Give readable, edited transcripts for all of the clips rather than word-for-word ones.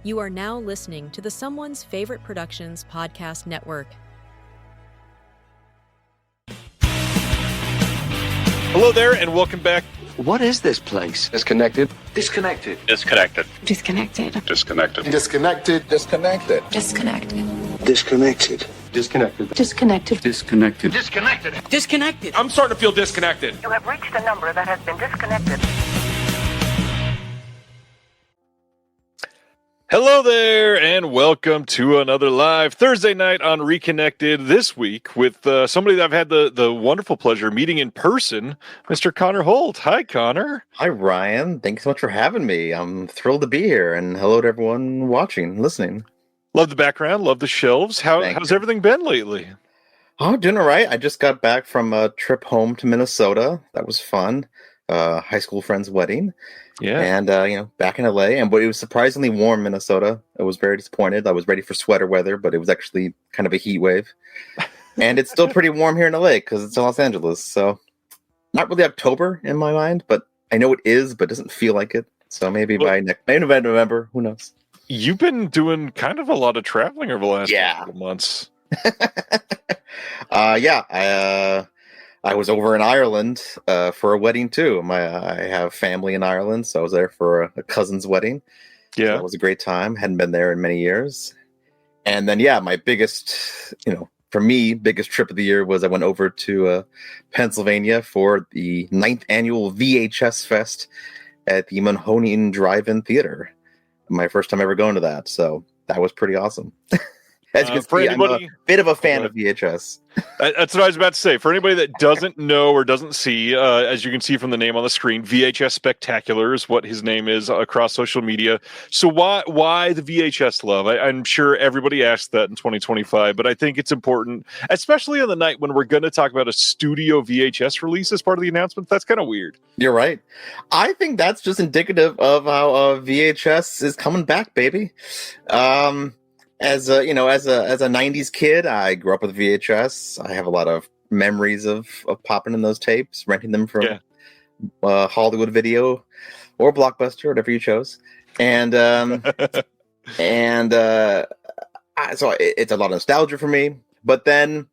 You are now listening to the Someone's Favorite Productions podcast network. Hello there, and welcome back. What is this place? Disconnected. Disconnected. Disconnected. Disconnected. Disconnected. Disconnected. Disconnected. Disconnected. Disconnected. Disconnected. Disconnected. Disconnected. Disconnected. Disconnected. I'm starting to feel disconnected. You have reached a number that has been disconnected. Hello there, and welcome to another live Thursday night on Reconnected this week with somebody that I've had the wonderful pleasure of meeting in person, Mr. Conor Holt. Hi, Conor. Hi, Ryan. Thanks so much for having me. I'm thrilled to be here, and hello to everyone watching, listening. Love the background, love the shelves. How's everything been lately? Oh, doing all right. I just got back from a trip home to Minnesota. That was fun. High school friend's wedding. Yeah. And, back in LA, but it was surprisingly warm in Minnesota. I was very disappointed. I was ready for sweater weather, but it was actually kind of a heat wave. And it's still pretty warm here in LA because it's in Los Angeles. So not really October in my mind, but I know it is, but it doesn't feel like it. So maybe by November, who knows? You've been doing kind of a lot of traveling over the last couple of months. I was over in Ireland for a wedding too. I have family in Ireland, so I was there for a cousin's wedding. Yeah, so that was a great time. Hadn't been there in many years. And then, my biggest trip of the year was I went over to Pennsylvania for the 9th annual VHS Fest at the Mahoning Drive-In Theater. My first time ever going to that, so that was pretty awesome. As you can see, I'm a bit of a fan of VHS. That's what I was about to say. For anybody that doesn't know or doesn't see, as you can see from the name on the screen, VHS Spectacular is what his name is across social media. So why the VHS love? I'm sure everybody asked that in 2025, but I think it's important, especially on the night when we're going to talk about a studio VHS release as part of the announcement. That's kind of weird. You're right. I think that's just indicative of how VHS is coming back, baby. As a 90s kid, I grew up with VHS. I have a lot of memories of popping in those tapes, renting them from Hollywood Video or Blockbuster, whatever you chose. And so it's a lot of nostalgia for me. But then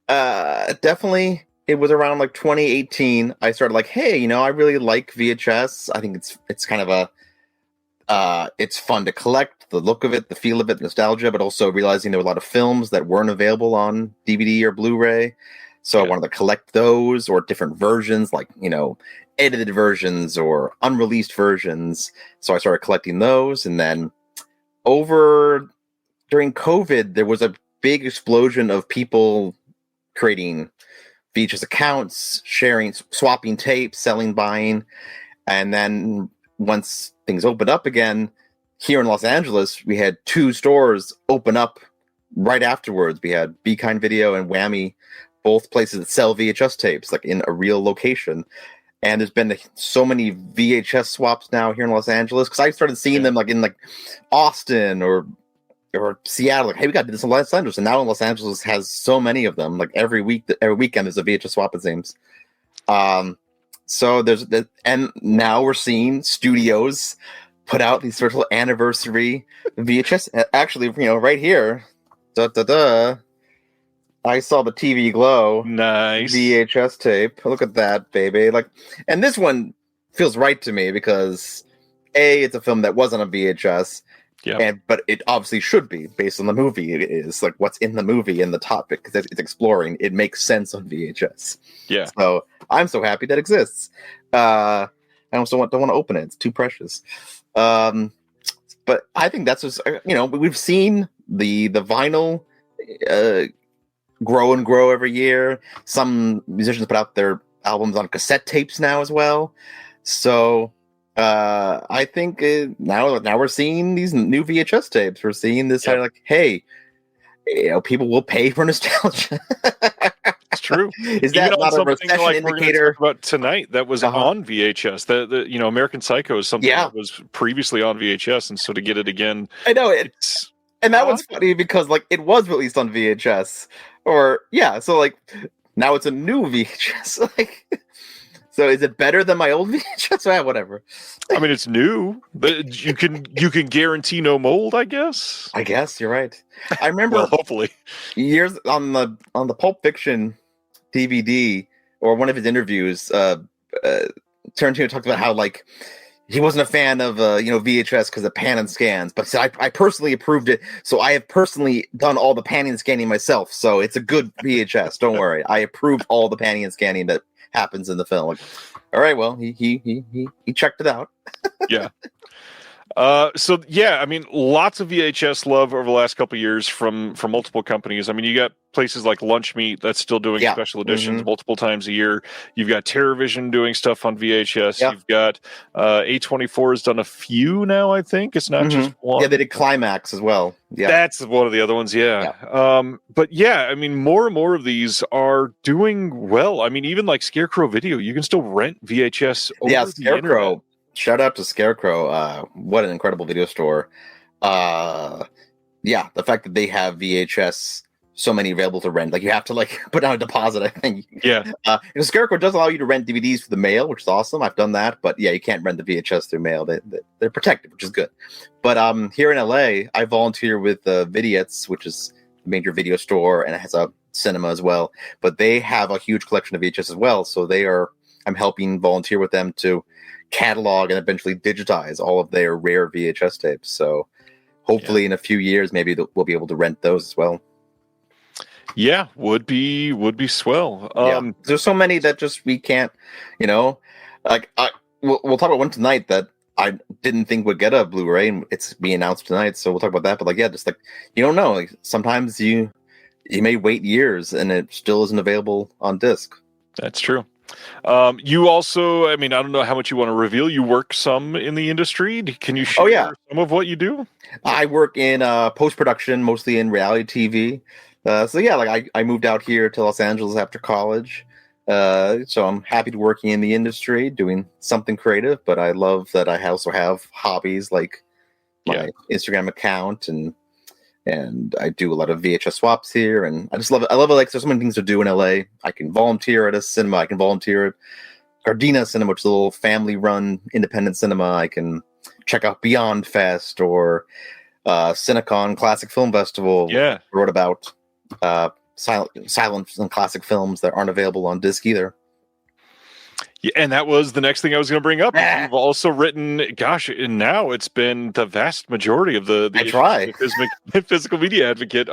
definitely it was around like 2018. I started like, hey, I really like VHS. I think it's kind of it's fun to collect, the look of it, the feel of it, nostalgia, but also realizing there were a lot of films that weren't available on DVD or Blu-ray. So I wanted to collect those or different versions, like, edited versions or unreleased versions. So I started collecting those. And then during COVID, there was a big explosion of people creating VHS accounts, sharing, swapping tapes, selling, buying. And then once things opened up again, here in Los Angeles, we had 2 stores open up right afterwards. We had Be Kind Video and Whammy, both places that sell VHS tapes, like in a real location. And there's been so many VHS swaps now here in Los Angeles, because I started seeing them like in like Austin or Seattle. Like, hey, we got this in Los Angeles, and now Los Angeles has so many of them. Like every weekend, there's a VHS swap, it seems. So and now we're seeing studios put out these sort of anniversary VHS. Actually, right here, I saw the TV Glow nice VHS tape. Look at that, baby! And this one feels right to me because it's a film that wasn't a VHS. Yeah. But it obviously should be based on the movie. It is like what's in the movie and the topic because it's exploring. It makes sense on VHS. Yeah. So I'm so happy that exists. I also don't want to open it. It's too precious. But I think that's just we've seen the vinyl grow and grow every year. Some musicians put out their albums on cassette tapes now as well. So. I think now we're seeing these new VHS tapes. We're seeing this kind of like, hey, people will pay for nostalgia. It's true. Is that not a recession indicator? But tonight that was on VHS. The American Psycho is something that was previously on VHS, and so to get it again, I know it's and that one's funny because like it was released on VHS, so like now it's a new VHS, like. So is it better than my old VHS? Well, whatever. I mean, it's new, but you can guarantee no mold, I guess. I guess you're right. I remember Well, hopefully. years on the Pulp Fiction DVD or one of his interviews, Tarantino talked about how like he wasn't a fan of VHS because of pan and scans, but said I personally approved it, so I have personally done all the panning and scanning myself. So it's a good VHS. Don't worry, I approved all the panning and scanning that happens in the film. Like, all right, well, he checked it out. Yeah. So yeah, I mean, lots of VHS love over the last couple of years from multiple companies. I mean, you got places like Lunch Meat that's still doing special editions multiple times a year. You've got TerrorVision doing stuff on VHS. Yeah. You've got A24 has done a few now. I think it's not just one. Yeah, they did Climax as well. Yeah, that's one of the other ones. Yeah. But yeah, I mean, more and more of these are doing well. I mean, even like Scarecrow Video, you can still rent VHS. Over Scarecrow. Internet. Shout out to Scarecrow. What an incredible video store. The fact that they have VHS, so many available to rent. Like you have to like put down a deposit, I think. Yeah. Scarecrow does allow you to rent DVDs for the mail, which is awesome. I've done that. But yeah, you can't rent the VHS through mail. They're protected, which is good. But here in LA, I volunteer with Vidiots, which is a major video store, and it has a cinema as well. But they have a huge collection of VHS as well. So I'm helping volunteer with them to catalog and eventually digitize all of their rare VHS tapes. So hopefully in a few years, maybe we'll be able to rent those as well. Yeah, would be swell. There's so many that just we can't, like we'll talk about one tonight that I didn't think would get a Blu-ray, and it's being announced tonight. So we'll talk about that. But just like you don't know. Like, sometimes you may wait years and it still isn't available on disc. That's true. You also, I mean, I don't know how much you want to reveal. You work some in the industry. Can you share some of what you do? I work in post-production, mostly in reality TV. I moved out here to Los Angeles after college. So I'm happy to working in the industry, doing something creative, but I love that I also have hobbies like my Instagram account and I do a lot of VHS swaps here, and I just love it. I love it. Like, there's so many things to do in LA. I can volunteer at a cinema. I can volunteer at Gardena Cinema, which is a little family-run independent cinema. I can check out Beyond Fest or Cinecon Classic Film Festival. Yeah, I wrote about silent and classic films that aren't available on disc either. Yeah, and that was the next thing I was going to bring up. You've also written, and now it's been the vast majority of the physical media advocate.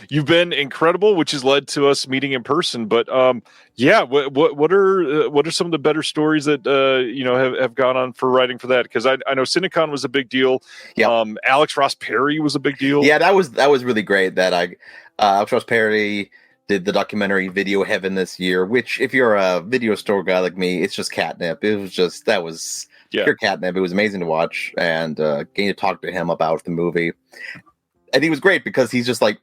You've been incredible, which has led to us meeting in person. But what are some of the better stories that have gone on for writing for that? Because I know Cinecon was a big deal. Yeah. Alex Ross Perry was a big deal. Yeah, that was really great. That Alex Ross Perry did the documentary Video Heaven this year, which if you're a video store guy like me, it's just catnip. It was just, pure catnip. It was amazing to watch and getting to talk to him about the movie. And he was great because he's just like,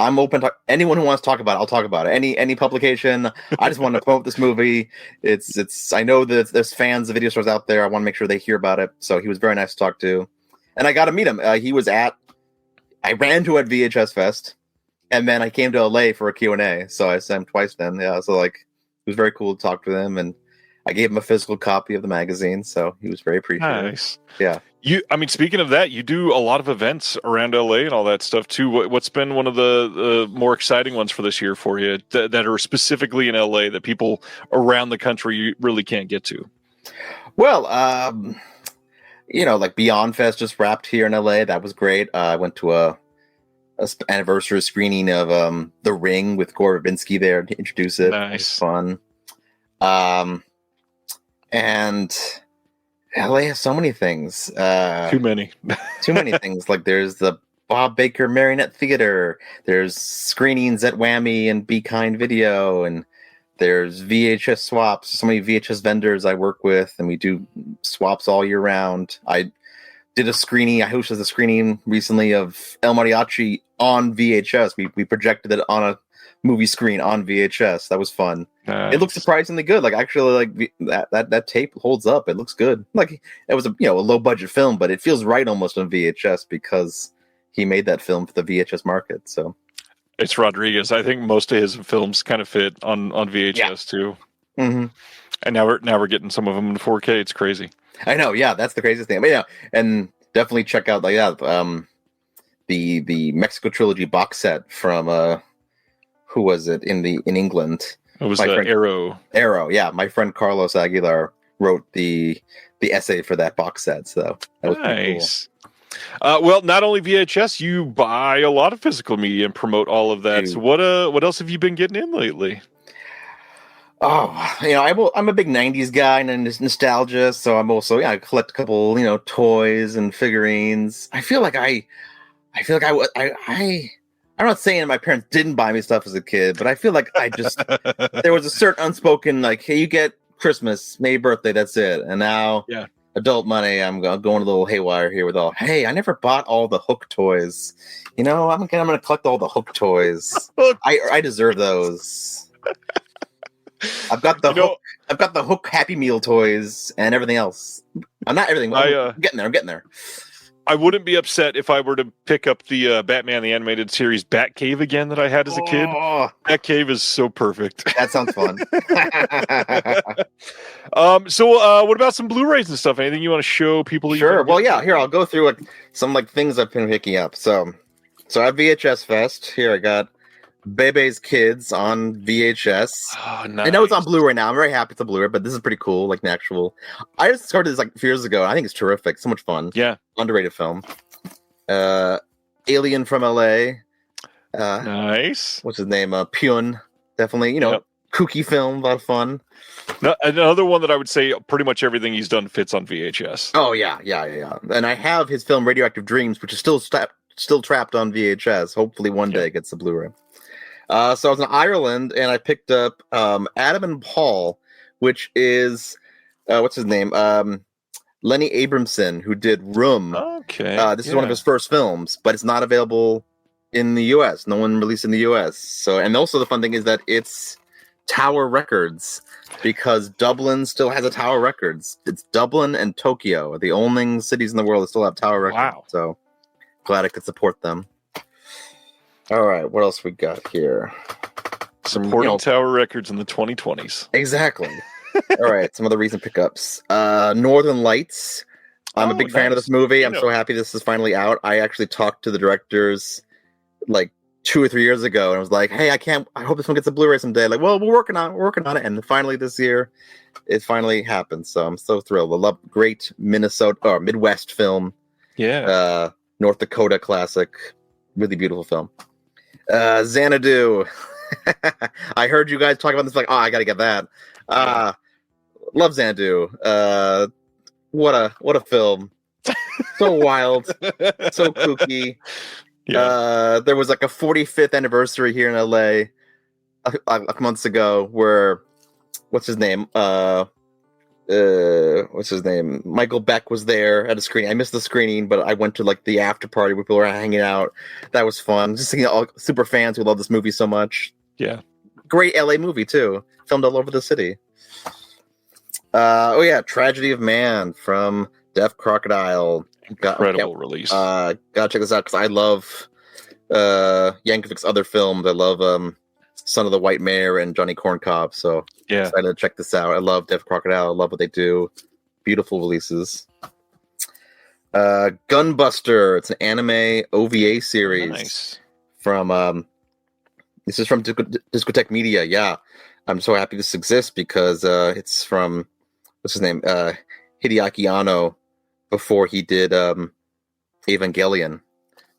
I'm open to anyone who wants to talk about it. I'll talk about it. Any publication. I just want to promote this movie. It's. I know that there's fans of video stores out there. I want to make sure they hear about it. So he was very nice to talk to, and I got to meet him. I ran to at VHS Fest. And then I came to LA for a Q&A, so I saw him twice then. Yeah, so it was very cool to talk to him, and I gave him a physical copy of the magazine, so he was very appreciative. Nice. Yeah. Speaking of that, you do a lot of events around LA and all that stuff too. What's been one of the more exciting ones for this year for you that are specifically in LA that people around the country really can't get to? Well, like Beyond Fest just wrapped here in LA. That was great. I went to a anniversary screening of The Ring with Gore Verbinski there to introduce it. Nice. It was fun. And LA has so many things. Too many things. Like there's the Bob Baker Marionette Theater. There's screenings at Whammy and Be Kind Video, and there's VHS swaps. So many VHS vendors I work with, and we do swaps all year round. I did a screening. I hosted a screening recently of El Mariachi on VHS. We projected it on a movie screen on VHS. That was fun. Nice. It looks surprisingly good. Like actually, like that tape holds up. It looks good. Like it was a low budget film, but it feels right almost on VHS because he made that film for the VHS market. So it's Rodriguez. I think most of his films kind of fit on VHS too. Mm-hmm. And now we're getting some of them in 4K. It's crazy. I know, yeah, that's the craziest thing. But yeah, and definitely check out the Mexico trilogy box set from who was it in England? It was friend, Arrow. Arrow, yeah. My friend Carlos Aguilar wrote the essay for that box set, so that was pretty Nice. Cool. Well, not only VHS, you buy a lot of physical media and promote all of that. Dude. So what else have you been getting in lately? Oh, I'm a big '90s guy and nostalgia, so I'm also I collect a couple toys and figurines. I feel like I'm not saying my parents didn't buy me stuff as a kid, but I feel like there was a certain unspoken like, hey, you get Christmas, May birthday, that's it. And now, adult money, I'm going a little haywire here with all. Hey, I never bought all the Hook toys. I'm gonna collect all the Hook toys. I deserve those. I've got the Hook. I've got the Hook Happy Meal toys and everything else. I'm not everything. I'm getting there. I wouldn't be upset if I were to pick up the Batman the Animated Series Batcave again that I had as a kid. Batcave is so perfect. That sounds fun. So what about some Blu-rays and stuff? Anything you want to show people? Sure. Well, yeah. Here, I'll go through some things I've been picking up. So at VHS Fest, here I got Bebe's Kids on VHS. Oh, nice. I know it's on Blu-ray now. I'm very happy it's a Blu-ray, but this is pretty cool, like an actual. I just started this a few years ago. I think it's terrific. So much fun. Yeah. Underrated film. Alien from LA. Nice. What's his name? Pyun. Definitely, kooky film, a lot of fun. Another one that I would say pretty much everything he's done fits on VHS. Oh, yeah. And I have his film Radioactive Dreams, which is still trapped on VHS. Hopefully one day it gets the Blu-ray. So I was in Ireland, and I picked up Adam and Paul, which is, what's his name? Lenny Abramson, who did Room. Okay. This is one of his first films, but it's not available in the U.S. No one released in the U.S. So, and also the fun thing is that it's Tower Records, because Dublin still has a Tower Records. It's Dublin and Tokyo are the only cities in the world that still have Tower Records. Wow. So glad I could support them. All right, what else we got here? Supporting Tower Records in the 2020s. Exactly. All right, some other recent pickups. Northern Lights. I'm a big fan of this movie. I'm so happy this is finally out. I actually talked to the directors like 2 or 3 years ago, and I was like, "Hey, I hope this one gets a Blu-ray someday." Like, well, we're working on it, and finally this year, it finally happened. So I'm so thrilled. I love great Midwest film. Yeah. North Dakota classic. Really beautiful film. Xanadu. I heard you guys talk about this. Like, I gotta get that. Love Xanadu. What a film. So wild. So kooky. Yeah. There was like a 45th anniversary here in LA a couple months ago where what's his name? Michael Beck was there at a screening. I missed the screening, but I went to like the after party where people were hanging out. That was fun. Just seeing all super fans who love this movie so much. Yeah. Great LA movie too. Filmed all over the city. Tragedy of Man from Deaf Crocodile. Incredible release. Gotta check this out because I love Yankovic's other films. I love Son of the White Mare and Johnny Corncob. So excited to check this out. I love Deaf Crocodile. I love what they do. Beautiful releases. Gunbuster. It's an anime OVA series. Nice. From this is from Discotheque Media. Yeah, I'm so happy this exists because it's from what's his name? Hideaki Anno before he did Evangelion.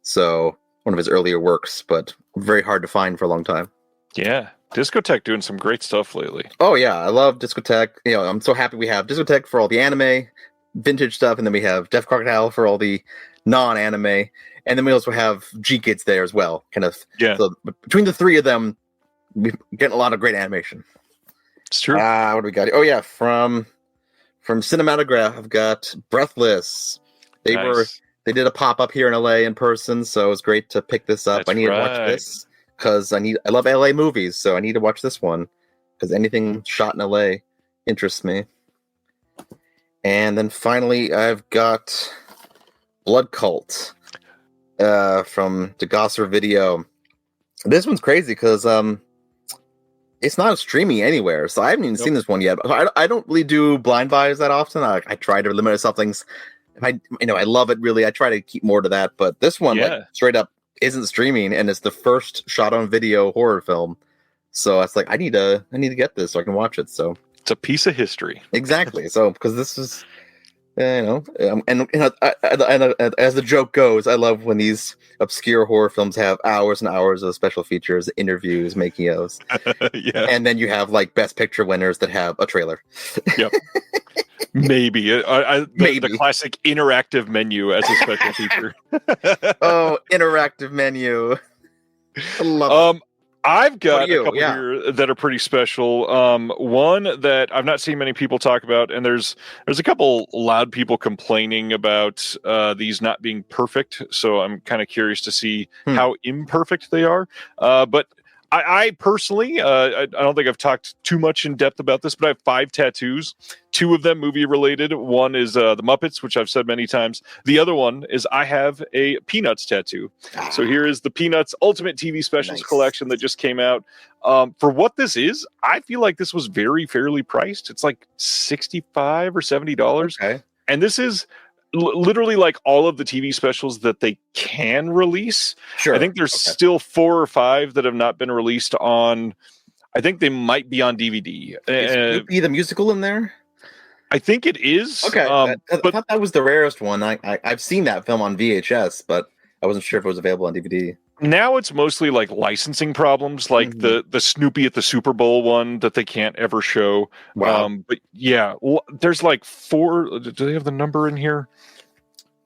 So one of his earlier works, but very hard to find for a long time. Yeah, Discotheque doing some great stuff lately. Oh yeah, I love Discotheque. I'm so happy we have Discotheque for all the anime, vintage stuff, and then we have Deaf Crocodile for all the non-anime, and then we also have G-Kids there as well. Kind of. Yeah. So between the three of them, we're getting a lot of great animation. It's true. What do we got? Oh yeah, from Cinematograph, I've got Breathless. They did a pop-up here in LA in person, so it was great to pick this up. I need to watch this because I love LA movies, so I need to watch this one because anything shot in LA interests me. And then finally, I've got Blood Cult from DeGosser Video. This one's crazy because it's not streaming anywhere, so I haven't even seen this one yet. I don't really do blind buys that often. I try to limit myself things. If I love it really, I try to keep more to that. But this one, like straight up, isn't streaming, and it's the first shot on video horror film. So it's like I need to get this so I can watch it. So it's a piece of history. Exactly. So because this is. And as the joke goes, I love when these obscure horror films have hours and hours of special features, interviews, making ofs. Yeah. And then you have like Best Picture winners that have a trailer. Yep. Maybe. Maybe. The classic interactive menu as a special feature. Oh, interactive menu. I love it. I've got a couple here that are pretty special. One that I've not seen many people talk about, and there's a couple loud people complaining about these not being perfect. So I'm kind of curious to see how imperfect they are. But I personally, I don't think I've talked too much in depth about this, but I have 5 tattoos. 2 of them movie related. One is the Muppets, which I've said many times. The other one is I have a Peanuts tattoo. So here is the Peanuts Ultimate TV Specials collection that just came out. For what this is, I feel like this was very fairly priced. It's like $65 or $70. Okay. And this is literally like all of the TV specials that they can release. Sure. I think there's still 4 or 5 that have not been released on. I think they might be on DVD. Is Snoopy the musical in there? I think it is. Okay. I thought that was the rarest one. I've seen that film on VHS, but I wasn't sure if it was available on DVD. Now it's mostly like licensing problems, like the Snoopy at the Super Bowl one that they can't ever show. Wow. But yeah, there's like 4. Do they have the number in here?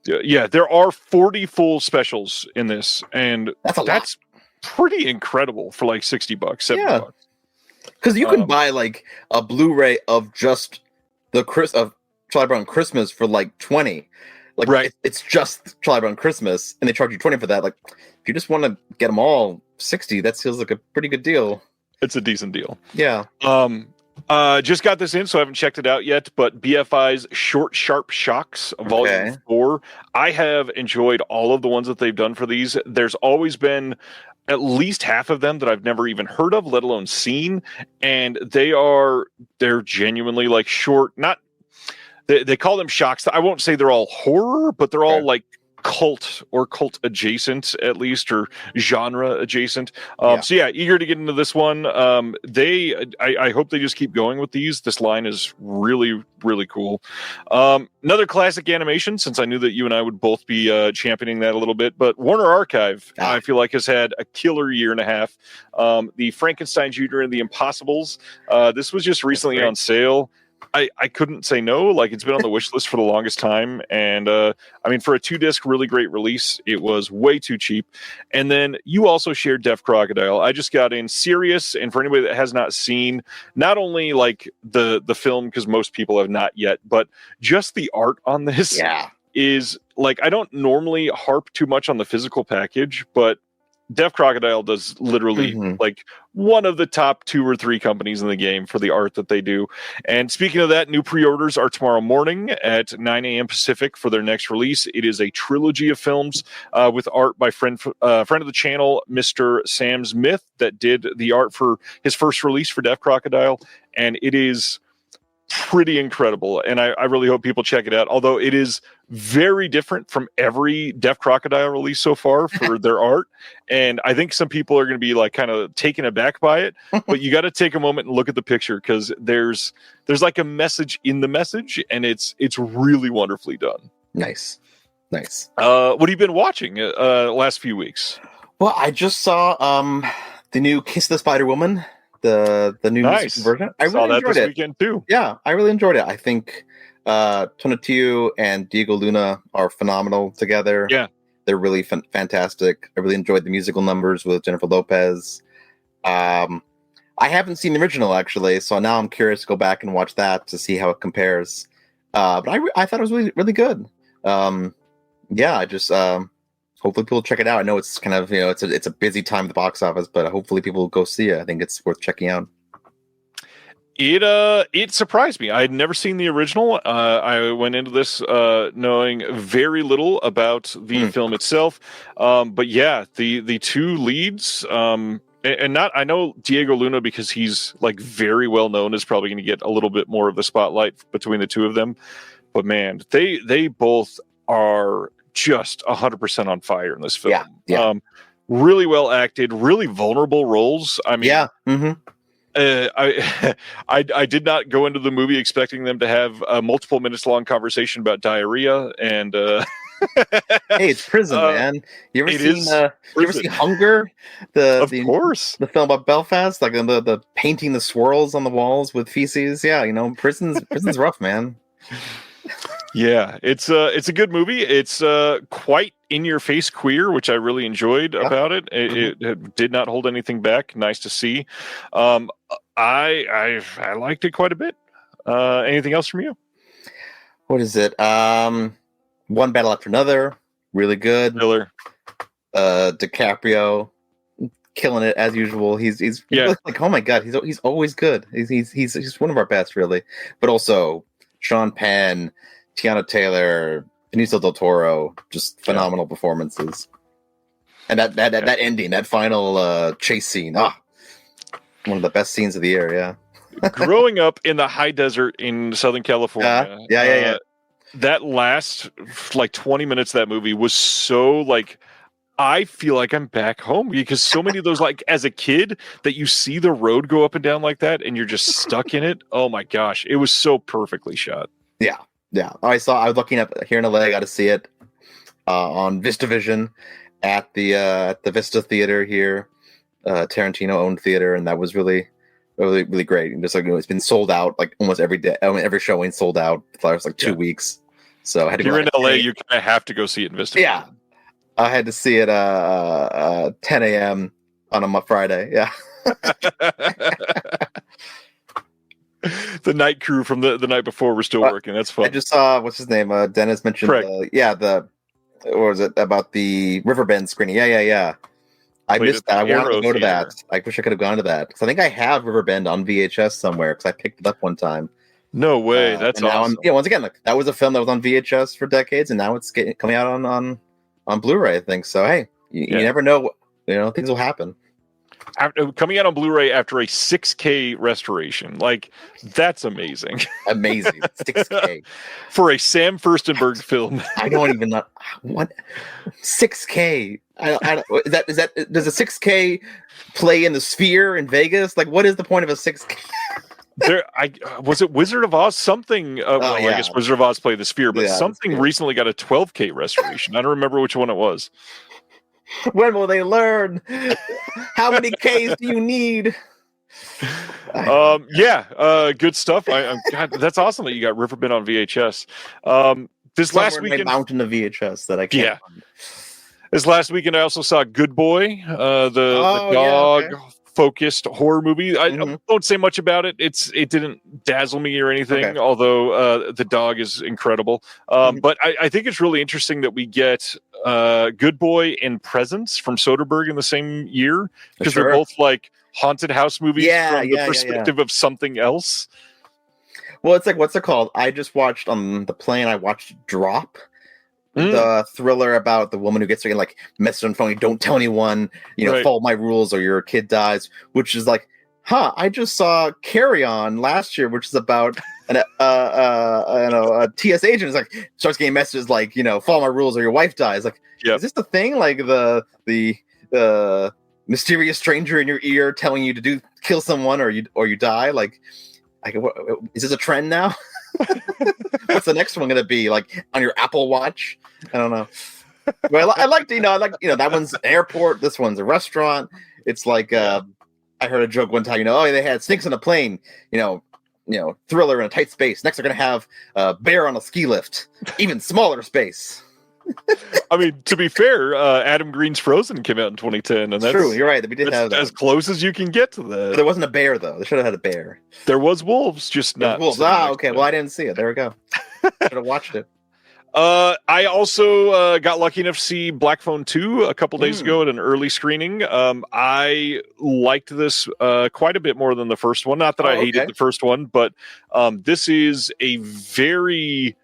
Yeah, there are 40 full specials in this, and that's pretty incredible for like $60, $70. Because you can buy like a Blu-ray of just the Charlie Brown Christmas for like $20. Like, right. It's just Charlie Brown Christmas, and they charge you $20 for that. Like, if you just want to get them all $60, that feels like a pretty good deal. It's a decent deal. Yeah. Just got this in, so I haven't checked it out yet. But BFI's Short Sharp Shocks Volume 4. I have enjoyed all of the ones that they've done for these. There's always been at least half of them that I've never even heard of, let alone seen, and they're genuinely like short. Not they call them shocks. I won't say they're all horror, but they're all like cult or cult adjacent, at least, or genre adjacent. So yeah, eager to get into this one. I hope they just keep going with these. This line is really, really cool. Another classic animation, since I knew that you and I would both be championing that a little bit, but Warner Archive, I feel like, has had a killer year and a half. The Frankenstein Jr. and the Impossibles. This was just recently on sale. I couldn't say no. Like, it's been on the wish list for the longest time. And I mean, for a 2-disc, really great release, it was way too cheap. And then you also shared Deaf Crocodile. I just got in Serious. And for anybody that has not seen, not only like the film, because most people have not yet, but just the art on this is like, I don't normally harp too much on the physical package, but Deaf Crocodile does literally like one of the top 2 or 3 companies in the game for the art that they do. And speaking of that, new pre-orders are tomorrow morning at 9 a.m. Pacific for their next release. It is a trilogy of films with art by friend of the channel, Mr. Sam Smith, that did the art for his first release for Deaf Crocodile. And it is pretty incredible, and I really hope people check it out, although it is very different from every Deaf Crocodile release so far for their art, and I think some people are going to be like kind of taken aback by it, but you got to take a moment and look at the picture, because there's like a message in the message, and it's really wonderfully done. Nice. What have you been watching last few weeks? Well, I just saw the new Kiss the Spider Woman, the new version. I saw really that enjoyed this it. weekend too. Yeah, I really enjoyed it. I think Tonatiuh and Diego Luna are phenomenal together. Yeah, they're really fantastic. I really enjoyed the musical numbers with Jennifer Lopez. I haven't seen the original actually, so now I'm curious to go back and watch that to see how it compares. But I thought it was really, really good. I just hopefully people check it out. I know it's kind of, it's a busy time at the box office, but hopefully people will go see it. I think it's worth checking out. It surprised me. I had never seen the original. I went into this knowing very little about the film itself. But yeah, the 2 leads, and not, I know Diego Luna, because he's like very well known, is probably going to get a little bit more of the spotlight between the two of them. But man, they both are just 100% on fire in this film. Yeah. Really well acted, really vulnerable roles. I mean, Yeah. Mm-hmm. I did not go into the movie expecting them to have a multiple minutes long conversation about diarrhea and Hey, it's prison, man. You ever see Hunger? Of course. The film about Belfast, like the painting the swirls on the walls with feces. Yeah, prison's rough, man. Yeah, it's a good movie. It's quite in your face queer, which I really enjoyed about it. It did not hold anything back. Nice to see. I liked it quite a bit. Anything else from you? What is it? One Battle After Another, really good. Miller. DiCaprio killing it as usual. He's like, oh my god, he's always good. He's one of our best, really. But also Sean Penn, Tiana Taylor, Benicio del Toro, just phenomenal performances. And that ending, that final chase scene, one of the best scenes of the year. Yeah. Growing up in the high desert in Southern California, yeah. That last like 20 minutes of that movie was so like, I feel like I'm back home, because so many of those, like as a kid, that you see the road go up and down like that and you're just stuck in it. Oh my gosh. It was so perfectly shot. Yeah. I was looking up here in LA. I got to see it on VistaVision at the Vista Theater here, Tarantino owned theater. And that was really, really, really great. And just like, it's been sold out like almost every day. I mean, every showing sold out for the last like 2 weeks. So I had to You're in LA, you kind of have to go see it in Vista. Yeah. I had to see it 10 a.m. on a Friday. Yeah. The night crew from the night before were still working. That's fun. I just saw, what's his name? Dennis mentioned, what was it about the Riverbend screening? Yeah. I missed that. I wanted to go to that. I wish I could have gone to that, because I think I have Riverbend on VHS somewhere, because I picked it up one time. No way. That's awesome. Once again, like, that was a film that was on VHS for decades, and now it's coming out on Blu-ray, I think. So hey, you never know. Things will happen. Coming out on Blu-ray after a 6K restoration, like that's amazing. Amazing 6K for a Sam Furstenberg film. I don't even know what 6K. Is that does a 6K play in the Sphere in Vegas? Like, what is the point of a 6K? Was it Wizard of Oz? Something. I guess Wizard of Oz played the Sphere, but something recently got a 12K restoration. I don't remember which one it was. When will they learn? How many Ks do you need? Good stuff. God, that's awesome that you got Riverbend on VHS. This last weekend, mountain of VHS that I can't find. This last weekend, I also saw Good Boy, the dog focused horror movie. I don't say much about it. It didn't dazzle me or anything, although the dog is incredible. But I think it's really interesting that we get Good Boy and Presence from Soderbergh in the same year, because they're both like haunted house movies from the perspective of something else. Well, it's like, what's it called? I just watched on the plane. I watched Drop. The thriller about the woman who gets like message on phone. Don't tell anyone, follow my rules or your kid dies. Which is like, I just saw Carry On last year, which is about a TS agent is like starts getting messages like, follow my rules or your wife dies. Like, is this the thing? Like the mysterious stranger in your ear telling you to kill someone or you die? Like is this a trend now? What's the next one going to be, like on your Apple Watch? I don't know. Well, I like that one's an airport. This one's a restaurant. It's like I heard a joke one time. They had snakes on a plane. Thriller in a tight space. Next, they're going to have a bear on a ski lift, even smaller space. I mean, to be fair, Adam Green's Frozen came out in 2010, and that's true. You're right. We did have as close as you can get to that. But there wasn't a bear, though. They should have had a bear. There was wolves, just not wolves. Okay. Well, I didn't see it. There we go. Should have watched it. I also got lucky enough to see Black Phone 2 a couple days ago at an early screening. I liked this quite a bit more than the first one. Not that I hated the first one, but this is a very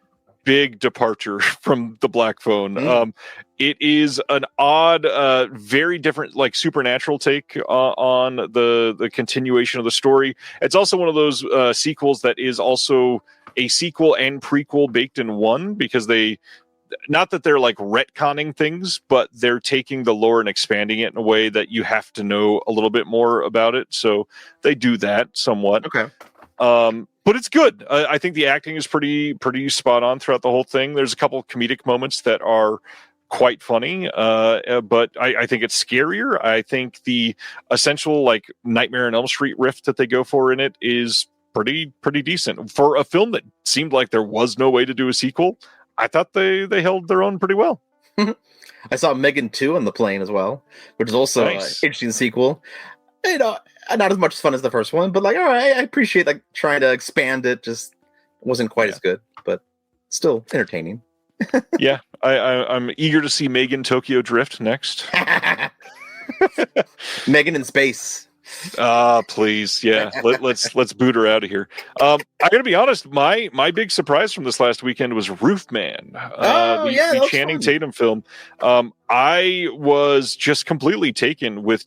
big departure from the Black Phone. It is an odd, very different, like supernatural take on the continuation of the story. It's also one of those sequels that is also a sequel and prequel baked in one, because they, not that they're like retconning things, but they're taking the lore and expanding it in a way that you have to know a little bit more about it. So they do that somewhat. Okay. But it's good. I think the acting is pretty spot on throughout the whole thing. There's a couple of comedic moments that are quite funny, but I think it's scarier. I think the essential like Nightmare on Elm Street riff that they go for in it is pretty decent for a film that seemed like there was no way to do a sequel. I thought they held their own pretty well. I saw Megan 2 on the plane as well, which is also Nice. an interesting sequel. You know, not as much fun as the first one, but like, all right, I appreciate like trying to expand it. Just wasn't quite as good, but still entertaining. Yeah, I'm eager to see Megan Tokyo Drift next. Megan in space. Please, yeah. Let's boot her out of here. I gotta be honest. My big surprise from this last weekend was Roofman, the Channing fun. Tatum film. I was just completely taken with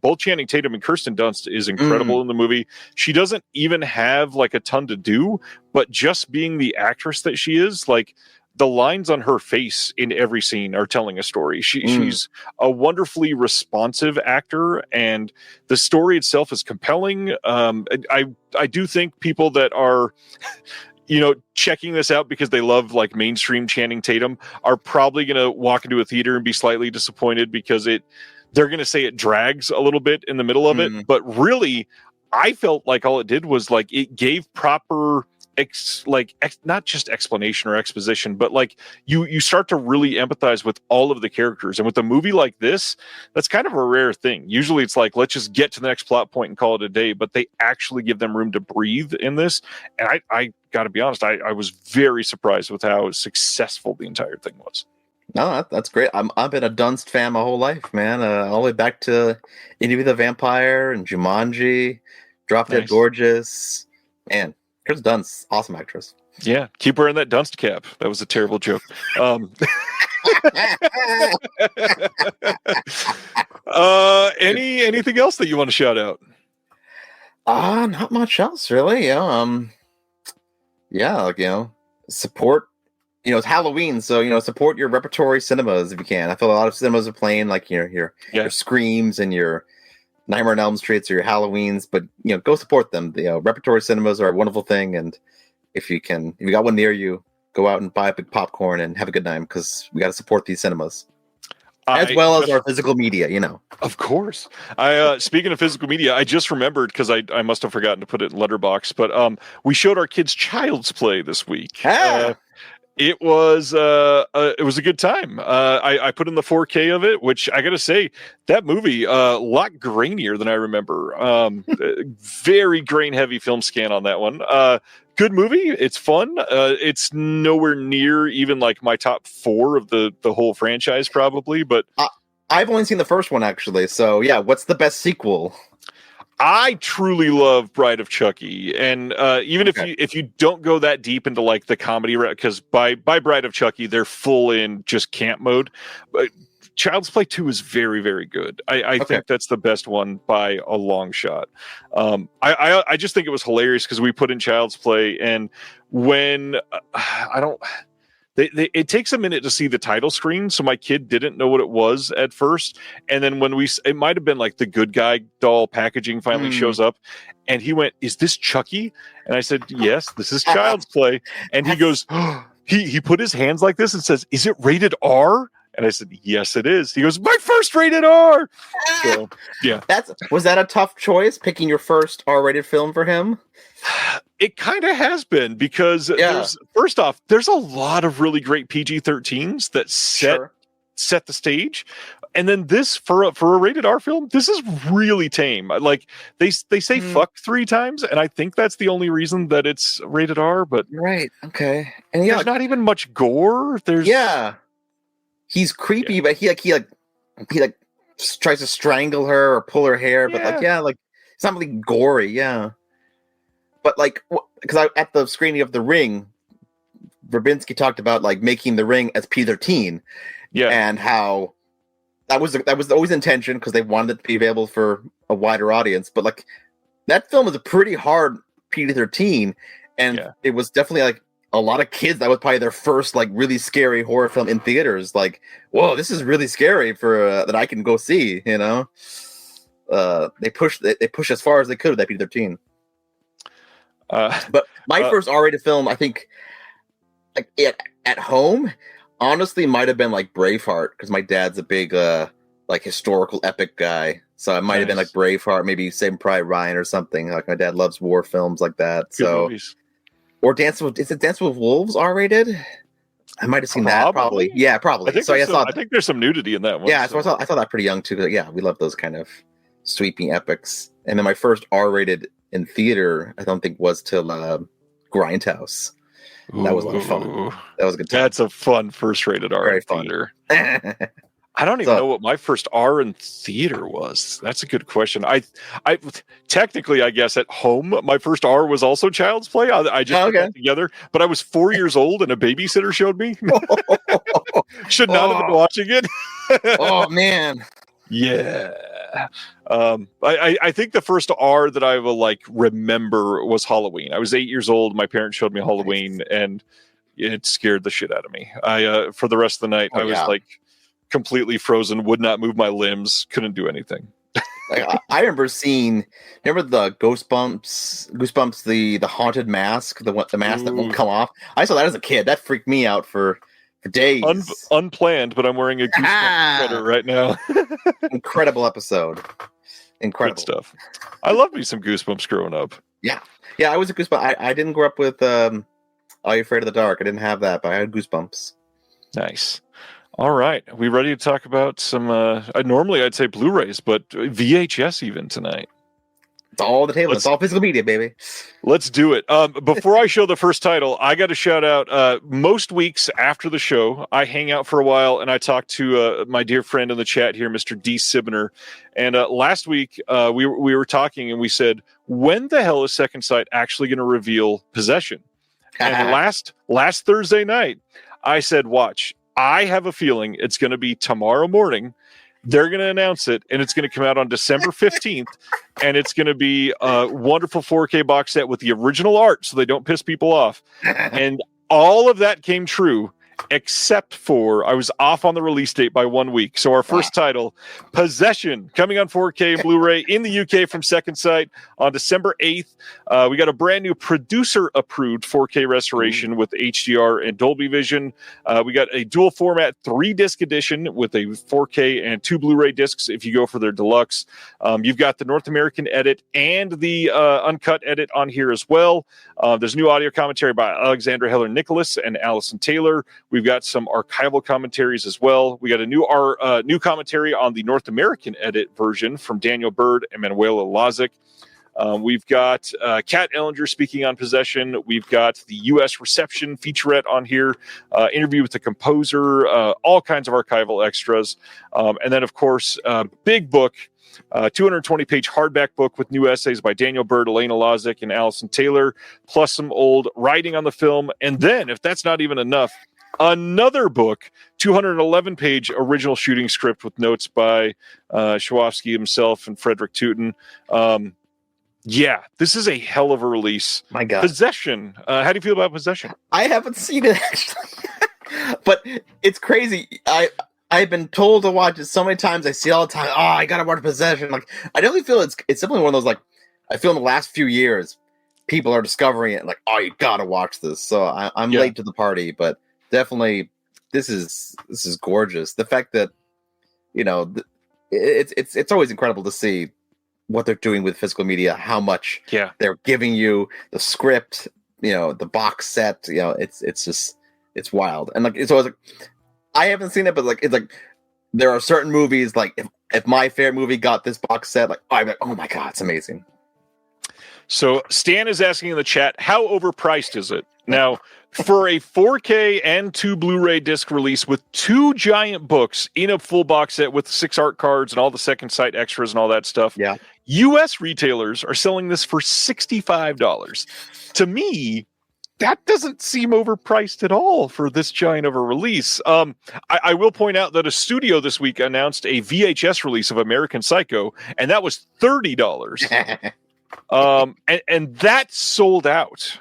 both Channing Tatum and Kirsten Dunst is incredible in the movie. She doesn't even have like a ton to do, but just being the actress that she is, like, the lines on her face in every scene are telling a story. She's a wonderfully responsive actor, and the story itself is compelling. I do think people that are, checking this out because they love like mainstream Channing Tatum are probably going to walk into a theater and be slightly disappointed because they're going to say it drags a little bit in the middle of it. But really, I felt like all it did was like it gave proper not just explanation or exposition, but like you start to really empathize with all of the characters. And with a movie like this, that's kind of a rare thing. Usually it's like, let's just get to the next plot point and call it a day, but they actually give them room to breathe in this. And I gotta be honest, I was very surprised with how successful the entire thing was. No, that's great. I've been a Dunst fan my whole life, man. All the way back to Interview with the Vampire and Jumanji, Drop Dead Gorgeous. Man, Kirsten Dunst, awesome actress. Yeah, keep wearing that Dunst cap. That was a terrible joke. Anything else that you want to shout out? Not much else really. Support. It's Halloween, so support your repertory cinemas if you can. I feel a lot of cinemas are playing like your Screams and your Nightmare on Elm Street or your Halloweens, but go support them. The repertory cinemas are a wonderful thing, and if you got one near you, go out and buy a big popcorn and have a good time, because we got to support these cinemas as well as our physical media. Of course. Speaking of physical media, I just remembered because I must have forgotten to put it in Letterboxd, but we showed our kids Child's Play this week. It was a good time. I put in the 4K of it, which I got to say, that movie a lot grainier than I remember. Very grain heavy film scan on that one. Good movie. It's fun. It's nowhere near even like my top 4 of the whole franchise probably, but I've only seen the first one actually. So yeah, what's the best sequel? I truly love Bride of Chucky, and even if you don't go that deep into like the comedy, because by Bride of Chucky they're full in just camp mode. But Child's Play 2 is very, very good. I think that's the best one by a long shot. I just think it was hilarious because we put in Child's Play, and when it takes a minute to see the title screen, so my kid didn't know what it was at first, and then when it might have been like the good guy doll packaging finally shows up, and he went, "Is this Chucky?" And I said, "Yes, this is Child's Play." And he goes, he put his hands like this and says, "Is it rated R?" And I said, "Yes, it is." He goes, "My first rated R." So yeah, was that a tough choice, picking your first R-rated film for him? It kind of has been, because first off, there's a lot of really great PG-13s that set the stage, and then this for a rated R film, this is really tame. Like they say fuck 3 times, and I think that's the only reason that it's rated R. But right, okay, and there's not even much gore. He's creepy, but he tries to strangle her or pull her hair, but it's not really gory, But because at the screening of The Ring, Verbinski talked about like making The Ring as PG-13, and how that was always intention because they wanted it to be available for a wider audience. But like that film is a pretty hard PG-13, and it was definitely like a lot of kids, that was probably their first like really scary horror film in theaters. Like, whoa, this is really scary for that I can go see. You know, they pushed as far as they could with that PG-13. But my first R-rated film, I think, like at home, honestly, might have been like Braveheart, because my dad's a big like historical epic guy. So it might have been like Braveheart, maybe Saving Private Ryan or something. Like my dad loves war films like that. Good movies. Or Dance with Wolves R-rated? I might have seen that probably. Yeah, probably. I think there's some nudity in that one. Yeah, so I saw that pretty young too. Yeah, we love those kind of sweeping epics. And then my first R-rated in theater, I don't think was till Grindhouse. That was a lot of fun. That was a good time. That's a fun first rated R in theater. I don't even know what my first R in theater was. That's a good question. I technically, I guess at home, my first R was also Child's Play. I just put that together, but I was 4 years old and a babysitter showed me. Should not have been watching it. Oh man. Yeah. I think the first R that I will like remember was Halloween. I was 8 years old. My parents showed me Halloween, and it scared the shit out of me. For the rest of the night, I was like completely frozen, would not move my limbs, couldn't do anything. I remember the Goosebumps, the haunted mask, the mask that won't come off. I saw that as a kid. That freaked me out for days. Unplanned, but I'm wearing a Goosebumps sweater right now. Incredible episode. Incredible good stuff. I love me some Goosebumps growing up. Yeah, I was a Goosebumps. I didn't grow up with Are You Afraid of the Dark? I didn't have that, but I had Goosebumps. Nice. All right, we ready to talk about some? Normally I'd say Blu-rays, but VHS even tonight. It's all the table. It's all physical media, baby. Let's do it. Before I show the first title, I got to shout out. Most weeks after the show, I hang out for a while and I talk to my dear friend in the chat here, Mr. D. Sibner. And last week we were talking and we said, when the hell is Second Sight actually going to reveal Possession? And last Thursday night, I said, watch. I have a feeling it's going to be tomorrow morning. They're going to announce it, and it's going to come out on December 15th, and it's going to be a wonderful 4K box set with the original art so they don't piss people off. And all of that came true, except for I was off on the release date by 1 week. So our first title, Possession, coming on 4K and Blu-ray in the UK from Second Sight on December 8th. We got a brand new producer-approved 4K restoration with HDR and Dolby Vision. We got a dual format 3-disc edition with a 4K and 2 Blu-ray discs if you go for their deluxe. You've got the North American edit and the uncut edit on here as well. There's new audio commentary by Alexandra Heller-Nicholas and Allison Taylor. We've got some archival commentaries as well. We got a new commentary on the North American edit version from Daniel Bird and Manuela Lozic. We've got Kat Ellinger speaking on Possession. We've got the U.S. reception featurette on here, interview with the composer, all kinds of archival extras. And then, of course, big book, 220-page hardback book with new essays by Daniel Bird, Elena Lozic, and Allison Taylor, plus some old writing on the film. And then, if that's not even enough, another book, 211-page original shooting script with notes by Schwofsky himself and Frederick Tooten. Yeah, this is a hell of a release. My God. Possession. How do you feel about Possession? I haven't seen it, actually. But it's crazy. I've been told to watch it so many times. I see it all the time. Oh, I got to watch Possession. Like, I definitely feel it's definitely one of those, like, I feel in the last few years, people are discovering it. Like, oh, you got to watch this. So I'm late to the party, but definitely this is gorgeous. The fact that, you know, it's always incredible to see what they're doing with physical media, how much they're giving you, the script, you know, the box set, you know, it's wild. And like, it's always like, I haven't seen it, but like, it's like, there are certain movies, like if my favorite movie got this box set, like, I'm like, oh my God, it's amazing. So Stan is asking in the chat, how overpriced is it? Now, for a 4K and 2 Blu-ray disc release with 2 giant books in a full box set with 6 art cards and all the Second Sight extras and all that stuff, U.S. retailers are selling this for $65. To me, that doesn't seem overpriced at all for this giant of a release. I will point out that a studio this week announced a VHS release of American Psycho, and that was $30. And that sold out.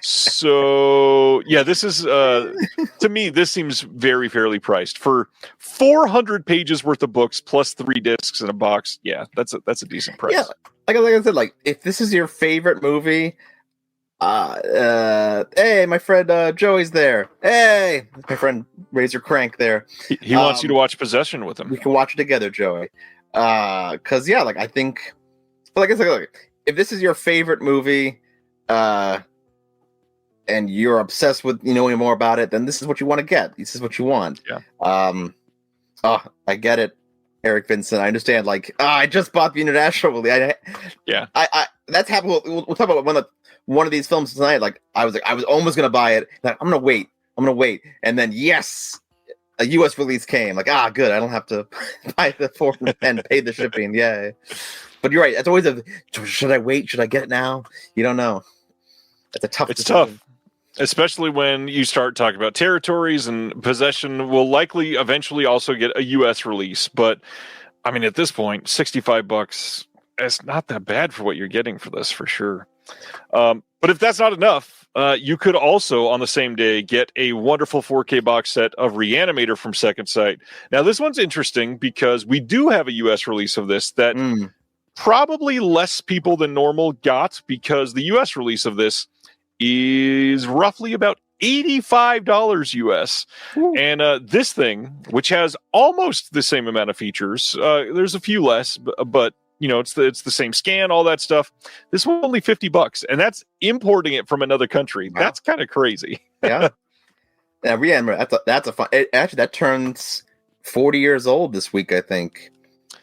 So yeah, this is to me, this seems very fairly priced for 400 pages worth of books plus 3 discs in a box. Yeah, that's a decent price. Yeah, like I said, like if this is your favorite movie, hey, my friend Joey's there. Hey, my friend Razor Crank there. He wants you to watch Possession with him. We can watch it together, Joey. Because yeah, like I think, like I said, like, if this is your favorite movie, and you're obsessed with knowing more about it, then this is what you want to get. This is what you want. Yeah. I get it, Eric Vincent. I understand. Like, I just bought the international release. I that's happened. We'll talk about one of these films tonight. Like, I was almost gonna buy it. Like, I'm gonna wait, and then yes, a U.S. release came. Like, good. I don't have to buy the $4 and pay the shipping. Yeah. But you're right. It's always should I wait? Should I get it now? You don't know. It's a tough. It's tough. Especially when you start talking about territories, and Possession will likely eventually also get a U.S. release. But I mean, at this point, $65 is not that bad for what you're getting for this, for sure. But if that's not enough, you could also on the same day get a wonderful 4K box set of Reanimator from Second Sight. Now, this one's interesting because we do have a U.S. release of this that probably less people than normal got, because the U.S. release of this is roughly about $85 US. Ooh. And this thing, which has almost the same amount of features, there's a few less, but it's the same scan, all that stuff. This one only $50, and that's importing it from another country. Wow. That's kind of crazy. Yeah. Reanimator, that's a fun. Actually, that turns 40 years old this week, I think.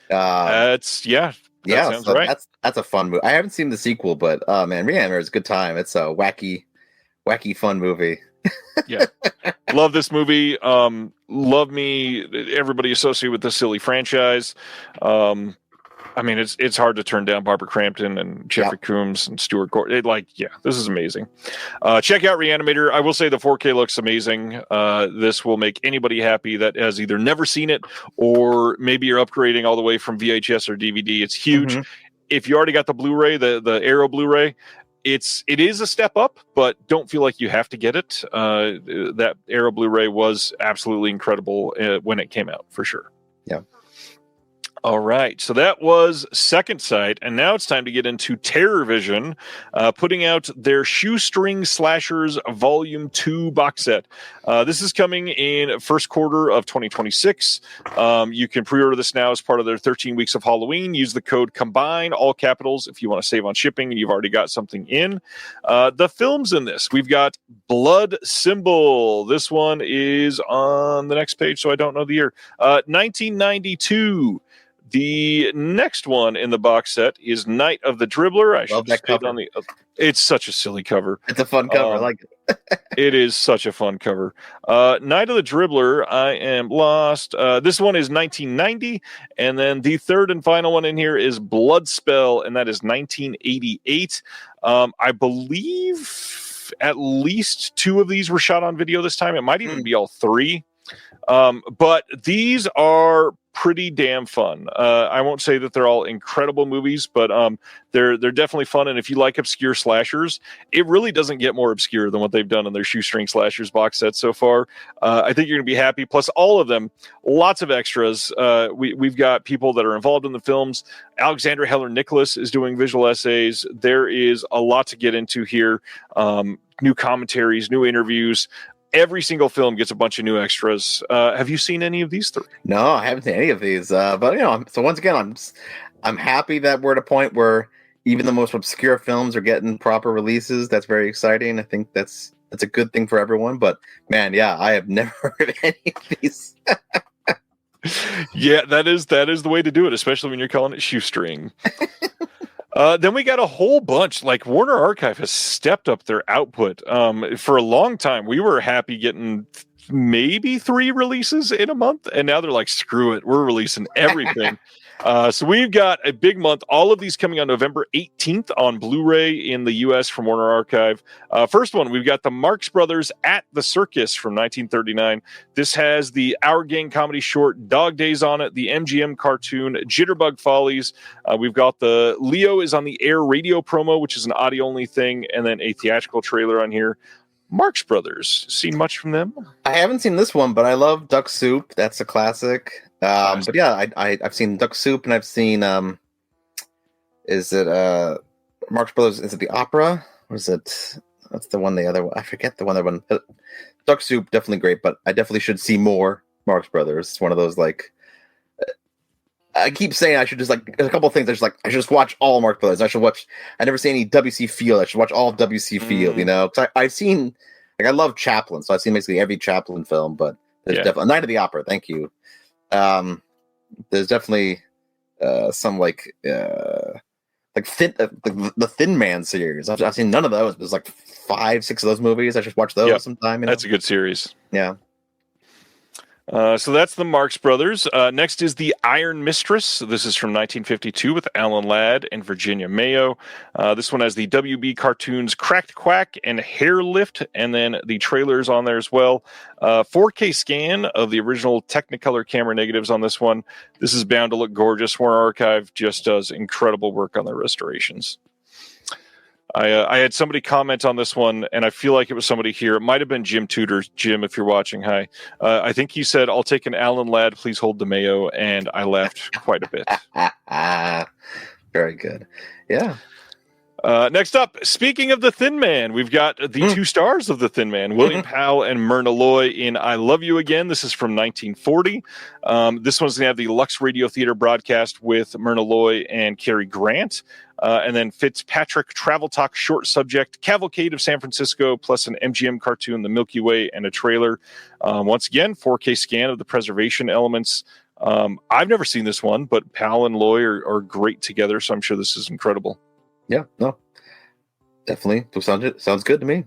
That sounds right. That's a fun movie. I haven't seen the sequel, but man, Reanimator is a good time. It's a wacky, fun movie. Yeah, love this movie. Love me everybody associated with this silly franchise. I mean, it's hard to turn down Barbara Crampton and Jeffrey Combs and Stuart Gordon. This is amazing. Check out Reanimator. I will say the 4K looks amazing. This will make anybody happy that has either never seen it, or maybe you're upgrading all the way from VHS or DVD. It's huge. Mm-hmm. If you already got the Blu-ray, the Arrow Blu-ray, it is a step up, but don't feel like you have to get it. That Arrow Blu-ray was absolutely incredible when it came out, for sure. Yeah. All right, so that was Second Sight, and now it's time to get into Terror Vision, putting out their Shoestring Slashers Volume 2 box set. This is coming in first quarter of 2026. You can pre-order this now as part of their 13 weeks of Halloween. Use the code COMBINE, all capitals, if you want to save on shipping and you've already got something in. The films in this, we've got Blood Symbol. This one is on the next page, so I don't know the year. 1992. The next one in the box set is Night of the Dribbler. I love that cover. It's such a silly cover. It's a fun cover. I like it. It is such a fun cover. Night of the Dribbler, I Am Lost. This one is 1990. And then the third and final one in here is Bloodspell, and that is 1988. I believe at least 2 of these were shot on video this time. It might even be all 3. But these are pretty damn fun. I won't say that they're all incredible movies, but they're definitely fun. And if you like obscure slashers, it really doesn't get more obscure than what they've done in their Shoestring Slashers box set so far. I think you're going to be happy. Plus, all of them, lots of extras. We've got people that are involved in the films. Alexandra Heller Nicholas is doing visual essays. There is a lot to get into here. New commentaries, new interviews. Every single film gets a bunch of new extras. Have you seen any of these 3? No, I haven't seen any of these. But so once again, I'm happy that we're at a point where even the most obscure films are getting proper releases. That's very exciting. I think that's a good thing for everyone. But man, yeah, I have never heard of any of these. Yeah, that is the way to do it, especially when you're calling it shoestring. Then we got a whole bunch. Like, Warner Archive has stepped up their output. For a long time, we were happy getting maybe 3 releases in a month, and now they're like, screw it, we're releasing everything. So we've got a big month. All of these coming on November 18th on Blu-ray in the U.S. from Warner Archive. First one, we've got the Marx Brothers at the Circus from 1939. This has the Our Gang comedy short Dog Days on it, the MGM cartoon Jitterbug Follies. We've got the Leo is on the Air radio promo, which is an audio-only thing, and then a theatrical trailer on here. Marx Brothers, seen much from them? I haven't seen this one, but I love Duck Soup. That's a classic. But yeah, I've seen Duck Soup, and I've seen is it Marx Brothers? Is it the opera, or is it? That's the one. The other one, I forget the one. Duck Soup, definitely great, but I definitely should see more Marx Brothers. It's one of those like. I keep saying I should just like a couple of things. I should just watch all Marx Brothers. I never see any W.C. Field. I should watch all of W.C. Field. You know, because I've seen I love Chaplin, so I've seen basically every Chaplin film. But there's definitely Night of the Opera. Thank you. There's definitely some the Thin Man series. I've seen none of those. There's like 5-6 of those movies. I should watch those sometime. You know? That's a good series. Yeah. So that's the Marx Brothers. Next is The Iron Mistress. This is from 1952 with Alan Ladd and Virginia Mayo. This one has the WB cartoons Cracked Quack and Hair Lift, and then the trailers on there as well. 4K scan of the original Technicolor camera negatives on this one. This is bound to look gorgeous. Warner Archive just does incredible work on their restorations. I had somebody comment on this one, and I feel like it was somebody here. It might have been Jim Tudor. Jim, if you're watching, hi. I think he said, "I'll take an Alan Ladd, please hold DeMeo," and I laughed quite a bit. Very good. Yeah. Next up, speaking of the Thin Man, we've got the two stars of the Thin Man, William Powell and Myrna Loy in I Love You Again. This is from 1940. This one's going to have the Lux Radio Theater broadcast with Myrna Loy and Cary Grant. And then Fitzpatrick Travel Talk short subject, Cavalcade of San Francisco, plus an MGM cartoon, The Milky Way, and a trailer. Once again, 4K scan of the preservation elements. I've never seen this one, but Powell and Loy are great together, so I'm sure this is incredible. Yeah, no, definitely. Sounds good to me.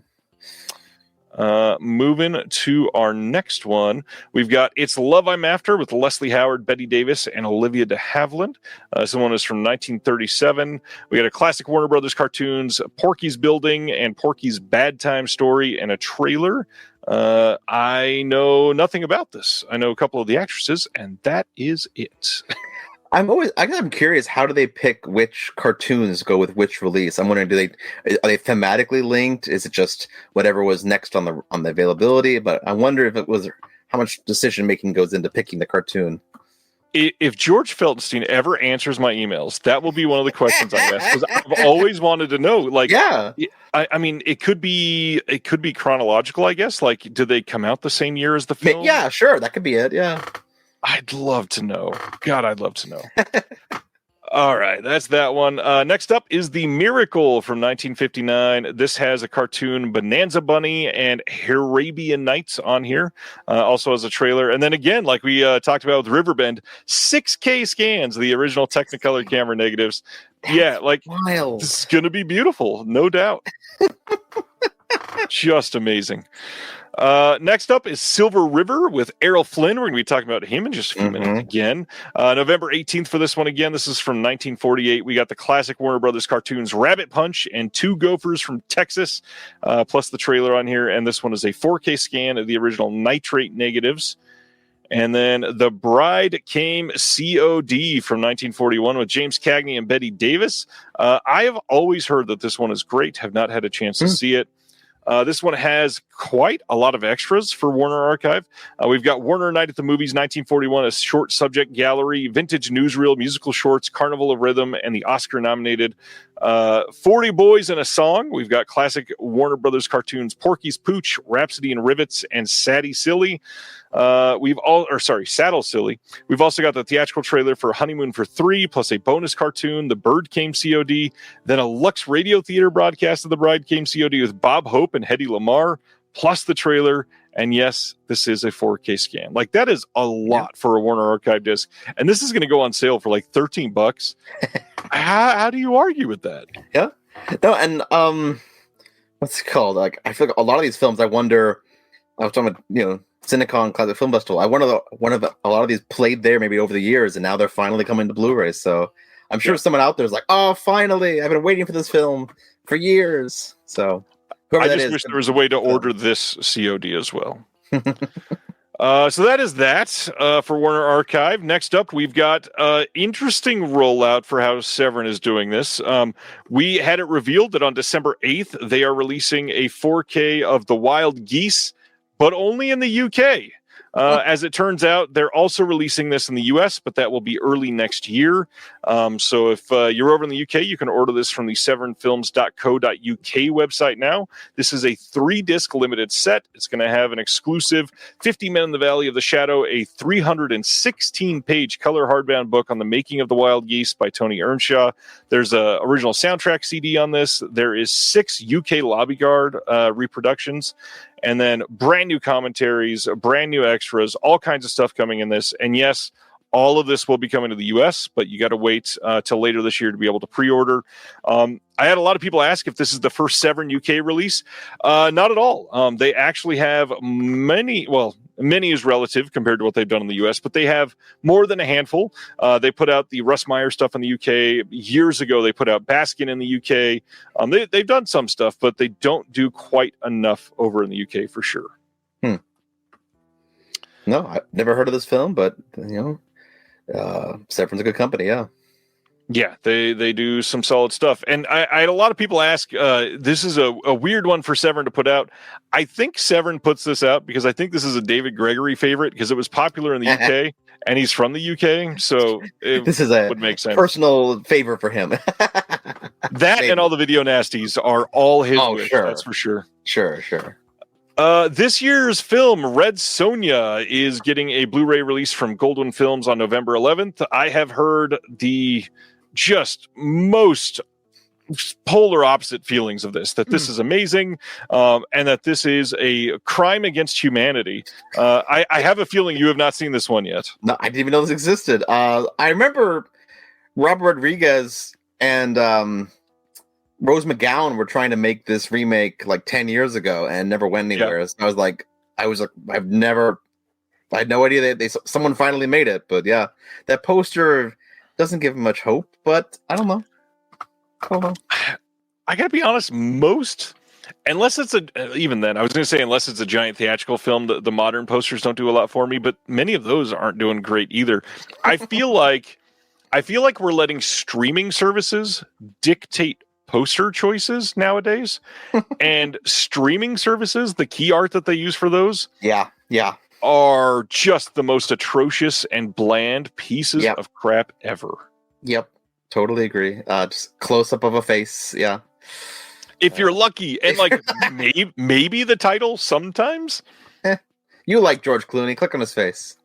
Moving to our next one, we've got It's Love I'm After with Leslie Howard, Betty Davis, and Olivia de Havilland. This one is from 1937. We got a classic Warner Brothers cartoons, Porky's Building and Porky's Bad Time Story, and a trailer. I know nothing about this. I know a couple of the actresses, and that is it. I'm curious, how do they pick which cartoons go with which release? I'm wondering, are they thematically linked? Is it just whatever was next on the availability? But I wonder if it was how much decision making goes into picking the cartoon. If George Feltenstein ever answers my emails, that will be one of the questions I ask, because I've always wanted to know. Like, yeah, I mean, it could be chronological, I guess. Like, did they come out the same year as the film? Yeah, sure, that could be it. Yeah. I'd love to know. God, I'd love to know. All right, that's that one. Next up is The Miracle from 1959. This has a cartoon Bonanza Bunny and Arabian Nights on here. Also has a trailer. And then again, like we talked about with Riverbend, 6K scans of the original Technicolor camera negatives. That's wild. This is going to be beautiful, no doubt. Just amazing. Next up is Silver River with Errol Flynn. We're going to be talking about him in just a few minutes again. November 18th for this one again. This is from 1948. We got the classic Warner Brothers cartoons Rabbit Punch and Two Gophers from Texas, plus the trailer on here. And this one is a 4K scan of the original nitrate negatives. And then The Bride Came COD from 1941 with James Cagney and Betty Davis. I have always heard that this one is great. Have not had a chance to see it. This one has quite a lot of extras for Warner Archive. We've got Warner Night at the Movies 1941, a short subject gallery, vintage newsreel, musical shorts, Carnival of Rhythm, and the Oscar-nominated 40 Boys and a Song. We've got classic Warner Brothers cartoons, Porky's Pooch, Rhapsody and Rivets, and Saddle Silly. Saddle Silly. We've also got the theatrical trailer for Honeymoon for Three, plus a bonus cartoon, The Bird Came COD, then a Lux Radio Theater broadcast of The Bride Came COD with Bob Hope and Hedy Lamarr, plus the trailer. And yes, this is a 4K scan. Like, that is a lot for a Warner Archive disc. And this is going to go on sale for like $13. How do you argue with that? Yeah. No, and what's it called? Like, I feel like a lot of these films, I wonder, I was talking about, Cinecon Classic Film Festival. A lot of these played there maybe over the years, and now they're finally coming to Blu-ray. So I'm sure someone out there is like, "Oh, finally! I've been waiting for this film for years." So I just wish there was a way to order this COD as well. So that is that for Warner Archive. Next up, we've got interesting rollout for how Severin is doing this. We had it revealed that on December 8th, they are releasing a 4K of The Wild Geese, but only in the UK. As it turns out, they're also releasing this in the US, but that will be early next year. So if you're over in the UK, you can order this from the severinfilms.co.uk website now. This is a 3-disc limited set. It's going to have an exclusive 50 Men in the Valley of the Shadow, a 316-page color hardbound book on the making of the Wild Geese by Tony Earnshaw. There's a original soundtrack CD on this. There is 6 UK Lobby Guard reproductions. And then brand new commentaries, brand new extras, all kinds of stuff coming in this. And yes, all of this will be coming to the US, but you got to wait till later this year to be able to pre-order. I had a lot of people ask if this is the first Severin UK release. Not at all. They actually have many is relative compared to what they've done in the US, but they have more than a handful. They put out the Russ Meyer stuff in the UK. Years ago, they put out Baskin in the UK. They've done some stuff, but they don't do quite enough over in the UK for sure. No, I've never heard of this film, but Severin's a good company, yeah. Yeah, they do some solid stuff. And I had a lot of people ask, this is a weird one for Severin to put out. I think Severin puts this out because I think this is a David Gregory favorite because it was popular in the UK and he's from the UK. So this is would make sense. Personal favorite for him. That and all the video nasties are all his wish, sure. That's for sure. Sure. This year's film, Red Sonja, is getting a Blu-ray release from Goldwyn Films on November 11th. I have heard the just most polar opposite feelings of this, that this is amazing, and that this is a crime against humanity. I have a feeling you have not seen this one yet. No, I didn't even know this existed. I remember Robert Rodriguez and Rose McGowan were trying to make this remake like 10 years ago and never went anywhere. Yeah. So I had no idea that someone finally made it. But yeah, that poster doesn't give much hope, but I don't know. I gotta be honest, unless it's a giant theatrical film, the modern posters don't do a lot for me, but many of those aren't doing great either. I feel like we're letting streaming services dictate poster choices nowadays. And streaming services, the key art that they use for those are just the most atrocious and bland pieces of crap ever. Yep, totally agree. Just close up of a face. Yeah, if you're lucky, and like maybe the title sometimes. You like George Clooney? Click on his face.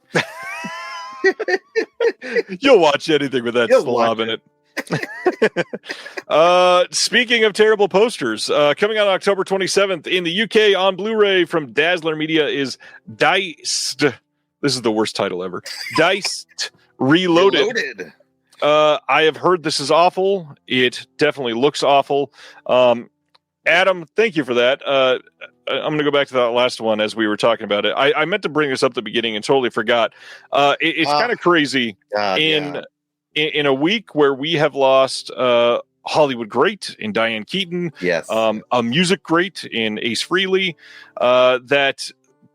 You'll watch anything with that slob in it. Speaking of terrible posters, coming out October 27th in the UK on Blu-ray from Dazzler Media is Diced. This is the worst title ever. Diced Reloaded. I have heard this is awful. It definitely looks awful. Adam, thank you for that. I'm going to go back to that last one as we were talking about it. I meant to bring this up at the beginning and totally forgot. It's kind of crazy in a week where we have lost Hollywood great in Diane Keaton, a music great in Ace Frehley, that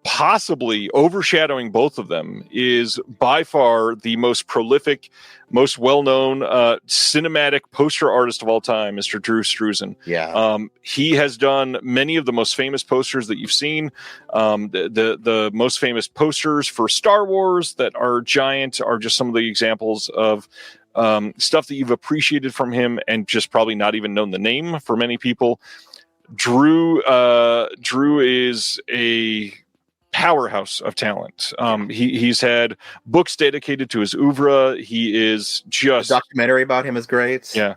possibly overshadowing both of them is by far the most prolific, most well-known cinematic poster artist of all time, Mr. Drew Struzan. He has done many of the most famous posters that you've seen. The most famous posters for Star Wars that are giant are just some of the examples of stuff that you've appreciated from him and just probably not even known the name for many people. Drew is a powerhouse of talent. He's had books dedicated to his oeuvre. He is just... The documentary about him is great. Yeah,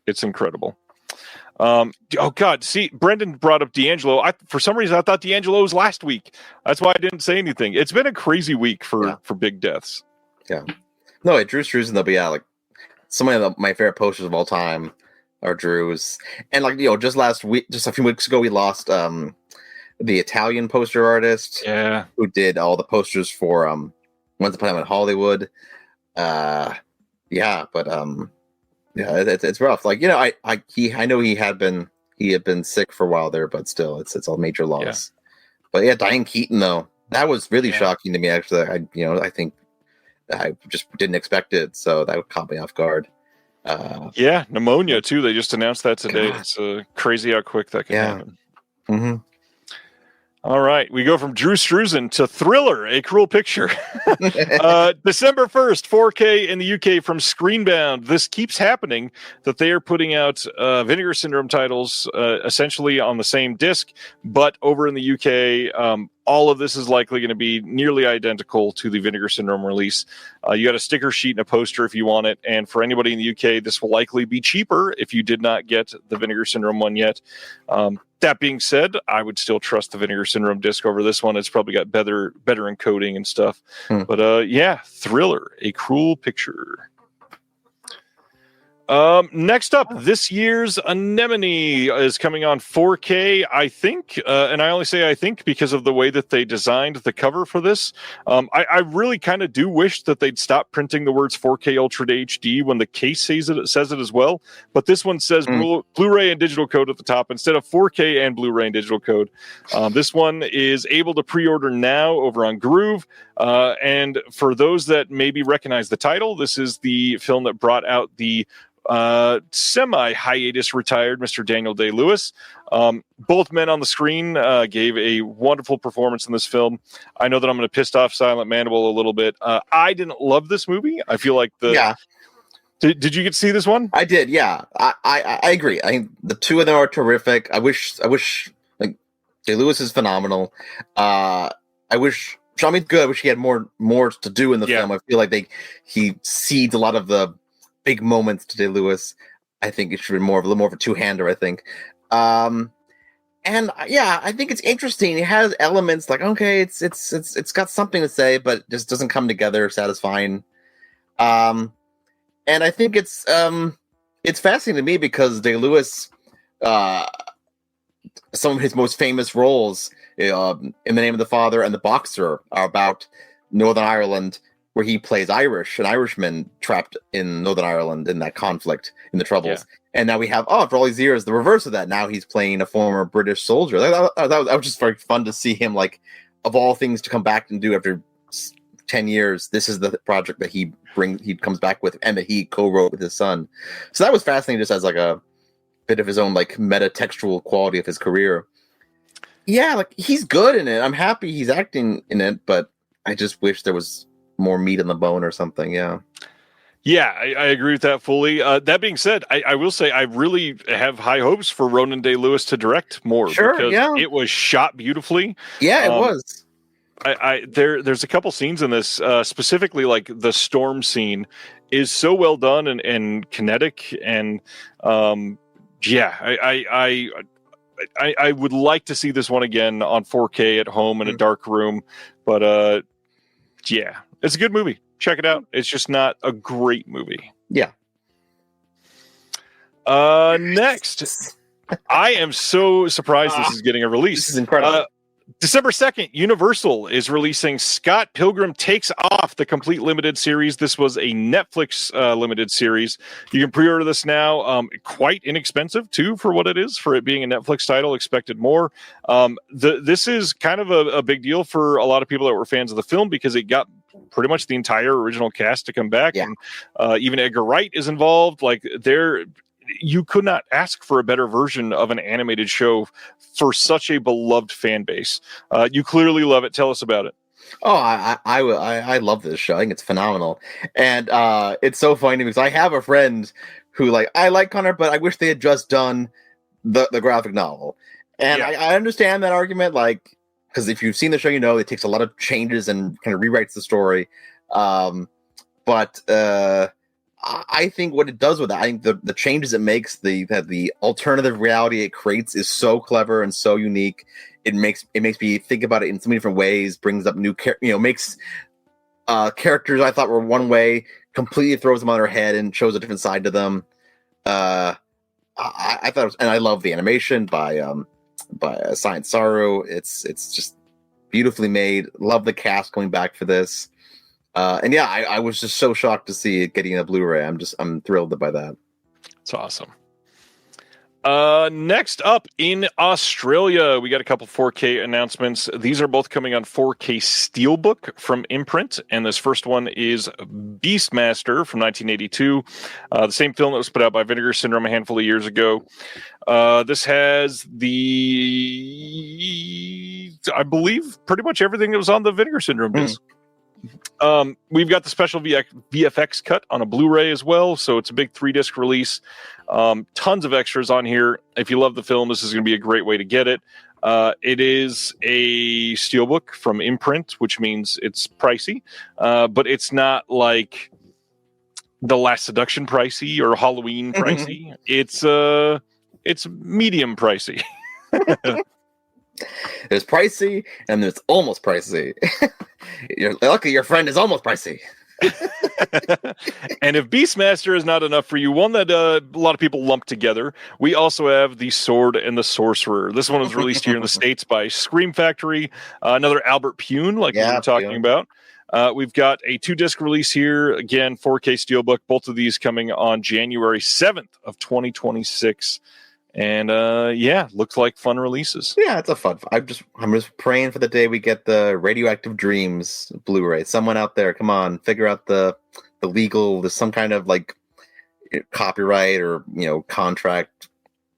it's incredible. Oh God! See, Brendan brought up D'Angelo. For some reason, I thought D'Angelo was last week. That's why I didn't say anything. It's been a crazy week for big deaths. Yeah. No, Drew Struzan, they'll be like some of my favorite posters of all time are Drew's. And just last week, just a few weeks ago, we lost the Italian poster artist, Yeah. who did all the posters for Once Upon a Time in Hollywood. Yeah, but it's rough. Like, you know, I know he had been sick for a while there, but still, it's a major loss. But yeah, Diane Keaton though, that was really shocking to me. Actually, I think I just didn't expect it, so that caught me off guard. Pneumonia too. They just announced that today. God. It's crazy how quick that can happen. Mm-hmm. All right, we go from Drew Struzan to Thriller, A Cruel Picture. December 1st, 4K in the UK from Screenbound. This keeps happening, that they are putting out Vinegar Syndrome titles essentially on the same disc, but over in the UK, all of this is likely going to be nearly identical to the Vinegar Syndrome release. You got a sticker sheet and a poster if you want it, and for anybody in the UK, this will likely be cheaper if you did not get the Vinegar Syndrome one yet. That being said, I would still trust the Vinegar Syndrome disc over this one. It's probably got better encoding and stuff. But Thriller, A Cruel Picture. Next up, this year's Anemone is coming on 4K, I think, and I only say I think because of the way that they designed the cover for this. I really kind of do wish that they'd stop printing the words 4K Ultra HD when the case says it as well. But this one says Blu-ray and digital code at the top instead of 4K and Blu-ray and digital code. This one is able to pre-order now over on Groove. And for those that maybe recognize the title, this is the film that brought out the semi-hiatus retired Mr. Daniel Day-Lewis. Both men on the screen gave a wonderful performance in this film. I know that I'm going to piss off Silent Mandible a little bit. I didn't love this movie. I feel like Did you get to see this one? I did, yeah. I agree. I think the two of them are terrific. I wish like Day-Lewis is phenomenal. I wish Shami's good. I wish he had more to do in the film. I feel like he cedes a lot of the big moments to Day-Lewis. I think it should be a little more of a two-hander, I think. And I think it's interesting. It has elements like, okay, it's got something to say, but it just doesn't come together satisfying. And I think it's fascinating to me because Day-Lewis, some of his most famous roles, In the Name of the Father and The Boxer, are about Northern Ireland, where he plays an Irishman trapped in Northern Ireland in that conflict, in the Troubles. And now we have, for all these years, the reverse of that. Now he's playing a former British soldier. That was just very fun to see him, like, of all things to come back and do after 10 years. This is the project that he comes back with and that he co-wrote with his son. So that was fascinating, just as like a bit of his own like meta-textual quality of his career. Yeah, like he's good in it. I'm happy he's acting in it, but I just wish there was more meat on the bone or something. Yeah, I agree with that fully. That being said, I will say I really have high hopes for Ronan Day-Lewis to direct more. Because it was shot beautifully. Yeah, it was. There's a couple scenes in this, specifically like the storm scene is so well done and kinetic, and I would like to see this one again on 4K at home in a dark room, but it's a good movie. Check it out. It's just not a great movie. Yeah. Next, I am so surprised this is getting a release. This is incredible. December 2nd, Universal is releasing Scott Pilgrim Takes Off, the complete limited series. This was a Netflix limited series. You can pre-order this now. Quite inexpensive, too, for what it is, for it being a Netflix title. Expected more. This is kind of a big deal for a lot of people that were fans of the film because it got pretty much the entire original cast to come back. Yeah. And even Edgar Wright is involved. Like, you could not ask for a better version of an animated show for such a beloved fan base. You clearly love it. Tell us about it. Oh, I love this show. I think it's phenomenal. And it's so funny because I have a friend who I like Connor, but I wish they had just done the graphic novel. And I understand that argument, because if you've seen the show, you know it takes a lot of changes and kind of rewrites the story. But I think what it does with that, I think the changes it makes, the alternative reality it creates is so clever and so unique. It makes me think about it in so many different ways. Brings up new, makes characters I thought were one way completely throws them on their head and shows a different side to them. I thought, and I love the animation by by Science Saru. It's just beautifully made. Love the cast coming back for this. And yeah, I was just so shocked to see it getting a Blu-ray. I'm thrilled by that. It's awesome. Next up in Australia, we got a couple 4K announcements. These are both coming on 4K Steelbook from Imprint, and this first one is Beastmaster from 1982, the same film that was put out by Vinegar Syndrome a handful of years ago. This has I believe, pretty much everything that was on the Vinegar Syndrome disc. We've got the special VFX cut on a Blu-ray as well, so it's a big 3-disc release. Tons of extras on here. If you love the film, this is going to be a great way to get it. It is a steelbook from Imprint, which means it's pricey, but it's not like The Last Seduction pricey or Halloween pricey. It's medium pricey. There's pricey and there's almost pricey. You're lucky your friend is almost pricey. And if Beastmaster is not enough for you, one that a lot of people lump together, we also have The Sword and the Sorcerer. This one was released here in the States by Scream Factory, another Albert Pune, like we were talking about. We've got a 2-disc release here, again, 4K Steelbook, both of these coming on January 7th of 2026. And looks like fun releases. Yeah, it's a fun. I'm just praying for the day we get the Radioactive Dreams Blu-ray. Someone out there, come on, figure out the legal. There's some kind of like copyright or contract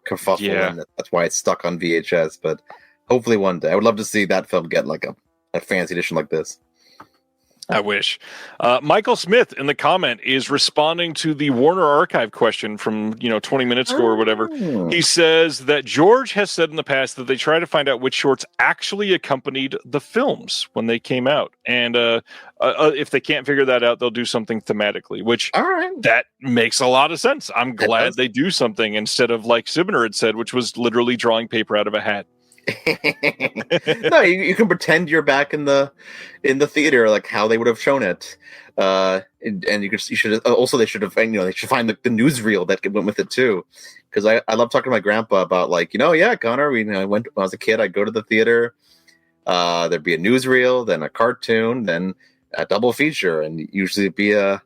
kerfuffle, and that's why it's stuck on VHS. But hopefully one day, I would love to see that film get like a fancy edition like this. I wish. Michael Smith in the comment is responding to the Warner Archive question from 20 minutes ago or whatever. He says that George has said in the past that they try to find out which shorts actually accompanied the films when they came out, and if they can't figure that out, they'll do something thematically, which that makes a lot of sense. I'm glad they do something instead of like Sibner had said, which was literally drawing paper out of a hat. No, you can pretend you're back in the theater, like how they would have shown it, and they should have they should find the newsreel that went with it too, because I love talking to my grandpa about Connor, I went when I was a kid, I'd go to the theater, there'd be a newsreel, then a cartoon, then a double feature, and usually it'd be a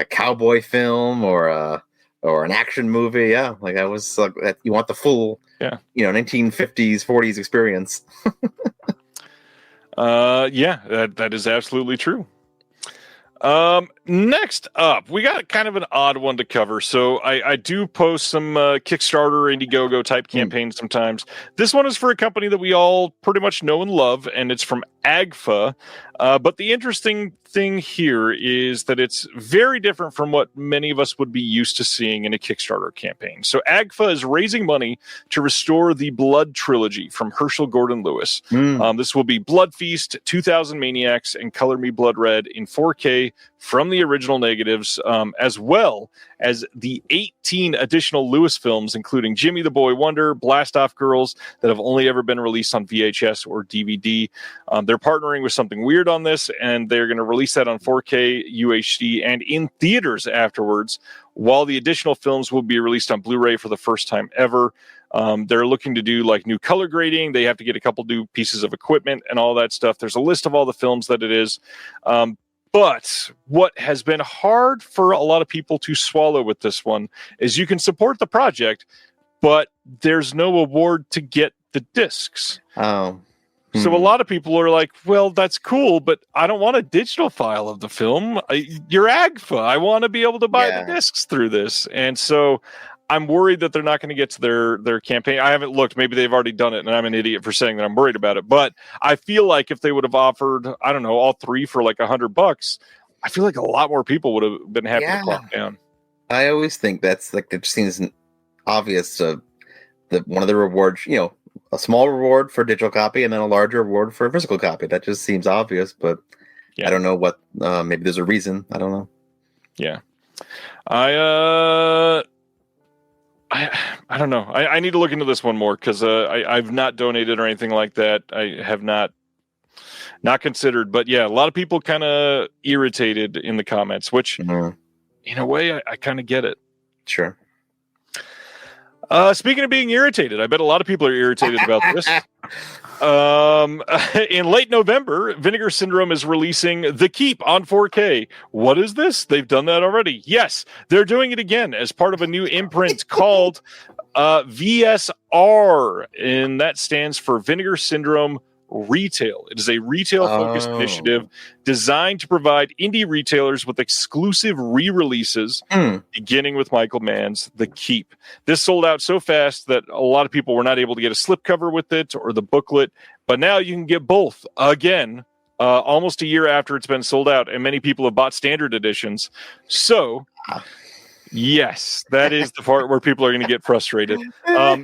cowboy film or an action movie. Yeah, like I was like, you want the full 1950s 40s experience. That is absolutely true. Next up, we got kind of an odd one to cover. So I do post some Kickstarter, Indiegogo type campaigns sometimes. This one is for a company that we all pretty much know and love, and it's from AGFA. But the interesting thing here is that it's very different from what many of us would be used to seeing in a Kickstarter campaign. So AGFA is raising money to restore the Blood trilogy from Herschel Gordon Lewis. This will be Blood Feast, 2000 Maniacs, and Color Me Blood Red in 4K from the original negatives, as well as the 18 additional Lewis films, including Jimmy the Boy Wonder, Blast Off Girls, that have only ever been released on VHS or DVD. They're partnering with Something Weird on this, and they're going to release that on 4K, UHD, and in theaters afterwards, while the additional films will be released on Blu-ray for the first time ever. They're looking to do like new color grading. They have to get a couple new pieces of equipment and all that stuff. There's a list of all the films that it is. But what has been hard for a lot of people to swallow with this one is you can support the project, but there's no award to get the discs. So a lot of people are like, well, that's cool, but I don't want a digital file of the film. You're AGFA. I want to be able to buy the discs through this. And so I'm worried that they're not going to get to their campaign. I haven't looked. Maybe they've already done it, and I'm an idiot for saying that I'm worried about it. But I feel like if they would have offered, I don't know, all three for like $100, I feel like a lot more people would have been happy to clock down. I always think that's like, it just seems obvious. That one of the rewards, a small reward for a digital copy and then a larger reward for a physical copy. That just seems obvious, but I don't know what. Maybe there's a reason. I don't know. Yeah, I don't know. I need to look into this one more because I've not donated or anything like that. I have not considered. But yeah, a lot of people kind of irritated in the comments, which in a way I kind of get it. Sure. Speaking of being irritated, I bet a lot of people are irritated about this. In late November, Vinegar Syndrome is releasing The Keep on 4K. What is this? They've done that already. Yes, they're doing it again as part of a new imprint called VSR, and that stands for Vinegar Syndrome Retail. It is a retail-focused initiative designed to provide indie retailers with exclusive re-releases, beginning with Michael Mann's The Keep. This sold out so fast that a lot of people were not able to get a slipcover with it or the booklet, but now you can get both again, almost a year after it's been sold out, and many people have bought standard editions. So, yes, that is the part where people are going to get frustrated.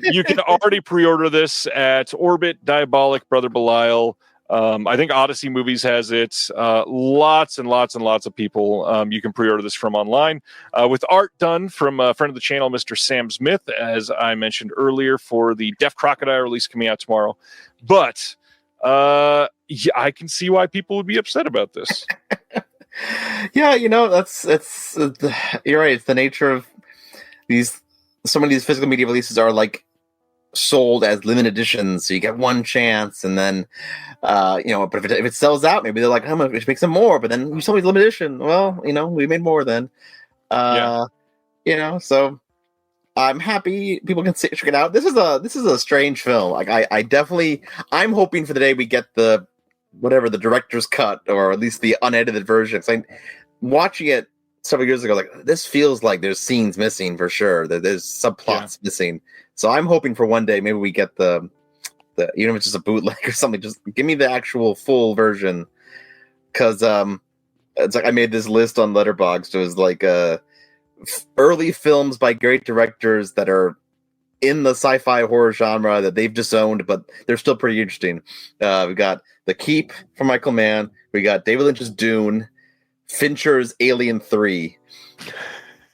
You can already pre-order this at Orbit, Diabolic, Brother Belial. I think Odyssey Movies has it. Lots and lots and lots of people you can pre-order this from online. With art done from a friend of the channel, Mr. Sam Smith, as I mentioned earlier, for the Deaf Crocodile release coming out tomorrow. But yeah, I can see why people would be upset about this. Yeah, that's you're right. It's the nature of these. Some of these physical media releases are like sold as limited editions, so you get one chance, and then but if it sells out, maybe they're like, "How much? Make some more." But then you sold me limited edition. Well, we made more then. So I'm happy people can check it out. This is a strange film. Like I'm hoping for the day we get the director's cut, or at least the unedited version. So watching it several years ago, like, this feels like there's scenes missing for sure. There's subplots missing. So I'm hoping for one day maybe we get the even if it's just a bootleg or something, just give me the actual full version. Because it's like I made this list on Letterboxd. It was like early films by great directors that are in the sci-fi horror genre that they've disowned, but they're still pretty interesting. We got The Keep from Michael Mann. We got David Lynch's Dune, Fincher's Alien 3.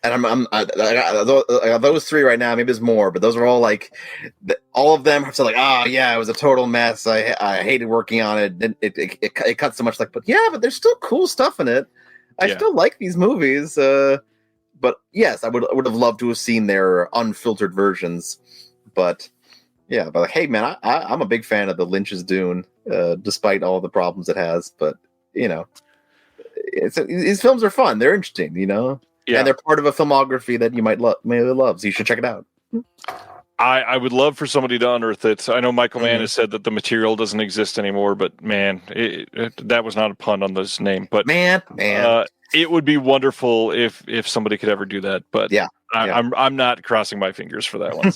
And I got those three right now. Maybe there's more, but those are all like, all of them are so like, it was a total mess. I hated working on it. It cut so much. Like, but there's still cool stuff in it. I still like these movies. But yes, I would have loved to have seen their unfiltered versions. But like, hey man, I'm a big fan of the Lynch's Dune, despite all the problems it has. But these films are fun. They're interesting, and they're part of a filmography that you might love. So you should check it out. I would love for somebody to unearth it. I know Michael Mann has said that the material doesn't exist anymore, but man, that was not a pun on this name. But man. It would be wonderful if somebody could ever do that, but I'm not crossing my fingers for that one.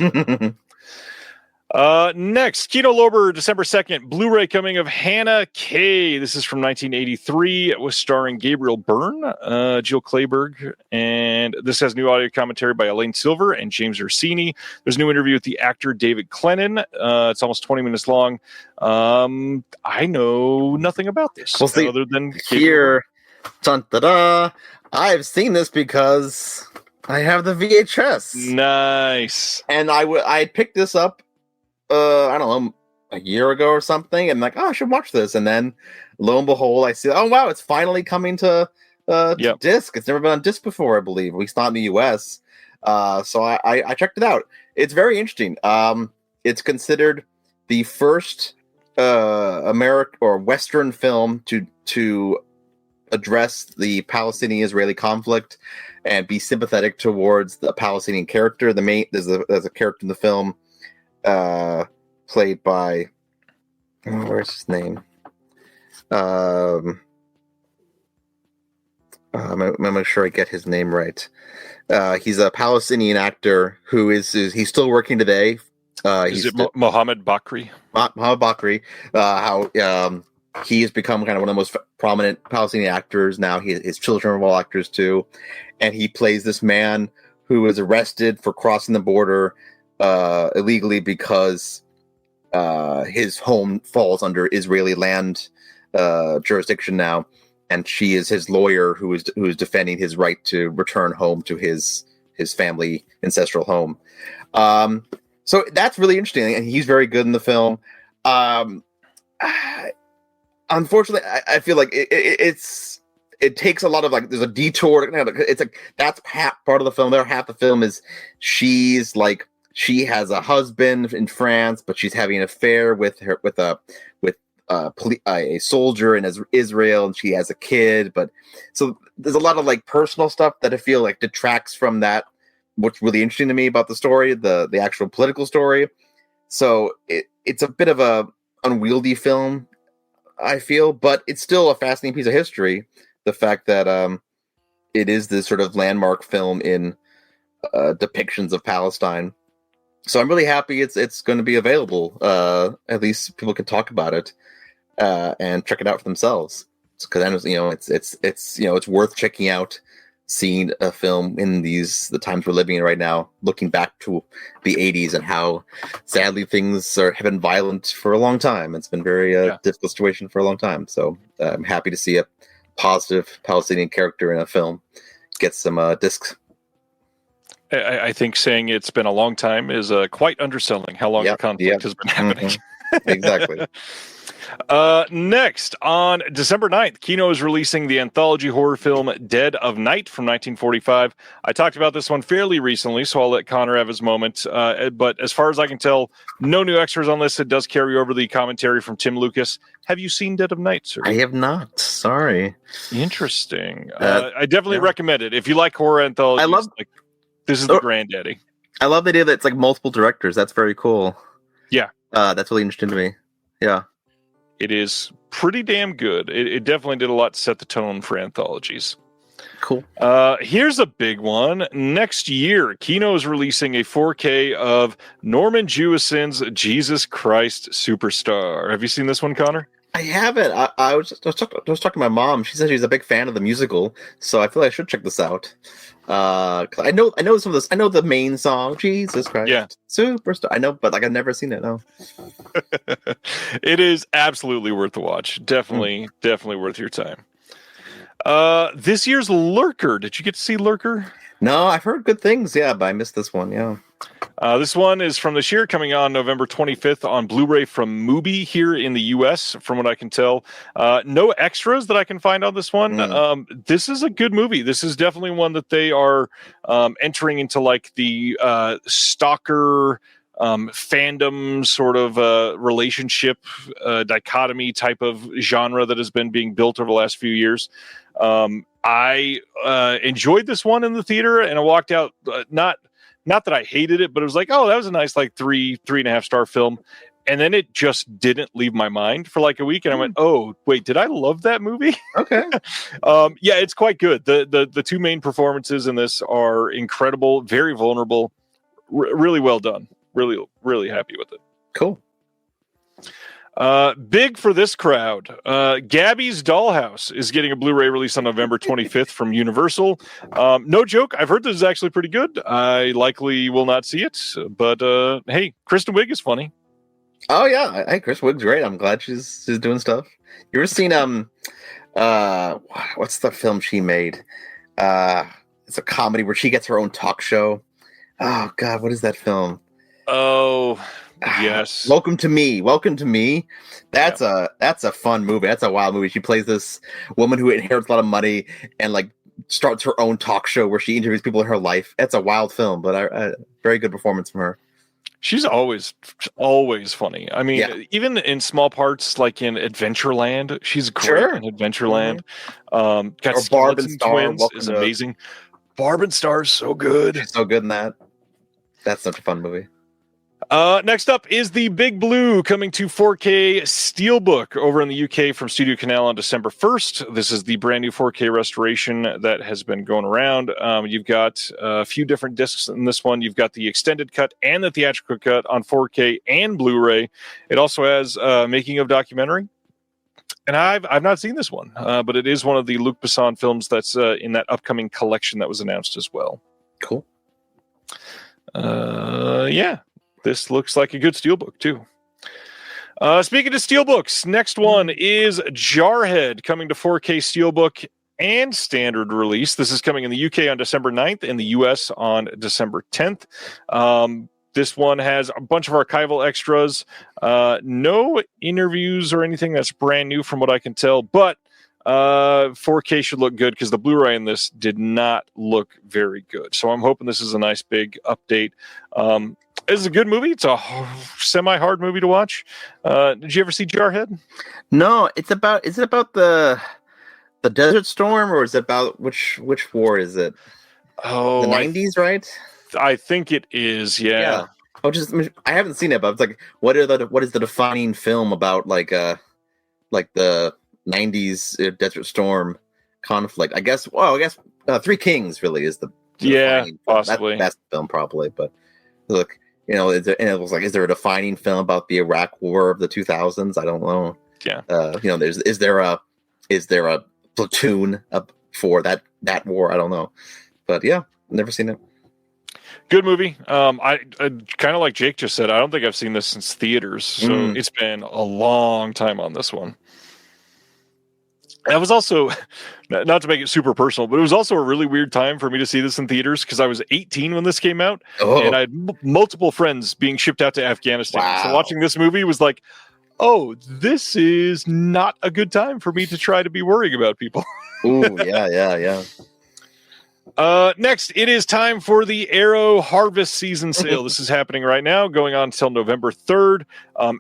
Next, Kino Lorber, December 2nd, Blu-ray coming of Hannah K. This is from 1983. It was starring Gabriel Byrne, Jill Clayburgh, and this has new audio commentary by Elaine Silver and James Orsini. There's a new interview with the actor David Clennon. It's almost 20 minutes long. I know nothing about this other than here. Dun, da, da. I've seen this because I have the VHS. Nice. And I picked this up, I don't know, a year ago or something, and like, I should watch this. And then, lo and behold, I see, wow, it's finally coming to disc. It's never been on disc before, I believe, at least not in the US. So I checked it out. It's very interesting. It's considered the first American or Western film to address the Palestinian-Israeli conflict and be sympathetic towards the Palestinian character. There's a character in the film played by where's his name? I'm not sure I get his name right. He's a Palestinian actor who he's still working today. Is it Mohammed Bakri? Mohammed Bakri. He has become kind of one of the most prominent Palestinian actors now. His children are all actors too, and he plays this man who is arrested for crossing the border illegally because his home falls under Israeli land jurisdiction now, and she is his lawyer who is defending his right to return home to his family ancestral home. So that's really interesting, and he's very good in the film. Unfortunately, I feel like it takes a lot of, like, there's a detour. It's like that's part of the film. There, half the film is she's like she has a husband in France, but she's having an affair with a soldier in Israel, and she has a kid. But so there's a lot of like personal stuff that I feel like detracts from that. What's really interesting to me about the story, the actual political story. So it's a bit of a unwieldy film, I feel, but it's still a fascinating piece of history. The fact that it is this sort of landmark film in depictions of Palestine. So I'm really happy it's going to be available. At least people can talk about it and check it out for themselves. Because it's worth checking out, seeing a film in the times we're living in right now, looking back to the 80s and how sadly things have been violent for a long time. It's been very difficult situation for a long time. So I'm happy to see a positive Palestinian character in a film get some discs. I think saying it's been a long time is quite underselling how long the conflict has been happening. Mm-hmm. Exactly. Next, on December 9th, Kino is releasing the anthology horror film Dead of Night from 1945. I talked about this one fairly recently, so I'll let Connor have his moment. But as far as I can tell, no new extras on this. It does carry over the commentary from Tim Lucas. Have you seen Dead of Night, sir? I have not. Sorry. Interesting. I definitely recommend it. If you like horror anthologies, this is the granddaddy. I love the idea that it's like multiple directors. That's very cool. Yeah. That's really interesting to me. Yeah. It is pretty damn good. It definitely did a lot to set the tone for anthologies. Cool. Here's a big one. Next year, Kino is releasing a 4K of Norman Jewison's Jesus Christ Superstar. Have you seen this one, Connor? I haven't. I was talking to my mom. She said she's a big fan of the musical, so I feel like I should check this out. 'Cause I know some of this. I know the main song, Jesus Christ, Superstar. I know, but like I've never seen it. No. It is absolutely worth the watch. Definitely worth your time. This year's Lurker. Did you get to see Lurker? No, I've heard good things. Yeah, but I missed this one. Yeah. This one is from this year, coming on November 25th on Blu-ray from Mubi here in the U.S., from what I can tell. No extras that I can find on this one. This is a good movie. This is definitely one that they are entering into like the stalker fandom sort of relationship dichotomy type of genre that has been being built over the last few years. I enjoyed this one in the theater, and I walked out not that I hated it, but it was like, oh, that was a nice like 3.5 star film. And then it just didn't leave my mind for like a week. And I went, oh, wait, did I love that movie? Okay. Yeah, it's quite good. The two main performances in this are incredible, very vulnerable, really well done. Really, really happy with it. Cool. Big for this crowd. Gabby's Dollhouse is getting a Blu-ray release on November 25th from Universal. No joke, I've heard this is actually pretty good. I likely will not see it, but hey, Kristen Wiig is funny. Oh yeah, hey, Chris Wiig's great. I'm glad she's doing stuff. You ever seen what's the film she made? It's a comedy where she gets her own talk show. Oh God, what is that film? Oh. Yes. Welcome to Me. That's a fun movie. That's a wild movie. She plays this woman who inherits a lot of money and like starts her own talk show where she interviews people in her life. It's a wild film, but a very good performance from her. She's always funny. I mean, even in small parts like in Adventureland, she's great in Adventureland. Got Barb and Star Twins is amazing. Barb and Star is so good. She's so good in that. That's such a fun movie. Next up is the Big Blue, coming to 4K Steelbook over in the UK from Studio Canal on December 1st. This is the brand new 4K restoration that has been going around. You've got a few different discs in this one. You've got the extended cut and the theatrical cut on 4K and Blu-ray. It also has making of documentary. And I've not seen this one, but it is one of the Luc Besson films that's in that upcoming collection that was announced as well. Cool. Yeah. This looks like a good steelbook, too. Speaking of steelbooks, next one is Jarhead, coming to 4K steelbook and standard release. This is coming in the UK on December 9th, in the US on December 10th. This one has a bunch of archival extras. No interviews or anything that's brand new from what I can tell, but 4K should look good because the Blu-ray in this did not look very good. So I'm hoping this is a nice big update. It's a good movie. It's a semi-hard movie to watch. Did you ever see Jarhead? No, is it about the Desert Storm, or is it about which war is it? Oh, The 90s, right? I think it is. Yeah. Oh, I haven't seen it, but it's like, what is the defining film about like the 90s Desert Storm conflict? I guess. Well, I guess Three Kings really is the defining film. Possibly that's the best film probably. But look, is there a defining film about the Iraq War of the 2000s? I don't know. Yeah. Is there a platoon for that war? I don't know. But yeah, never seen it. Good movie. I kind of like Jake just said, I don't think I've seen this since theaters, so it's been a long time on this one. That was also, not to make it super personal, but it was also a really weird time for me to see this in theaters because I was 18 when this came out, and I had multiple friends being shipped out to Afghanistan. Wow. So watching this movie was like, oh, this is not a good time for me to try to be worrying about people. Ooh, yeah. Next, it is time for the Arrow Harvest Season Sale. This is happening right now, going on until November 3rd.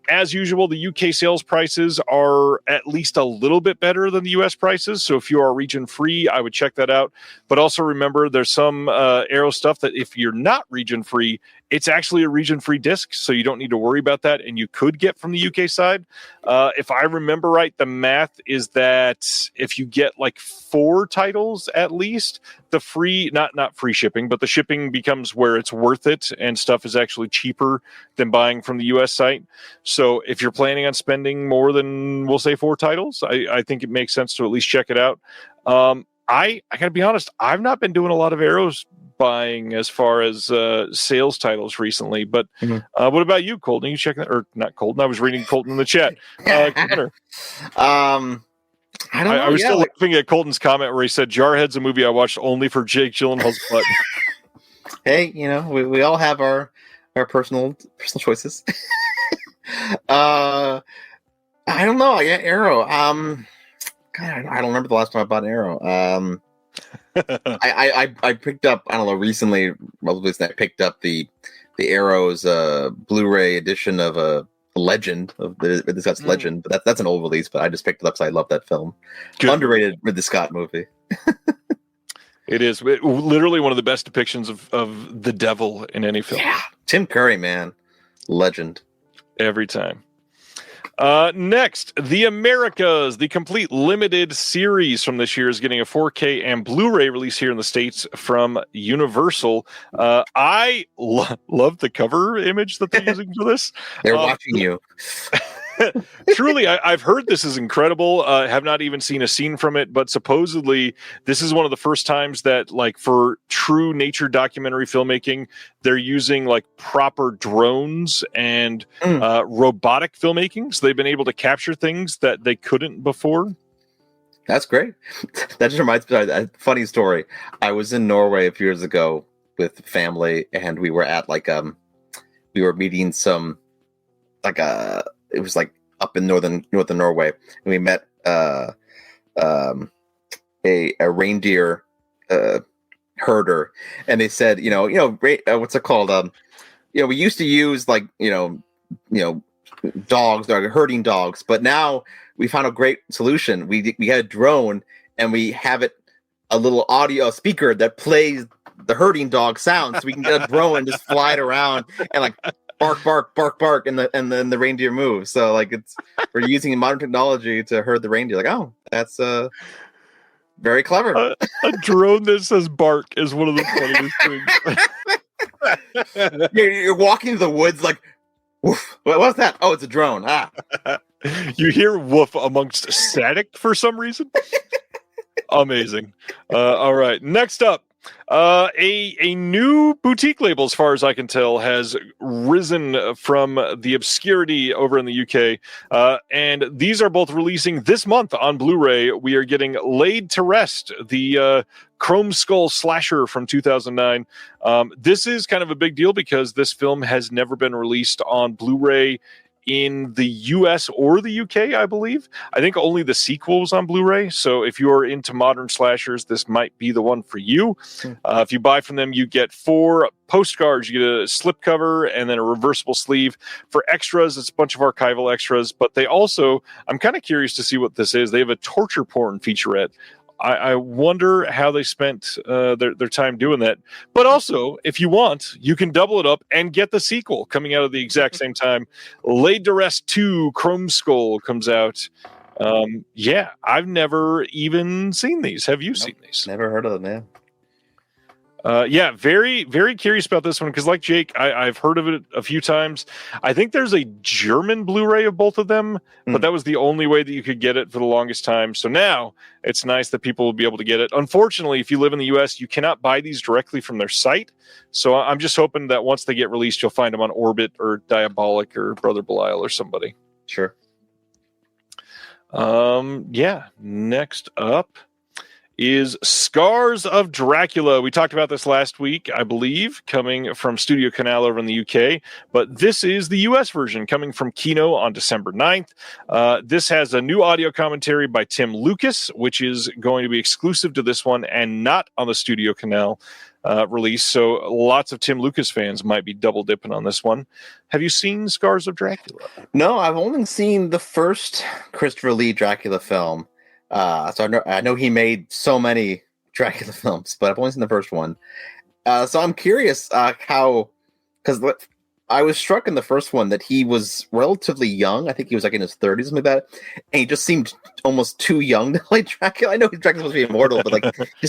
As usual, the UK sales prices are at least a little bit better than the US prices. So if you are region free, I would check that out. But also remember, there's some Arrow stuff that if you're not region free, it's actually a region-free disc, so you don't need to worry about that, and you could get from the UK side. If I remember right, the math is that if you get like 4 titles at least, the free, not free shipping, but the shipping becomes where it's worth it, and stuff is actually cheaper than buying from the US site. So if you're planning on spending more than, we'll say, 4 titles, I think it makes sense to at least check it out. I gotta be honest, I've not been doing a lot of Arrows buying as far as sales titles recently, but what about you, Colton? You checking that, or not Colton? I was reading Colton in the chat. Connor. I don't know. I was still looking at Colton's comment where he said Jarhead's a movie I watched only for Jake Gyllenhaal's butt. Hey, we all have our personal choices. I don't know. I got Arrow. God, I don't remember the last time I bought an Arrow. I picked up, I don't know, recently, I picked up the Arrows Blu-ray edition of a Legend of the Ridley Scott's Legend, but that's an old release. But I just picked it up because I love that film. Good. Underrated Ridley Scott movie. It is literally one of the best depictions of the devil in any film. Yeah, Tim Curry, man, legend every time. Next, The Americas, the complete limited series from this year, is getting a 4K and Blu-ray release here in the States from Universal. I love the cover image that they're using for this. They're watching you. Truly, I've heard this is incredible. Have not even seen a scene from it, but supposedly this is one of the first times that, like, for true nature documentary filmmaking, they're using like proper drones and robotic filmmaking. So they've been able to capture things that they couldn't before. That's great. That just reminds me of a funny story. I was in Norway a few years ago with family, and we were at we were meeting some it was like up in northern Norway, and we met a reindeer herder, and they said, what's it called? We used to use dogs, herding dogs, but now we found a great solution. We had a drone, and we have a little audio speaker that plays the herding dog sounds, so we can get a drone and just fly it around and like bark, bark, bark, bark, and then the reindeer moves. So we're using modern technology to herd the reindeer. Like, oh, that's very clever. A drone that says bark is one of the funniest things. You're walking through the woods like, woof. What's that? Oh, it's a drone. You hear woof amongst static for some reason. Amazing. All right, next up. A new boutique label, as far as I can tell, has risen from the obscurity over in the UK, and these are both releasing this month on Blu-ray. We are getting Laid to Rest, the Chrome Skull slasher from 2009. This is kind of a big deal because this film has never been released on Blu-ray in the US or the UK, I believe. I think only the sequel was on Blu-ray. So if you are into modern slashers, this might be the one for you. If you buy from them, you get 4 postcards. You get a slipcover and then a reversible sleeve. For extras, it's a bunch of archival extras. But they also, I'm kind of curious to see what this is. They have a torture porn featurette. I wonder how they spent their time doing that. But also, if you want, you can double it up and get the sequel coming out at the exact same time. Laid to Rest 2 Chrome Skull comes out. Yeah, I've never even seen these. Have you seen these? Never heard of them, man. Yeah, very, very curious about this one because, like Jake, I've heard of it a few times. I think there's a German Blu-ray of both of them, but that was the only way that you could get it for the longest time. So now it's nice that people will be able to get it. Unfortunately, if you live in the US, you cannot buy these directly from their site. So I'm just hoping that once they get released, you'll find them on Orbit or Diabolic or Brother Belial or somebody. Sure. Yeah, next up is Scars of Dracula. We talked about this last week, I believe, coming from Studio Canal over in the UK, but this is the US version coming from Kino on December 9th. This has a new audio commentary by Tim Lucas, which is going to be exclusive to this one and not on the Studio Canal release, so lots of Tim Lucas fans might be double dipping on this one. Have you seen Scars of Dracula? No, I've only seen the first Christopher Lee Dracula film. So I know he made so many Dracula films, but I've only seen the first one. So I'm curious how, because I was struck in the first one that he was relatively young. I think he was like in his 30s, something like that. And he just seemed almost too young to play Dracula. I know Dracula's supposed to be immortal, but like he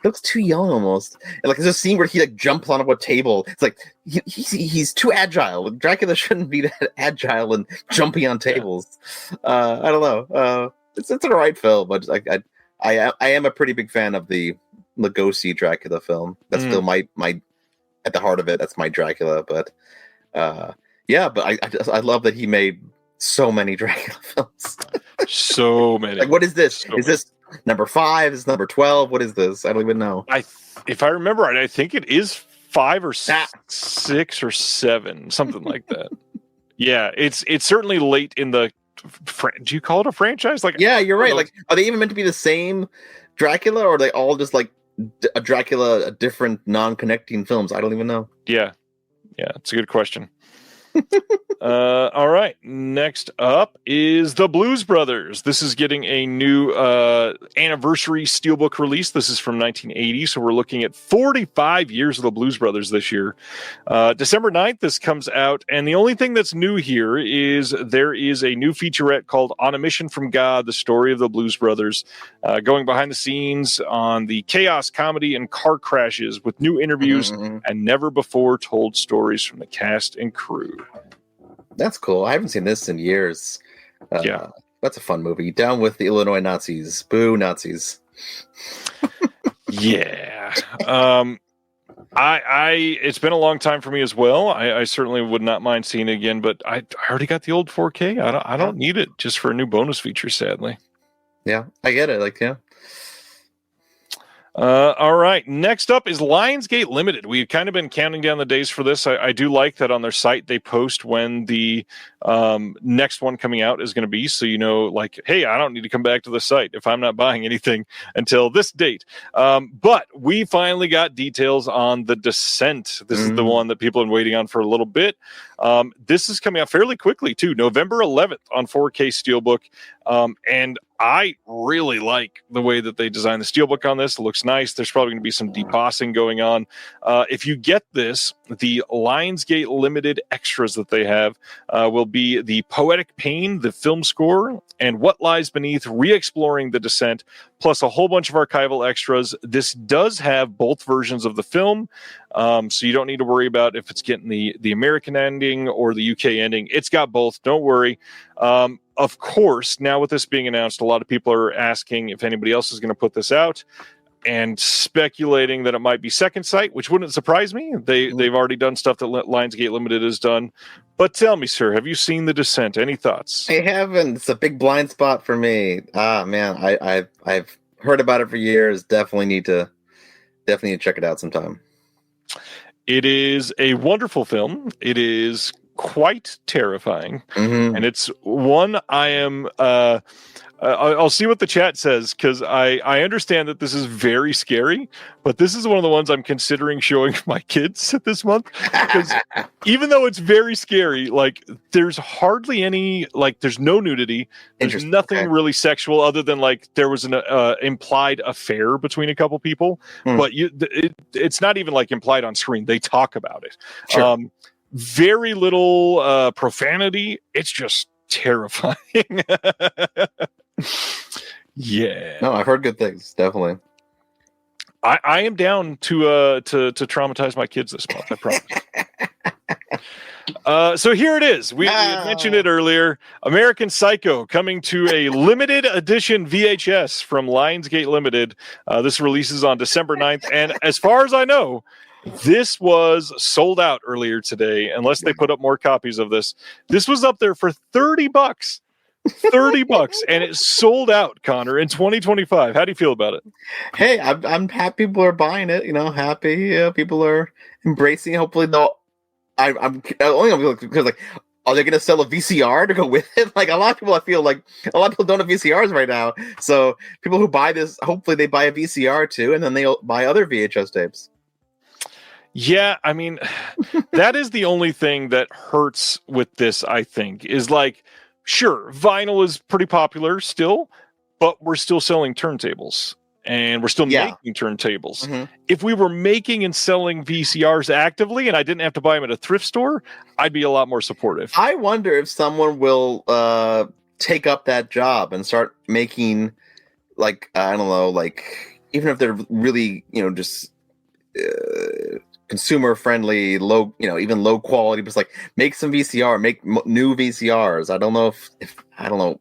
looks too young almost. And like there's a scene where he like jumps on a table. It's like he's too agile. Dracula shouldn't be that agile and jumping on tables. I don't know. It's an alright film, but I am a pretty big fan of the Lugosi Dracula film. That's still my at the heart of it. That's my Dracula. But yeah, but I love that he made so many Dracula films. So many. Like, what is this? Is this number 5? Is this number 12? What is this? I don't even know. If I remember right, I think it is 5 or 6 or 7, something like that. Yeah, it's certainly late in the. Do you call it a franchise? Like, yeah, you're right. Like, are they even meant to be the same Dracula, or are they all just like a Dracula, different non-connecting films? I don't even know. Yeah, it's a good question. All right, next up is the Blues Brothers. This is getting a new anniversary steelbook release. This is from 1980, so we're looking at 45 years of the Blues Brothers this year. December 9th, this comes out, and the only thing that's new here is there is a new featurette called On a Mission from God, the story of the Blues Brothers, going behind the scenes on the chaos, comedy, and car crashes with new interviews and never before told stories from the cast and crew. That's cool. I haven't seen this in years. Yeah. That's a fun movie. Down with the Illinois Nazis. Boo, Nazis. Yeah. It's been a long time for me as well. I certainly would not mind seeing it again, but I already got the old 4K. I don't need it just for a new bonus feature, sadly. Yeah, I get it. Like, yeah. All right. Next up is Lionsgate Limited. We've kind of been counting down the days for this. I do like that on their site they post when the next one coming out is going to be. So, like, hey, I don't need to come back to the site if I'm not buying anything until this date. But we finally got details on The Descent. This is the one that people have been waiting on for a little bit. This is coming out fairly quickly, too. November 11th on 4K Steelbook. And I really like the way that they designed the steelbook on this. It looks nice. There's probably going to be some debossing going on. If you get this, the Lionsgate Limited extras that they have will be the Poetic Pain, the film score, and What Lies Beneath, re-exploring The Descent, plus a whole bunch of archival extras. This does have both versions of the film, so you don't need to worry about if it's getting the American ending or the UK ending. It's got both. Don't worry. Of course, now with this being announced, a lot of people are asking if anybody else is going to put this out and speculating that it might be Second Sight, which wouldn't surprise me. They've already done stuff that Lionsgate Limited has done. But tell me, sir, have you seen The Descent? Any thoughts? I haven't. It's a big blind spot for me. Man, I've heard about it for years. Definitely need to check it out sometime. It is a wonderful film. It is quite terrifying, Mhm. and it's one I am. I'll see what the chat says, because I understand that this is very scary, but this is one of the ones I'm considering showing my kids this month, because even though it's very scary, like there's hardly any, like there's no nudity, there's Interesting. nothing Okay. really sexual other than like there was an implied affair between a couple people, but it's not even like implied on screen. They talk about it. Sure. Very little profanity. It's just terrifying. Yeah. No, I've heard good things. Definitely. I am down to traumatize my kids this month. I promise. So here it is. We had mentioned it earlier. American Psycho coming to a limited edition VHS from Lionsgate Limited. This releases on December 9th. And as far as I know, this was sold out earlier today, unless they put up more copies of this. This was up there for $30. $30, and it sold out, Connor, in 2025. How do you feel about it? Hey, I'm happy people are buying it. Happy people are embracing it. Hopefully, they'll. I'm only because like, are they going to sell a VCR to go with it? Like a lot of people, I feel like a lot of people don't have VCRs right now. So people who buy this, hopefully they buy a VCR too, and then they'll buy other VHS tapes. Yeah, I mean, that is the only thing that hurts with this, I think, is like, sure, vinyl is pretty popular still, but we're still selling turntables, and we're still making turntables. Mm-hmm. If we were making and selling VCRs actively and I didn't have to buy them at a thrift store, I'd be a lot more supportive. I wonder if someone will take up that job and start making, like, I don't know, like, even if they're really, just consumer friendly, low, even low quality, but like make some VCR, make new VCRs. I don't know if I don't know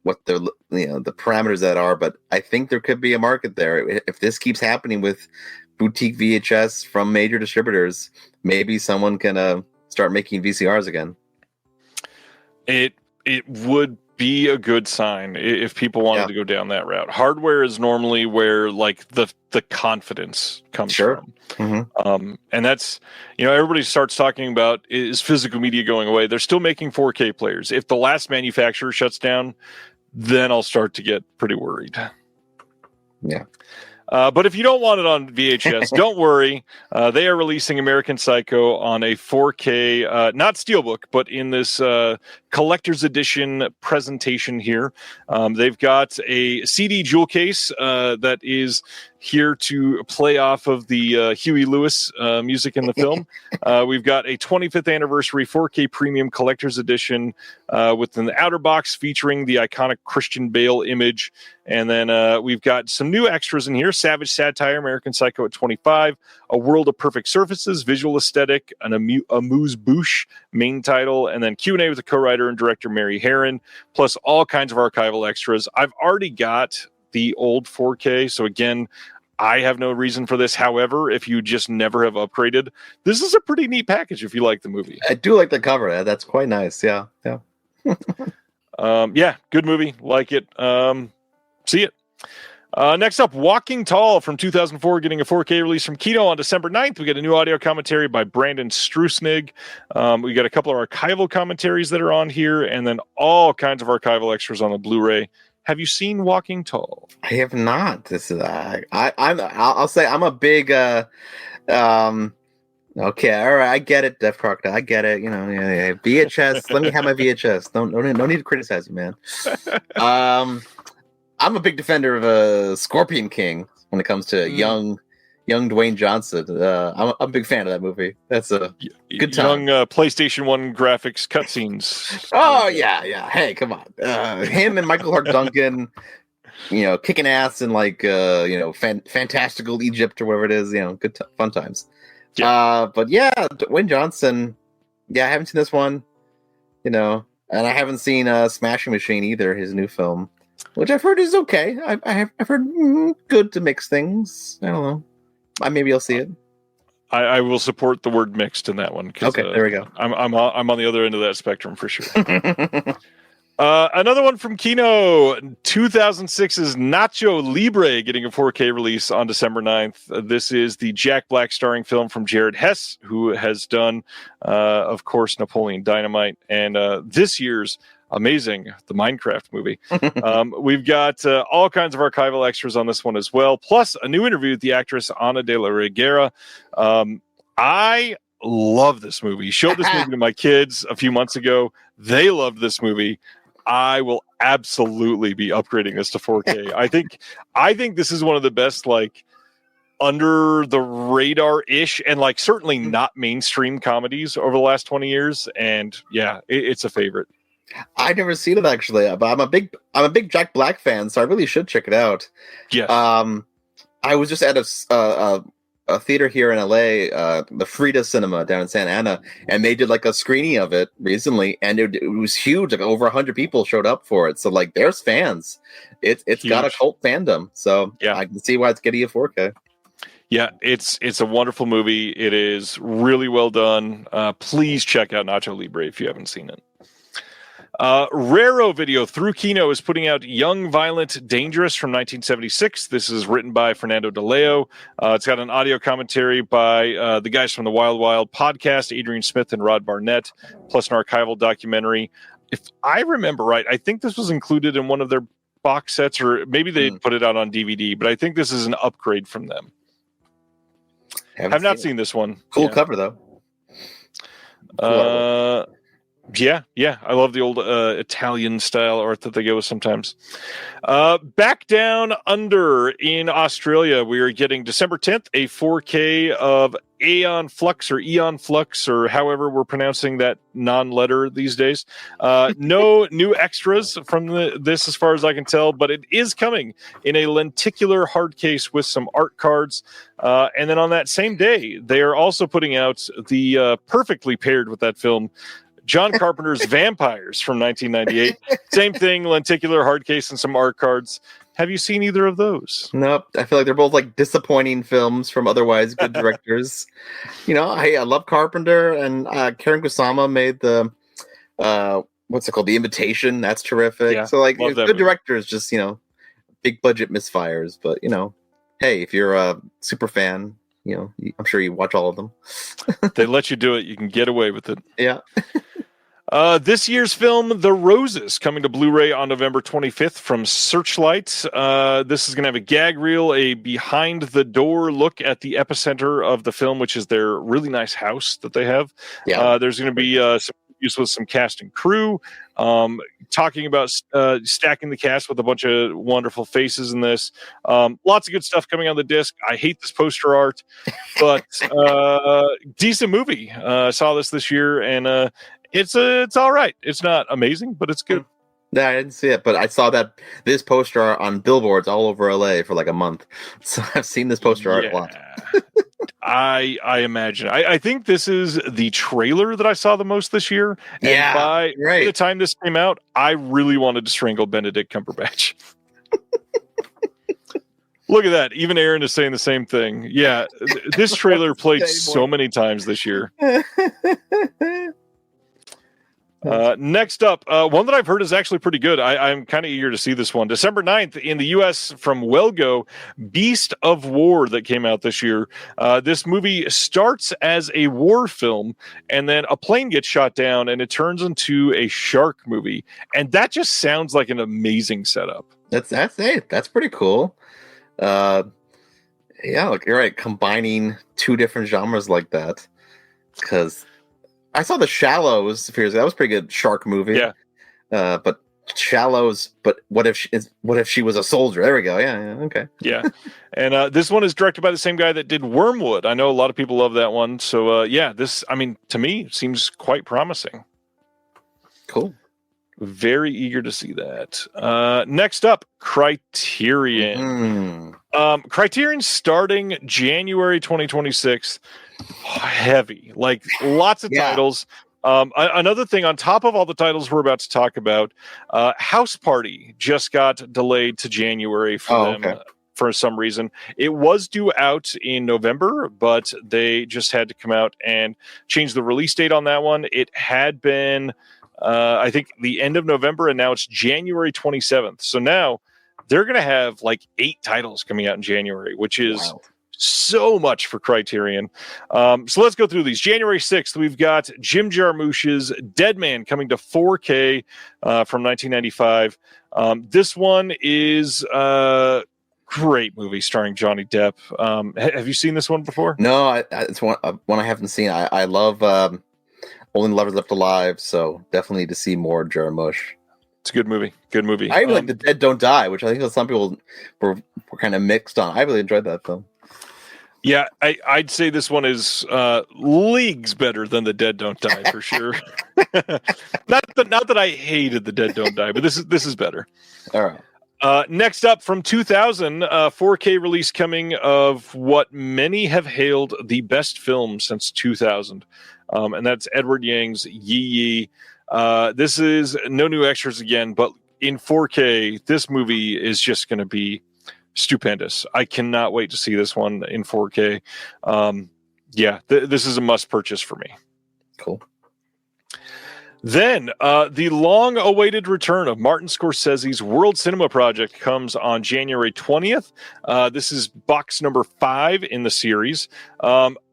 what the the parameters that are, but I think there could be a market there if this keeps happening with boutique VHS from major distributors. Maybe someone can start making VCRs again. It would be a good sign if people wanted to go down that route. Hardware is normally where like the confidence comes from. Mm-hmm. And that's, everybody starts talking about, is physical media going away? They're still making 4K players. If the last manufacturer shuts down, then I'll start to get pretty worried. Yeah. But if you don't want it on VHS, don't worry. They are releasing American Psycho on a 4K, not Steelbook, but in this collector's edition presentation here. They've got a CD jewel case that is here to play off of the Huey Lewis music in the film. We've got a 25th anniversary 4K premium collector's edition with an outer box featuring the iconic Christian Bale image. And then we've got some new extras in here. Savage Satire, American Psycho at 25, A World of Perfect Surfaces, Visual Aesthetic, an amuse-bouche main title, and then Q&A with the co-writer and director Mary Herron, plus all kinds of archival extras. I've already got the old 4K, so again, I have no reason for this. However, if you just never have upgraded, this is a pretty neat package if you like the movie. I do like the cover. That's quite nice. Yeah. Yeah, good movie. Like it. See it. Next up, Walking Tall from 2004, getting a 4K release from Kino on December 9th. We get a new audio commentary by Brandon Strusnig. We got a couple of archival commentaries that are on here, and then all kinds of archival extras on the Blu-ray. Have you seen Walking Tall? I have not. This is I'll say I'm a big okay, all right, I get it, Def Crocodile, I get it. Yeah. VHS. Let me have my VHS. No need to criticize me, man. I'm a big defender of Scorpion King when it comes to young Dwayne Johnson. I'm a big fan of that movie. That's a good time. Young PlayStation 1 graphics cutscenes. Oh yeah. Hey, come on. Him and Michael Clark Duncan, kicking ass in like fantastical Egypt or whatever it is. Good fun times. Yeah. But yeah, Dwayne Johnson. Yeah, I haven't seen this one. And I haven't seen Smashing Machine either. His new film, which I've heard is okay. I've heard good to mix things. I don't know. Maybe I'll see it. I will support the word mixed in that one. Okay, there we go. I'm on the other end of that spectrum for sure. Another one from Kino, 2006's Nacho Libre getting a 4K release on December 9th. This is the Jack Black starring film from Jared Hess, who has done, of course, Napoleon Dynamite, and this year's amazing The Minecraft movie. We've got all kinds of archival extras on this one as well, plus a new interview with the actress Ana de la Reguera. I love this movie. Showed this movie to my kids a few months ago. They loved this movie. I will absolutely be upgrading this to 4K. I think this is one of the best, like, under the radar ish and like certainly not mainstream comedies over the last 20 years. And yeah, it's a favorite. I've never seen it actually, but I'm a big Jack Black fan, so I really should check it out. Yes. I was just at a theater here in LA, the Frida Cinema down in Santa Ana, and they did like a screening of it recently, and it was huge. Like over 100 people showed up for it. So like, there's fans. It's got a cult fandom. So yeah, I can see why it's getting a 4K. Yeah, it's a wonderful movie. It is really well done. Please check out Nacho Libre if you haven't seen it. Raro Video through Kino is putting out Young, Violent, Dangerous from 1976. This is written by Fernando De Leo. It's got an audio commentary by the guys from the Wild Wild podcast, Adrian Smith and Rod Barnett, plus an archival documentary. If I remember right, I think this was included in one of their box sets, or maybe they put it out on DVD, but I think this is an upgrade from them. Have not seen this one. Cool cover, though. Yeah. I love the old Italian style art that they go with sometimes. Back Down Under in Australia, we are getting December 10th, a 4K of Aeon Flux or however we're pronouncing that non-letter these days. No new extras from this as far as I can tell, but it is coming in a lenticular hard case with some art cards. And then on that same day, they are also putting out the perfectly paired with that film, John Carpenter's Vampires from 1998. Same thing, lenticular hard case and some art cards. Have you seen either of those? Nope. I feel like they're both like disappointing films from otherwise good directors. You know, I love Carpenter, and Karen Kusama made the what's it called? The Invitation. That's terrific. Yeah, so like good directors, just big budget misfires. But hey, if you're a super fan, I'm sure you watch all of them. They let you do it. You can get away with it. Yeah. This year's film, The Roses, coming to Blu-ray on November 25th from Searchlight. This is going to have a gag reel, a behind-the-door look at the epicenter of the film, which is their really nice house that they have. Yeah. There's going to be some interviews with some cast and crew, talking about stacking the cast with a bunch of wonderful faces in this. Lots of good stuff coming on the disc. I hate this poster art, but decent movie. Saw this year, and it's all right. It's not amazing, but it's good. No, I didn't see it, but I saw this poster on billboards all over LA for like a month. So I've seen this poster art a lot. I imagine. I think this is the trailer that I saw the most this year. And by the time this came out, I really wanted to strangle Benedict Cumberbatch. Look at that. Even Aaron is saying the same thing. Yeah, this trailer played so many times this year. Next up, one that I've heard is actually pretty good. I'm kind of eager to see this one. December 9th in the U.S. from Wellgo, Beast of War that came out this year. This movie starts as a war film, and then a plane gets shot down, and it turns into a shark movie. And that just sounds like an amazing setup. That's it. That's pretty cool. Yeah, look, you're right. Combining two different genres like that, because I saw The Shallows a few years ago. That was a pretty good shark movie. Yeah. But Shallows, but what if she was a soldier? There we go. Yeah, okay. Yeah. And this one is directed by the same guy that did Wormwood. I know a lot of people love that one. So this, to me, seems quite promising. Cool. Very eager to see that. Next up, Criterion. Criterion starting January 2026. Heavy, like lots of titles. Another thing on top of all the titles we're about to talk about, House Party just got delayed to January for them. Okay. For some reason. It was due out in November, but they just had to come out and change the release date on that one. It had been I think the end of November, and now it's January 27th. So now they're going to have like 8 titles coming out in January, which is so much for Criterion. So let's go through these. January 6th, we've got Jim Jarmusch's Dead Man coming to 4K from 1995. This one is a great movie starring Johnny Depp. Have you seen this one before? No, it's one I haven't seen. I love Only Lovers Left Alive, so definitely need to see more Jarmusch. It's a good movie. Good movie. I even like The Dead Don't Die, which I think some people were kind of mixed on. I really enjoyed that film. Yeah, I'd say this one is leagues better than The Dead Don't Die for sure. not that I hated The Dead Don't Die, but this is better. All right. Next up from 2000, 4K release coming of what many have hailed the best film since 2000, and that's Edward Yang's Yi Yi. This is no new extras again, but in 4K, this movie is just going to be stupendous. I cannot wait to see this one in 4K. This is a must purchase for me. Cool. Then the long-awaited return of Martin Scorsese's World Cinema Project comes on January 20th. This is box number 5 in the series.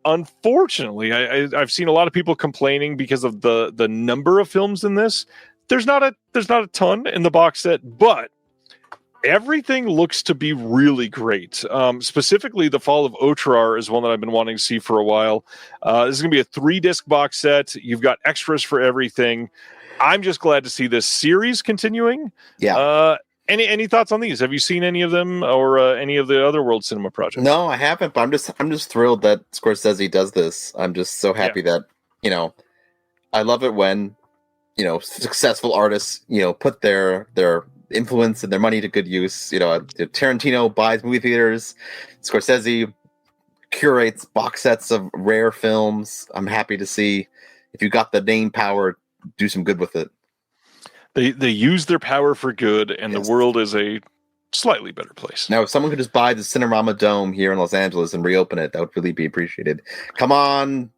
Unfortunately, I've seen a lot of people complaining because of the number of films in this. There's not a ton in the box set, but everything looks to be really great. Specifically, The Fall of Otrar is one that I've been wanting to see for a while. This is going to be a 3-disc box set. You've got extras for everything. I'm just glad to see this series continuing. Yeah. Any thoughts on these? Have you seen any of them or any of the other World Cinema projects? No, I haven't. But I'm just thrilled that Scorsese does this. I'm just so happy that I love it when successful artists put their influence and their money to good use. Tarantino buys movie theaters. Scorsese curates box sets of rare films. I'm happy to see if you got the name power, do some good with it. They use their power for good, and the world is a slightly better place. Now, if someone could just buy the Cinerama Dome here in Los Angeles and reopen it, that would really be appreciated. Come on,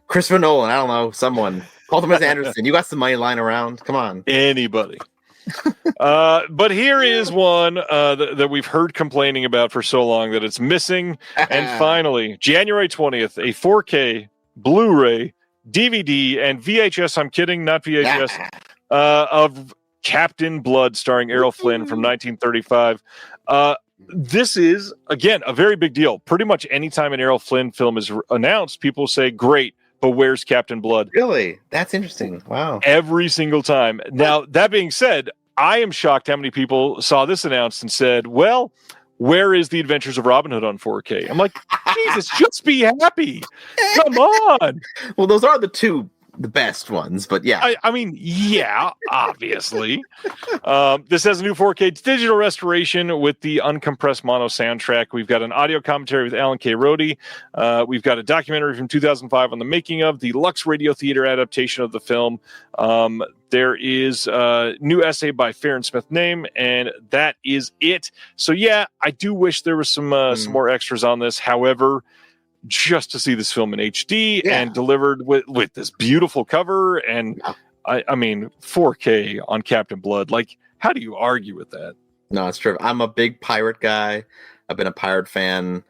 Christopher Nolan, I don't know, someone. Paul Thomas Anderson, you got some money lying around. Come on. Anybody. But here is one that we've heard complaining about for so long that it's missing. And finally, January 20th, a 4K, Blu-ray, DVD, and VHS, I'm kidding, not VHS, of Captain Blood starring Errol Flynn from 1935. This is, again, a very big deal. Pretty much anytime an Errol Flynn film is announced, people say, great, but where's Captain Blood? Really? That's interesting. Wow. Every single time. Now, that being said, I am shocked how many people saw this announced and said, well, where is The Adventures of Robin Hood on 4K? I'm like, Jesus, just be happy. Come on. Well, those are the best ones, but yeah. I mean, yeah, obviously. This has a new 4K digital restoration with the uncompressed mono soundtrack. We've got an audio commentary with Alan K. Rody. We've got a documentary from 2005 on the making of the Lux Radio Theater adaptation of the film. There is a new essay by Farron Smith Name, and that is it. So yeah, I do wish there was some more extras on this. However, just to see this film in HD and delivered with this beautiful cover, and I mean 4K on Captain Blood. Like, how do you argue with that? No, it's true. I'm a big pirate guy. I've been a pirate fan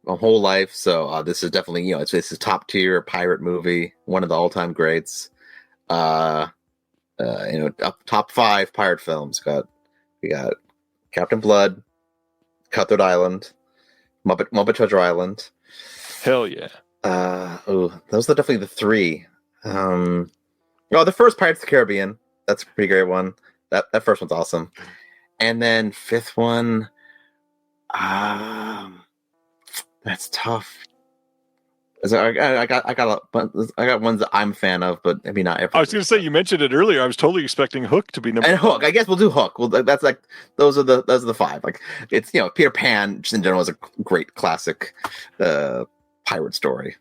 my whole life, so this is definitely it's a top tier pirate movie, one of the all time greats. Top 5 pirate films. We got Captain Blood, Cutthroat Island, Muppet Treasure Island. Hell yeah. Those are definitely the 3. The first Pirates of the Caribbean. That's a pretty great one. That first one's awesome. And then 5th one, that's tough. I got ones that I'm a fan of, but maybe not every. I was going to say, you mentioned it earlier. I was totally expecting Hook to be number. And Hook, I guess we'll do Hook. Well, that's like those are the 5. Like, it's Peter Pan just in general is a great classic pirate story.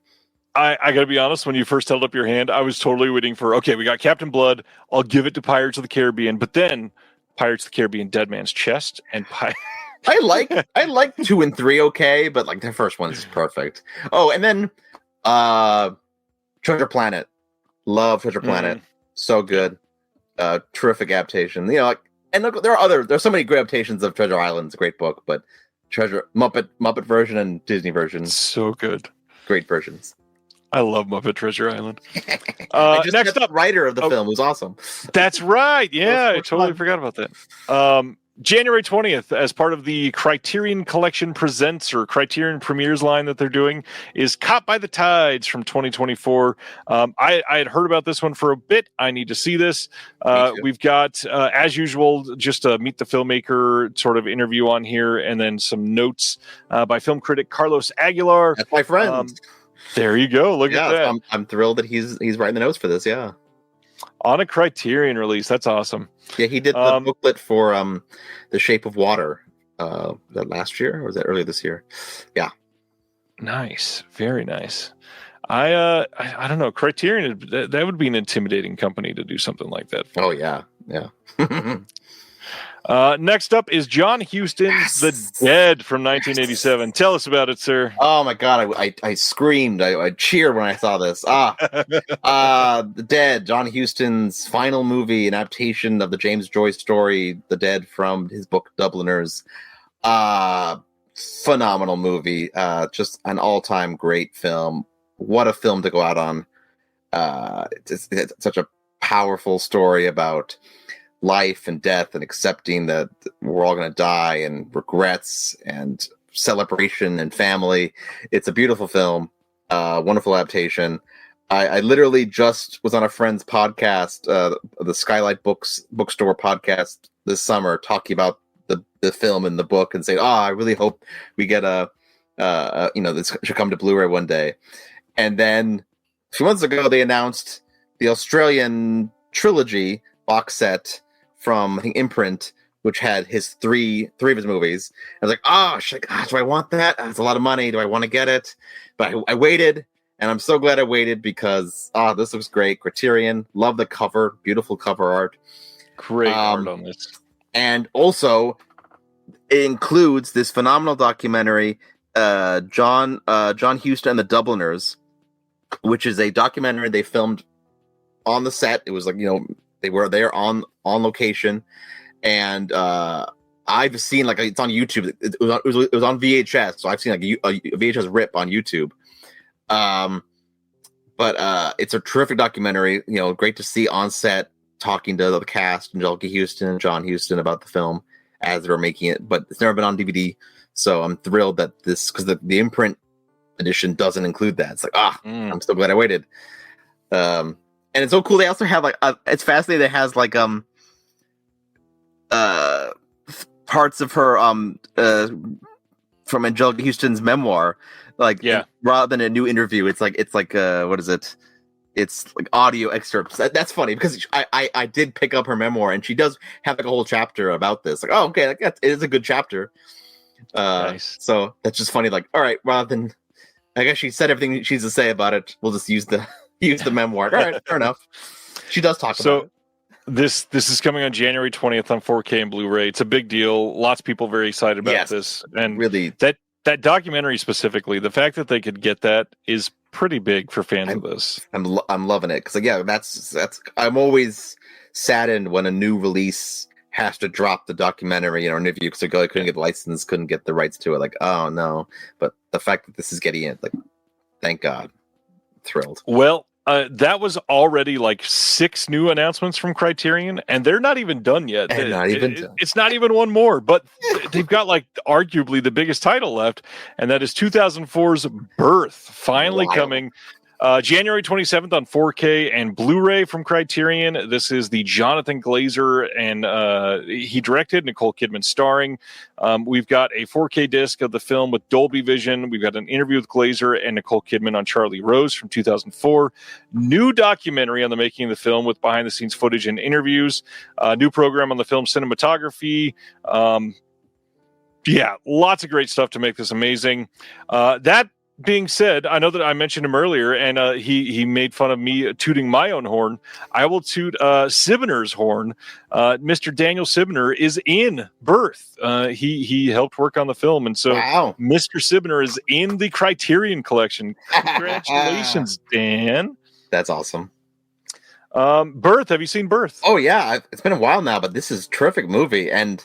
I got to be honest, when you first held up your hand, I was totally waiting for, okay, we got Captain Blood. I'll give it to Pirates of the Caribbean, but then Pirates of the Caribbean, Dead Man's Chest, and I like 2 and 3 okay, but like the first one is perfect. Oh, and then Treasure Planet. Love Treasure Planet. So good. Terrific adaptation. You know, like, and look, there's so many great adaptations of Treasure Island. It's a great book, but Muppet version and Disney version, So good. great versions. I love Muppet Treasure Island. Next up, writer of the film was awesome. That's right. Yeah, I totally fun. forgot about that. January 20th, as part of the Criterion Collection Presents or Criterion Premieres line that they're doing, is Caught by the Tides from 2024. I had heard about this one for a bit. I need to see this. We've got, as usual, just a Meet the Filmmaker sort of interview on here, and then some notes by film critic Carlos Aguilar. That's my friend. There you go. Look at that. I'm thrilled that he's writing the notes for this. Yeah. On a Criterion release. That's awesome. Yeah, he did the booklet for The Shape of Water. Was that last year or was that earlier this year? Yeah. Nice. Very nice. I don't know. Criterion, that would be an intimidating company to do something like that for. Oh, yeah. Yeah. Next up is John Huston's The Dead from 1987. Tell us about it, sir. Oh my god, I screamed, I cheered when I saw this. The Dead, John Huston's final movie, an adaptation of the James Joyce story, The Dead, from his book Dubliners. Phenomenal movie, just an all-time great film. What a film to go out on. It's such a powerful story about life and death and accepting that we're all going to die, and regrets and celebration and family. It's a beautiful film, wonderful adaptation. I literally just was on a friend's podcast, the Skylight Bookstore podcast this summer, talking about the film and the book, and saying, I really hope we get this should come to Blu-ray one day. And then a few months ago, they announced the Australian trilogy box set from, I think, Imprint, which had his three of his movies. I was like, do I want that? That's a lot of money. Do I want to get it? But I waited, and I'm so glad I waited because this looks great. Criterion, love the cover, beautiful cover art. Great art on this. And also, it includes this phenomenal documentary, John Huston and the Dubliners, which is a documentary they filmed on the set. It was like, they were there on location, and I've seen, like, it's on YouTube. It was on VHS, so I've seen like a VHS rip on YouTube. But it's a terrific documentary. Great to see on set talking to the cast, Anjelica Huston and John Huston, about the film as they were making it. But it's never been on DVD, so I'm thrilled that this, because the Imprint edition doesn't include that. It's like I'm so glad I waited. And it's so cool. They also have like it's fascinating. It has like parts of her from Anjelica Huston's memoir, like, rather than a new interview. It's like what is it? It's like audio excerpts. That's funny because I did pick up her memoir, and she does have like a whole chapter about this. Like, okay, like, it is a good chapter. Nice. So that's just funny. Like, all right, rather than, I guess she said everything she needs to say about it, we'll just use the memoir. All right, fair enough. She does talk about it. This is coming on January 20th on 4K and Blu-ray. It's a big deal. Lots of people very excited about this. And really, that documentary specifically, the fact that they could get that is pretty big for fans of this. I'm loving it because that's I'm always saddened when a new release has to drop the documentary in an interview because they couldn't get the license, couldn't get the rights to it. Like, oh no! But the fact that this is getting it, like, thank God, thrilled. Well, that was already like 6 new announcements from Criterion, and they're not even done yet. It's not even one more, but they've got like arguably the biggest title left, and that is 2004's Birth, finally coming January 27th on 4K and Blu-ray from Criterion. This is the Jonathan Glazer, and he directed, Nicole Kidman starring. We've got a 4K disc of the film with Dolby Vision. We've got an interview with Glazer and Nicole Kidman on Charlie Rose from 2004. New documentary on the making of the film with behind-the-scenes footage and interviews. New program on the film cinematography. Lots of great stuff to make this amazing. That being said, I know that I mentioned him earlier, and he made fun of me tooting my own horn. I will toot Sibner's horn. Mr. Daniel Sibner is in Birth. He helped work on the film, and so Mr. Sibner is in the Criterion Collection. Congratulations, Dan. That's awesome. Birth. Have you seen Birth? Oh yeah, it's been a while now, but this is a terrific movie, and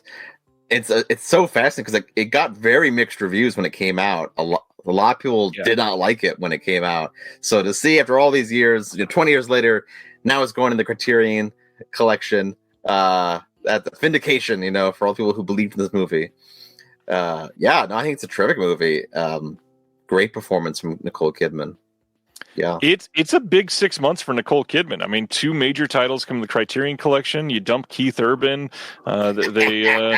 it's so fascinating because it got very mixed reviews when it came out. A lot of people did not like it when it came out. So to see after all these years, 20 years later, now it's going in the Criterion collection. That's vindication, for all the people who believed in this movie. I think it's a terrific movie. Great performance from Nicole Kidman. Yeah, it's a big 6 months for Nicole Kidman. I mean, 2 major titles come in the Criterion collection. You dump Keith Urban. They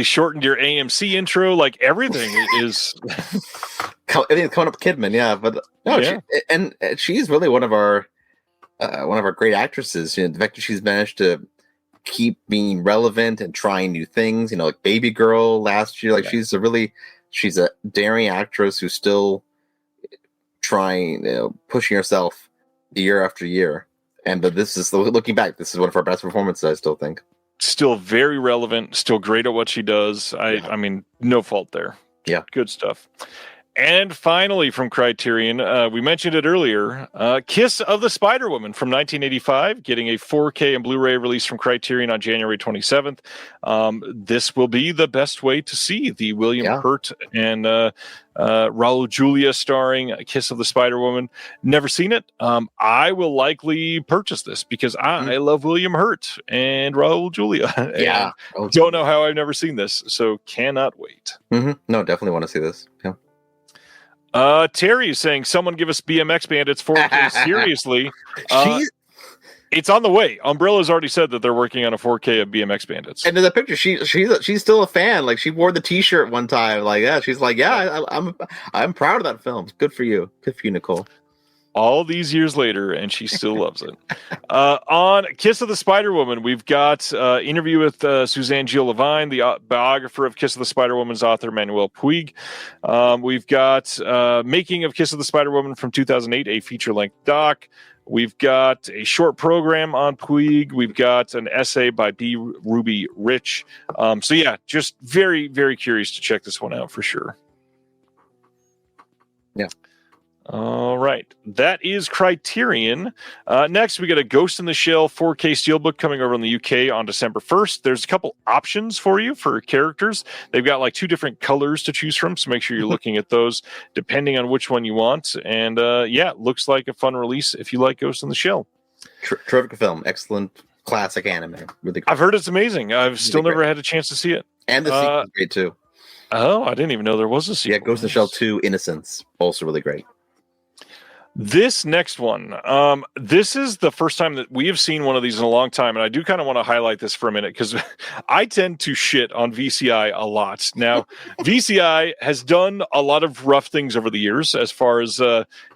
shortened your AMC intro. Like everything is. Everything's coming up with Kidman. Yeah, but no, Yeah. she's really one of our great actresses. The fact that she's managed to keep being relevant and trying new things. Like Baby Girl last year. Like she's a daring actress who's still trying, pushing herself year after year. But this is, looking back, this is one of her best performances, I still think. Still very relevant, still great at what she does. I mean, no fault there. Yeah. Good stuff. And finally, from Criterion, we mentioned it earlier, Kiss of the Spider-Woman from 1985, getting a 4K and Blu-ray release from Criterion on January 27th. This will be the best way to see the William Hurt and Raul Julia starring Kiss of the Spider-Woman. Never seen it. I will likely purchase this because I love William Hurt and Raul Julia. Yeah. Don't know how I've never seen this, so cannot wait. Mm-hmm. No, definitely want to see this. Yeah. Terry is saying, someone give us BMX Bandits 4K. Seriously. It's on the way. Umbrella's already said that they're working on a 4K of BMX Bandits. And in the picture, she's still a fan. Like she wore the T-shirt one time. Like she's like, I'm proud of that film. Good for you. Good for you, Nicole. All these years later, and she still loves it. On Kiss of the Spider-Woman, we've got interview with Suzanne Gilles Levine, the biographer of Kiss of the Spider-Woman's author, Manuel Puig. We've got Making of Kiss of the Spider-Woman from 2008, a feature-length doc. We've got a short program on Puig. We've got an essay by B. Ruby Rich. Just very, very curious to check this one out for sure. Yeah. All right. That is Criterion. Next, we got a Ghost in the Shell 4K Steelbook coming over in the UK on December 1st. There's a couple options for you for characters. They've got like 2 different colors to choose from, so make sure you're looking at those depending on which one you want. And looks like a fun release if you like Ghost in the Shell. Terrific film. Excellent classic anime. Really great. I've heard it's amazing. I've still never had a chance to see it. And the sequel is great too. Oh, I didn't even know there was a sequel. Yeah, Ghost in the Shell 2 Innocence. Also really great. This next one, this is the first time that we have seen one of these in a long time, and I do kind of want to highlight this for a minute because I tend to shit on VCI a lot. Now, VCI has done a lot of rough things over the years as far as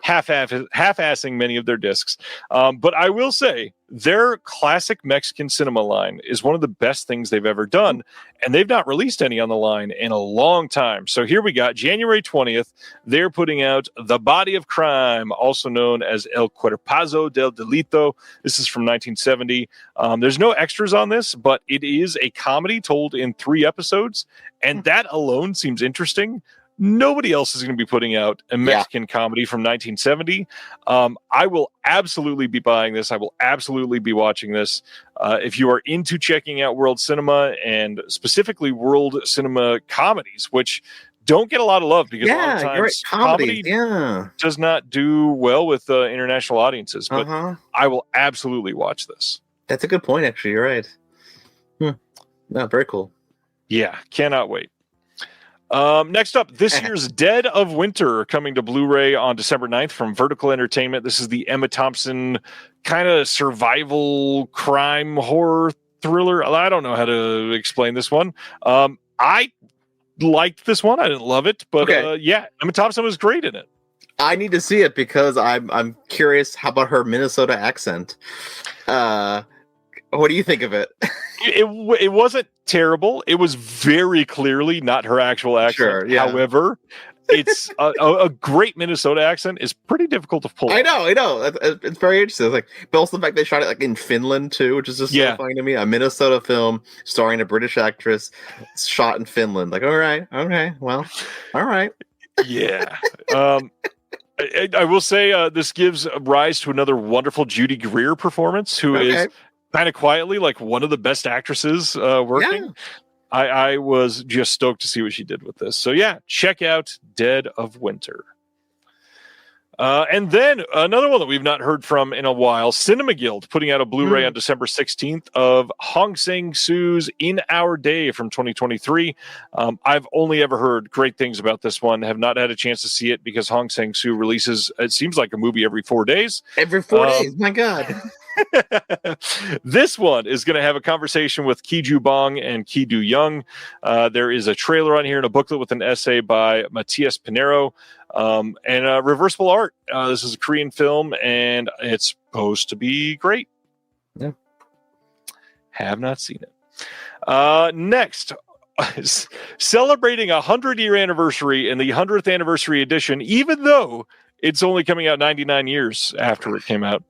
half-assing many of their discs, but I will say their classic Mexican cinema line is one of the best things they've ever done, and they've not released any on the line in a long time. So here we got January 20th. They're putting out The Body of Crime, also known as El Cuerpazo del Delito. This is from 1970. There's no extras on this, but it is a comedy told in 3 episodes, and that alone seems interesting. Nobody else is going to be putting out a Mexican comedy from 1970. I will absolutely be buying this. I will absolutely be watching this. If you are into checking out world cinema and specifically world cinema comedies, which don't get a lot of love because a lot of times comedy does not do well with international audiences. But I will absolutely watch this. That's a good point, actually. You're right. No, very cool. Yeah, cannot wait. Next up, this year's Dead of Winter coming to Blu-ray on December 9th from Vertical Entertainment. This is the Emma Thompson kind of survival crime horror thriller. I don't know how to explain this one. I liked this one. I didn't love it, but Emma Thompson was great in it. I need to see it because I'm curious. How about her Minnesota accent? What do you think of it? It wasn't terrible. It was very clearly not her actual accent. Sure, yeah. However, it's a great Minnesota accent is pretty difficult to pull. I know. It's very interesting. It's like, but also the fact they shot it like in Finland too, which is just so funny to me. A Minnesota film starring a British actress, shot in Finland. Like, all right, well, all right. Yeah. I will say this gives rise to another wonderful Judy Greer performance, who is kind of quietly like one of the best actresses working. Yeah. I was just stoked to see what she did with this. So yeah, check out Dead of Winter. And then another one that we've not heard from in a while, Cinema Guild, putting out a Blu-ray on December 16th of Hong Sang-soo's In Our Day from 2023. I've only ever heard great things about this one, have not had a chance to see it because Hong Sang-soo releases, it seems like a movie every 4 days. Every 4 days, my God. This one is going to have a conversation with Ki Ju Bong and Ki Do Young. There is a trailer on here and a booklet with an essay by Matias Pinheiro. And reversible art. This is a Korean film, and it's supposed to be great. Yeah. Have not seen it. Next, celebrating a 100-year anniversary in the 100th anniversary edition, even though it's only coming out 99 years after it came out.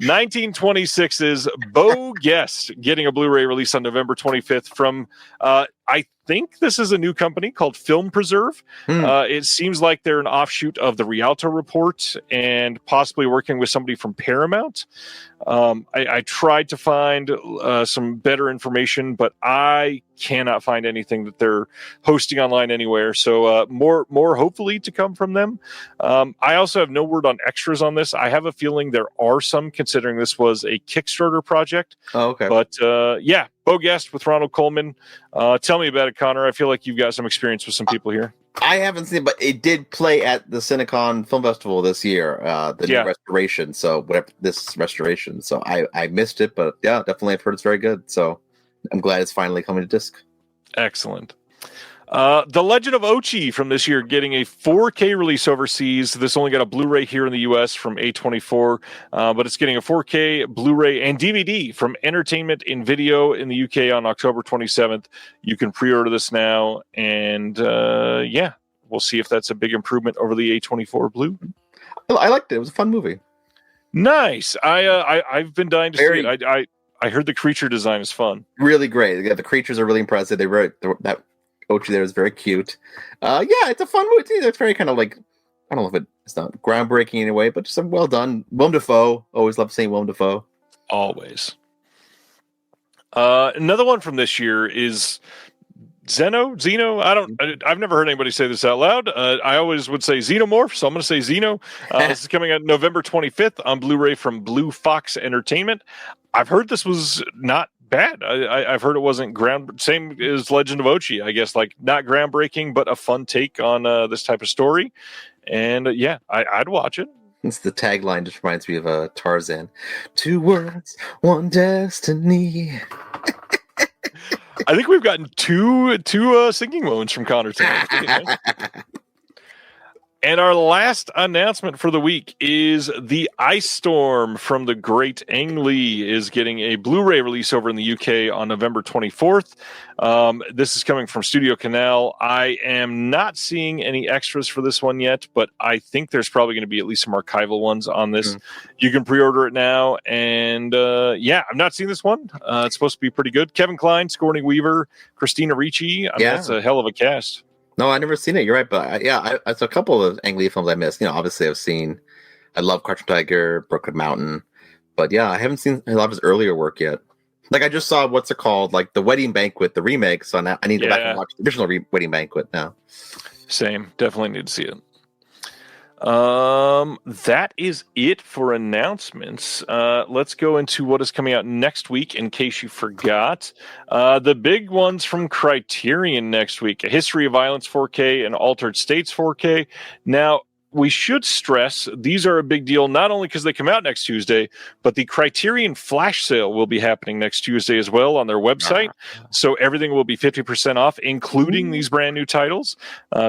1926's Bo Guest getting a Blu-ray release on November 25th from, I think this is a new company called Film Preserve. It seems like they're an offshoot of the Rialto Report and possibly working with somebody from Paramount. I tried to find some better information, but I cannot find anything that they're hosting online anywhere. So more hopefully to come from them. I also have no word on extras on this. I have a feeling there are some, considering this was a Kickstarter project. Oh, okay. But yeah, Bo Guest with Ronald Coleman. Tell me about it, Connor. I feel like you've got some experience with some people here. I haven't seen it, but it did play at the Cinecon Film Festival this year, new restoration. So whatever this restoration. So I missed it, but yeah, definitely I've heard it's very good. So I'm glad it's finally coming to disc. Excellent. The Legend of Ochi from this year getting a 4K release overseas. This only got a Blu-ray here in the US from A24, but it's getting a 4K Blu-ray and DVD from Entertainment in Video in the UK on October 27th. You can pre-order this now, and yeah, we'll see if that's a big improvement over the A24 Blue. I liked it. It was a fun movie. Nice. I've been dying to see it. I heard the creature design is fun. Really great. The creatures are really impressive. They wrote that Ochi there is very cute. Yeah, it's a fun movie. It's very kind of like, I don't know if it's not groundbreaking in a way, but just well done. Willem Dafoe. Always love seeing Willem Dafoe. Always. Another one from this year is Zeno. I've never heard anybody say this out loud. I always would say Xenomorph, so I'm going to say Xeno. This is coming out November 25th on Blu-ray from Blue Fox Entertainment. I've heard this was not bad. I've heard it wasn't same as Legend of Ochi, I guess, like not groundbreaking, but a fun take on this type of story. And yeah, I'd watch it. It's the tagline just reminds me of Tarzan. 2 words, 1 destiny. I think we've gotten two singing moments from Connor tonight. And our last announcement for the week is the Ice Storm from the great Ang Lee is getting a Blu-ray release over in the UK on November 24th. This is coming from Studio Canal. I am not seeing any extras for this one yet, but I think there's probably going to be at least some archival ones on this. You can pre-order it now. And yeah, I've not seen this one. It's supposed to be pretty good. Kevin Kline, Sigourney Weaver, Christina Ricci. I mean, that's a hell of a cast. No, I've never seen it. You're right, but it's a couple of Ang Lee films I missed. Obviously I love Crouching Tiger, Brokeback Mountain, but yeah, I haven't seen a lot of his earlier work yet. Like I just saw what's it called, like The Wedding Banquet, the remake. So now I need to go back and watch the original Wedding Banquet now. Same, definitely need to see it. That is it for announcements. Let's go into what is coming out next week in case you forgot. The big ones from Criterion next week: A History of Violence 4K and Altered States 4K. Now, we should stress these are a big deal not only because they come out next Tuesday, but the Criterion flash sale will be happening next Tuesday as well on their website. So everything will be 50% off, including these brand new titles.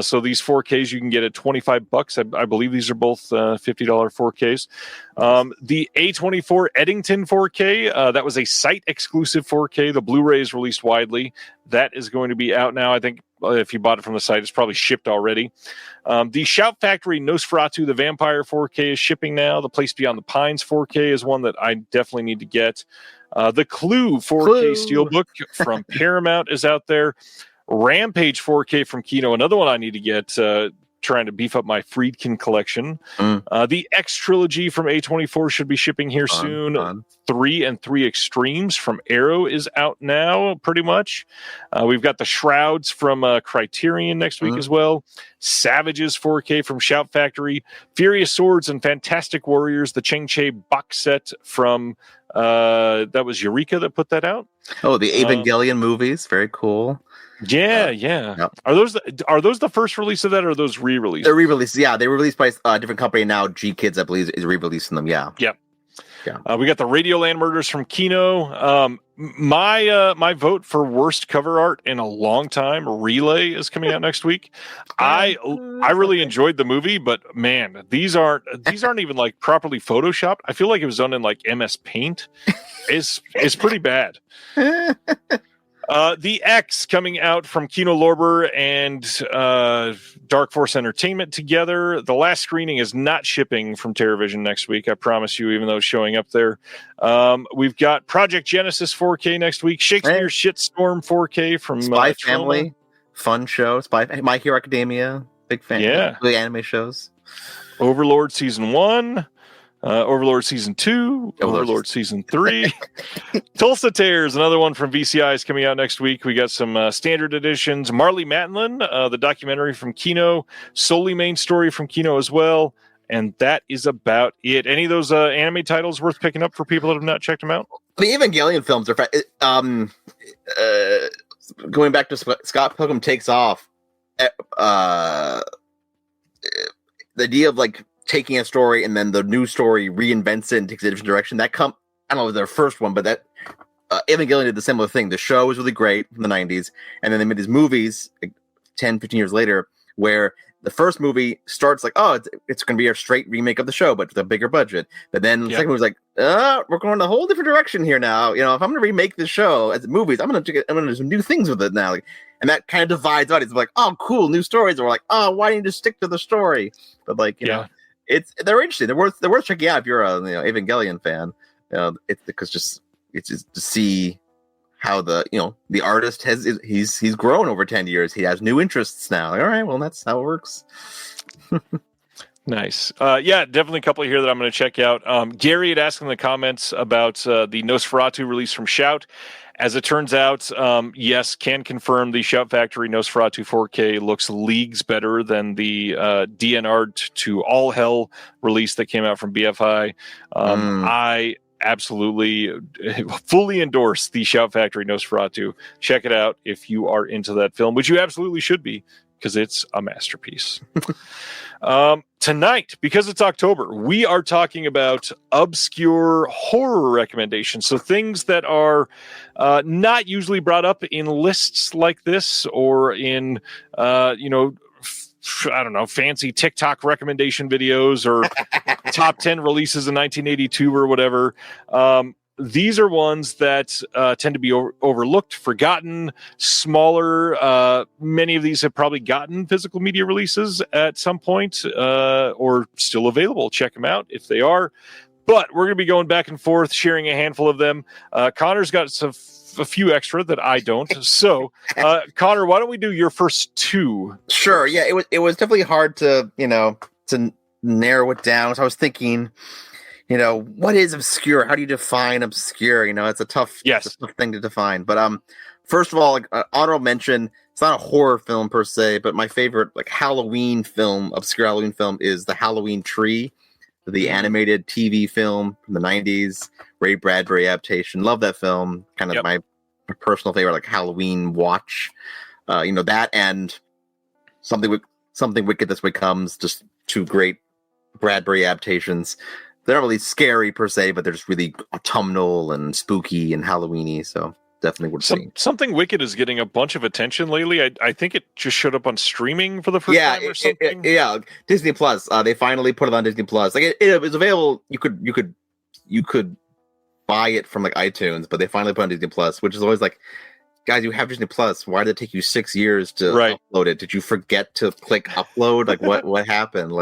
So these 4Ks you can get at $25. I believe these are both $50 4Ks. The A24 Eddington 4K, that was a site exclusive 4K. The Blu-ray is released widely. That is going to be out now. I think if you bought it from the site, it's probably shipped already. The Shout Factory Nosferatu the Vampire 4K is shipping now. The Place Beyond the Pines 4K is one that I definitely need to get. The Clue 4K Steelbook from Paramount is out there. Rampage 4K from Kino, another one I need to get. trying to beef up my Friedkin collection. Mm. The X trilogy from A24 should be shipping here soon. Fun. 3 and 3 Extremes from Arrow is out now, pretty much. We've got the Shrouds from Criterion next week as well. Savages 4K from Shout Factory. Furious Swords and Fantastic Warriors, the Cheng Che box set from that was Eureka that put that out. Oh, the Evangelion movies, very cool. Yeah. Yep. Are those the first release of that, or are those re-released? They're re-released. Yeah, they were released by a different company. Now G Kids, I believe, is re-releasing them. Yeah. Yep. Yeah. We got the Radioland Murders from Kino. My vote for worst cover art in a long time, Relay, is coming out next week. I really enjoyed the movie, but man, these aren't even like properly photoshopped. I feel like it was done in like MS Paint. It's pretty bad. The X coming out from Kino Lorber and Dark Force Entertainment together. The last screening is not shipping from TerraVision next week, I promise you, even though it's showing up there. We've got Project Genesis 4K next week. Shakespeare Shitstorm 4K from Spy Family, fun show. My Hero Academia, big fan. Yeah. The anime shows. Overlord Season 1. Overlord Season 2, Overlord Season 3. Tulsa Tears, another one from VCI, is coming out next week. We got some standard editions. Marley Matlin, the documentary from Kino. Solely main story from Kino as well. And that is about it. Any of those anime titles worth picking up for people that have not checked them out? The Evangelion films are going back to Scott Pilgrim Takes Off. The idea of like taking a story and then the new story reinvents it and takes it a different direction. I don't know if it was their first one, but that Evangelion did the similar thing. The show was really great from the 90s, and then they made these movies like 10, 15 years later where the first movie starts like, oh, it's going to be a straight remake of the show, but with a bigger budget. But then the second movie was like, we're going a whole different direction here now. You know, if I'm going to remake this show as movies, I'm going to do some new things with it now. Like, and that kind of divides audience. Like, oh, cool, new stories. And we're like, oh, why didn't you just stick to the story? But like, you know. They're interesting. They're worth checking out if you're a Evangelion fan. It's because it's just to see how the artist he's grown over 10 years. He has new interests now. All right, well that's how it works. Nice. Definitely a couple here that I'm going to check out. Gary had asked in the comments about the Nosferatu release from Shout. As it turns out, yes, can confirm the Shout Factory Nosferatu 4K looks leagues better than the DNR to All Hell release that came out from BFI. I absolutely fully endorse the Shout Factory Nosferatu. Check it out if you are into that film, which you absolutely should be, because it's a masterpiece. Tonight, because it's October, we are talking about obscure horror recommendations. So things that are not usually brought up in lists like this or in, I don't know, fancy TikTok recommendation videos or top 10 releases in 1982 or whatever. These are ones that tend to be overlooked, forgotten, smaller. Many of these have probably gotten physical media releases at some point or still available. Check them out if they are. But we're going to be going back and forth, sharing a handful of them. Connor's got a few extra that I don't. So, Connor, why don't we do your first two? Sure. Yeah, it was definitely hard to narrow it down. So I was thinking, what is obscure? How do you define obscure? It's a tough thing to define. But first of all, honorable mention. It's not a horror film per se, but my favorite Halloween film, obscure Halloween film, is The Halloween Tree, the animated TV film from the 90s, Ray Bradbury adaptation. Love that film. Kind of my personal favorite, Halloween watch. That and Something Wicked This Way Comes. Just two great Bradbury adaptations. They're not really scary per se, but they're just really autumnal and spooky and Halloweeny. So definitely worth seeing. Something Wicked is getting a bunch of attention lately. I think it just showed up on streaming for the first time or something. Disney Plus. They finally put it on Disney Plus. It was available. You could buy it from iTunes, but they finally put it on Disney Plus, which is always guys, you have Disney Plus. Why did it take you 6 years to upload it? Did you forget to click upload? What happened?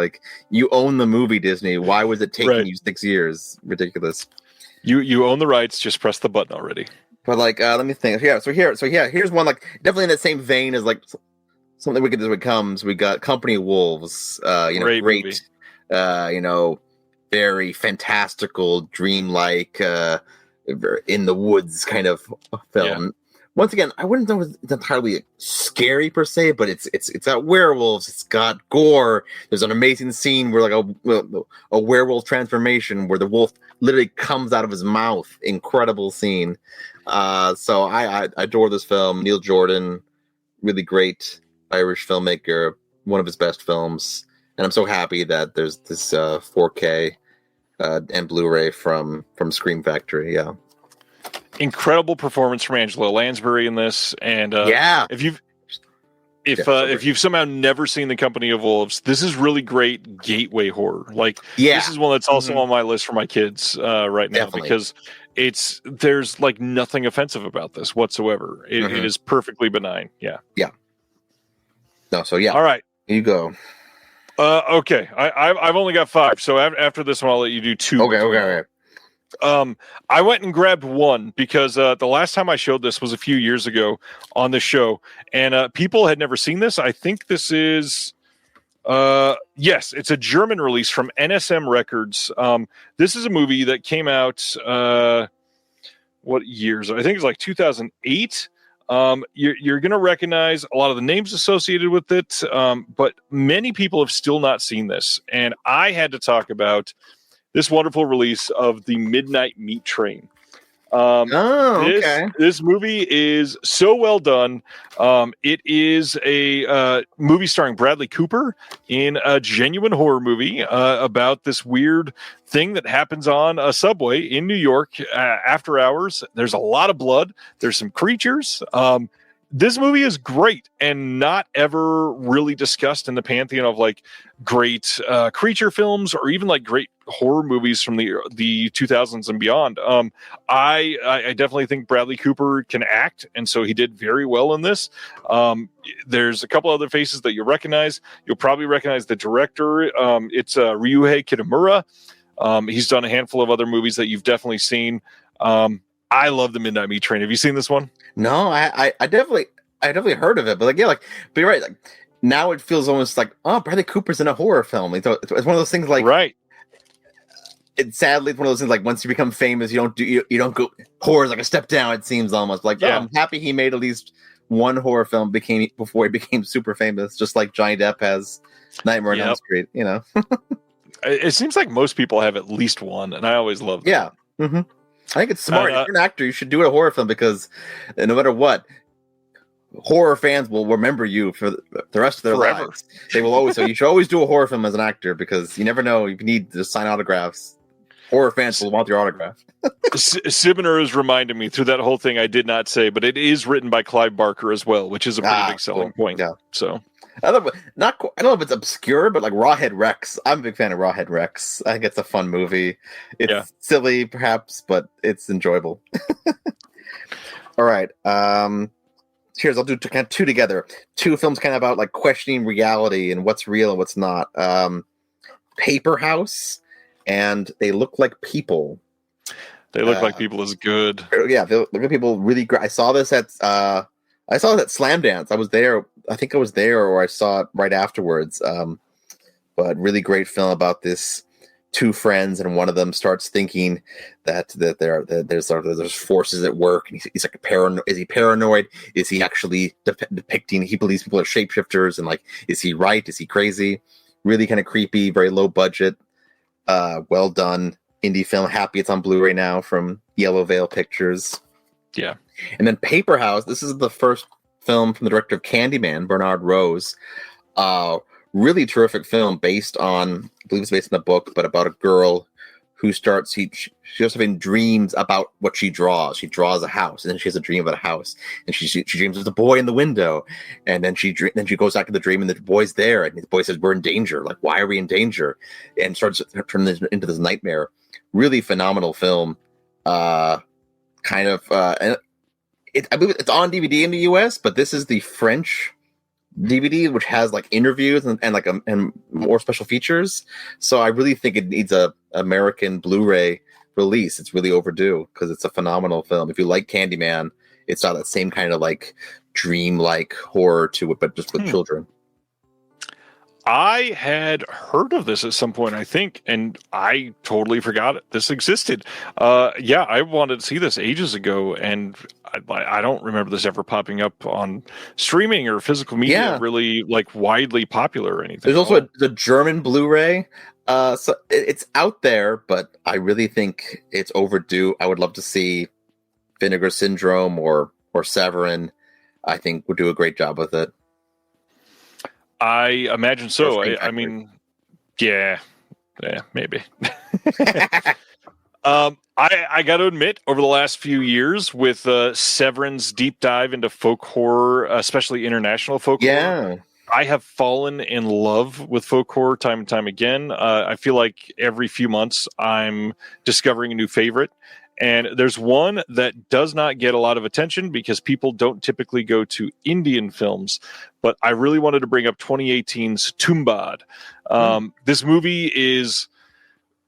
You own the movie, Disney. Why was it taking you 6 years? Ridiculous. You own the rights. Just press the button already. But let me think. Here's one definitely in the same vein as Something Wicked as It Comes, we got Company of Wolves. Great movie. Very fantastical, dreamlike, in the woods kind of film. Yeah. Once again, I wouldn't know it's entirely scary per se, but it's got werewolves, it's got gore. There's an amazing scene where a werewolf transformation where the wolf literally comes out of his mouth. Incredible scene. So I adore this film. Neil Jordan, really great Irish filmmaker, one of his best films, and I'm so happy that there's this 4K and Blu-ray from Scream Factory. Yeah, incredible performance from Angela Lansbury in this, and if you've somehow never seen The Company of Wolves, this is really great gateway horror. This is one that's also on my list for my kids right now. Definitely. Because there's like nothing offensive about this whatsoever. It is perfectly benign. Yeah. No, so yeah. All right, you go. Okay, I've only got 5, so after this one, I'll let you do 2. Okay. I went and grabbed 1 because the last time I showed this was a few years ago on the show, and people had never seen this. I think this is, yes, it's a German release from NSM Records. This is a movie that came out, what years? I think it's like 2008. You're going to recognize a lot of the names associated with it, but many people have still not seen this. And I had to talk about this wonderful release of The Midnight Meat Train. This movie is so well done. It is a movie starring Bradley Cooper in a genuine horror movie about this weird thing that happens on a subway in New York after hours. There's a lot of blood. There's some creatures. This movie is great and not ever really discussed in the pantheon of like great creature films or even like great horror movies from the 2000s and beyond. I definitely think Bradley Cooper can act, and so he did very well in this. There's a couple other faces that you recognize. You'll probably recognize the director. It's Ryuhei Kitamura. He's done a handful of other movies that you've definitely seen. I love The Midnight Meat Train. Have you seen this one? No, I definitely heard of it, but but you're right. Like now it feels almost like, oh, Bradley Cooper's in a horror film. It's one of those things like, right. Sadly, it's one of those things like once you become famous, you don't go horror's like a step down. It seems almost like, I'm happy he made at least one horror film before he became super famous, just like Johnny Depp has Nightmare on Elm Street. It seems like most people have at least one, and I always love that. Yeah. Mm-hmm. I think it's smart. If you're an actor, you should do a horror film because no matter what, horror fans will remember you for the rest of their lives. They will always. So you should always do a horror film as an actor because you never know. You need to sign autographs. Horror fans will want your autograph. Sibner has reminded me through that whole thing. I did not say, but it is written by Clive Barker as well, which is a pretty big selling point. Yeah. So. I don't know if it's obscure, but like Rawhead Rex. I'm a big fan of Rawhead Rex. I think it's a fun movie. It's silly, perhaps, but it's enjoyable. All right. Cheers. I'll do kind of 2 together. 2 films kind of about like questioning reality and what's real and what's not. Paper House and They Look Like People. They Look Like People is good. Yeah, They Look Like People really great. I saw this at Slam Dance. I was there. I think I was there, or I saw it right afterwards. But really great film about this 2 friends, and one of them starts thinking that there's forces at work. And he's like paranoid. Is he paranoid? Is he actually depicting? He believes people are shapeshifters, and like, is he right? Is he crazy? Really kind of creepy. Very low budget. Well done indie film. Happy it's on Blu-ray now from Yellow Veil Pictures. Yeah. And then Paper House. This is the first film from the director of Candyman, Bernard Rose. Really terrific film based on, I believe it's based on a book, but about a girl who starts, she starts having dreams about what she draws. She draws a house, and then she has a dream about a house, and she dreams of the boy in the window, and then she goes back to the dream, and the boy's there, and the boy says, "We're in danger. Like, why are we in danger?" And starts turning this into this nightmare. Really phenomenal film. And I believe it's on DVD in the US, but this is the French DVD, which has like interviews and more special features. So I really think it needs a American Blu-ray release. It's really overdue because it's a phenomenal film. If you like Candyman it's not that same kind of like dream-like horror to it, but just with children. I had heard of this at some point, I think, and I totally forgot this existed. Yeah, I wanted to see this ages ago, and I don't remember this ever popping up on streaming or physical media, really like widely popular or anything. There's also the German Blu-ray. So it's out there, but I really think it's overdue. I would love to see Vinegar Syndrome or Severin. I think would do a great job with it. I imagine so. I mean, yeah, maybe. I got to admit, over the last few years, with Severin's deep dive into folk horror, especially international folk horror, I have fallen in love with folk horror time and time again. I feel like every few months I'm discovering a new favorite. And there's one that does not get a lot of attention because people don't typically go to Indian films. But I really wanted to bring up 2018's Tumbad. This movie is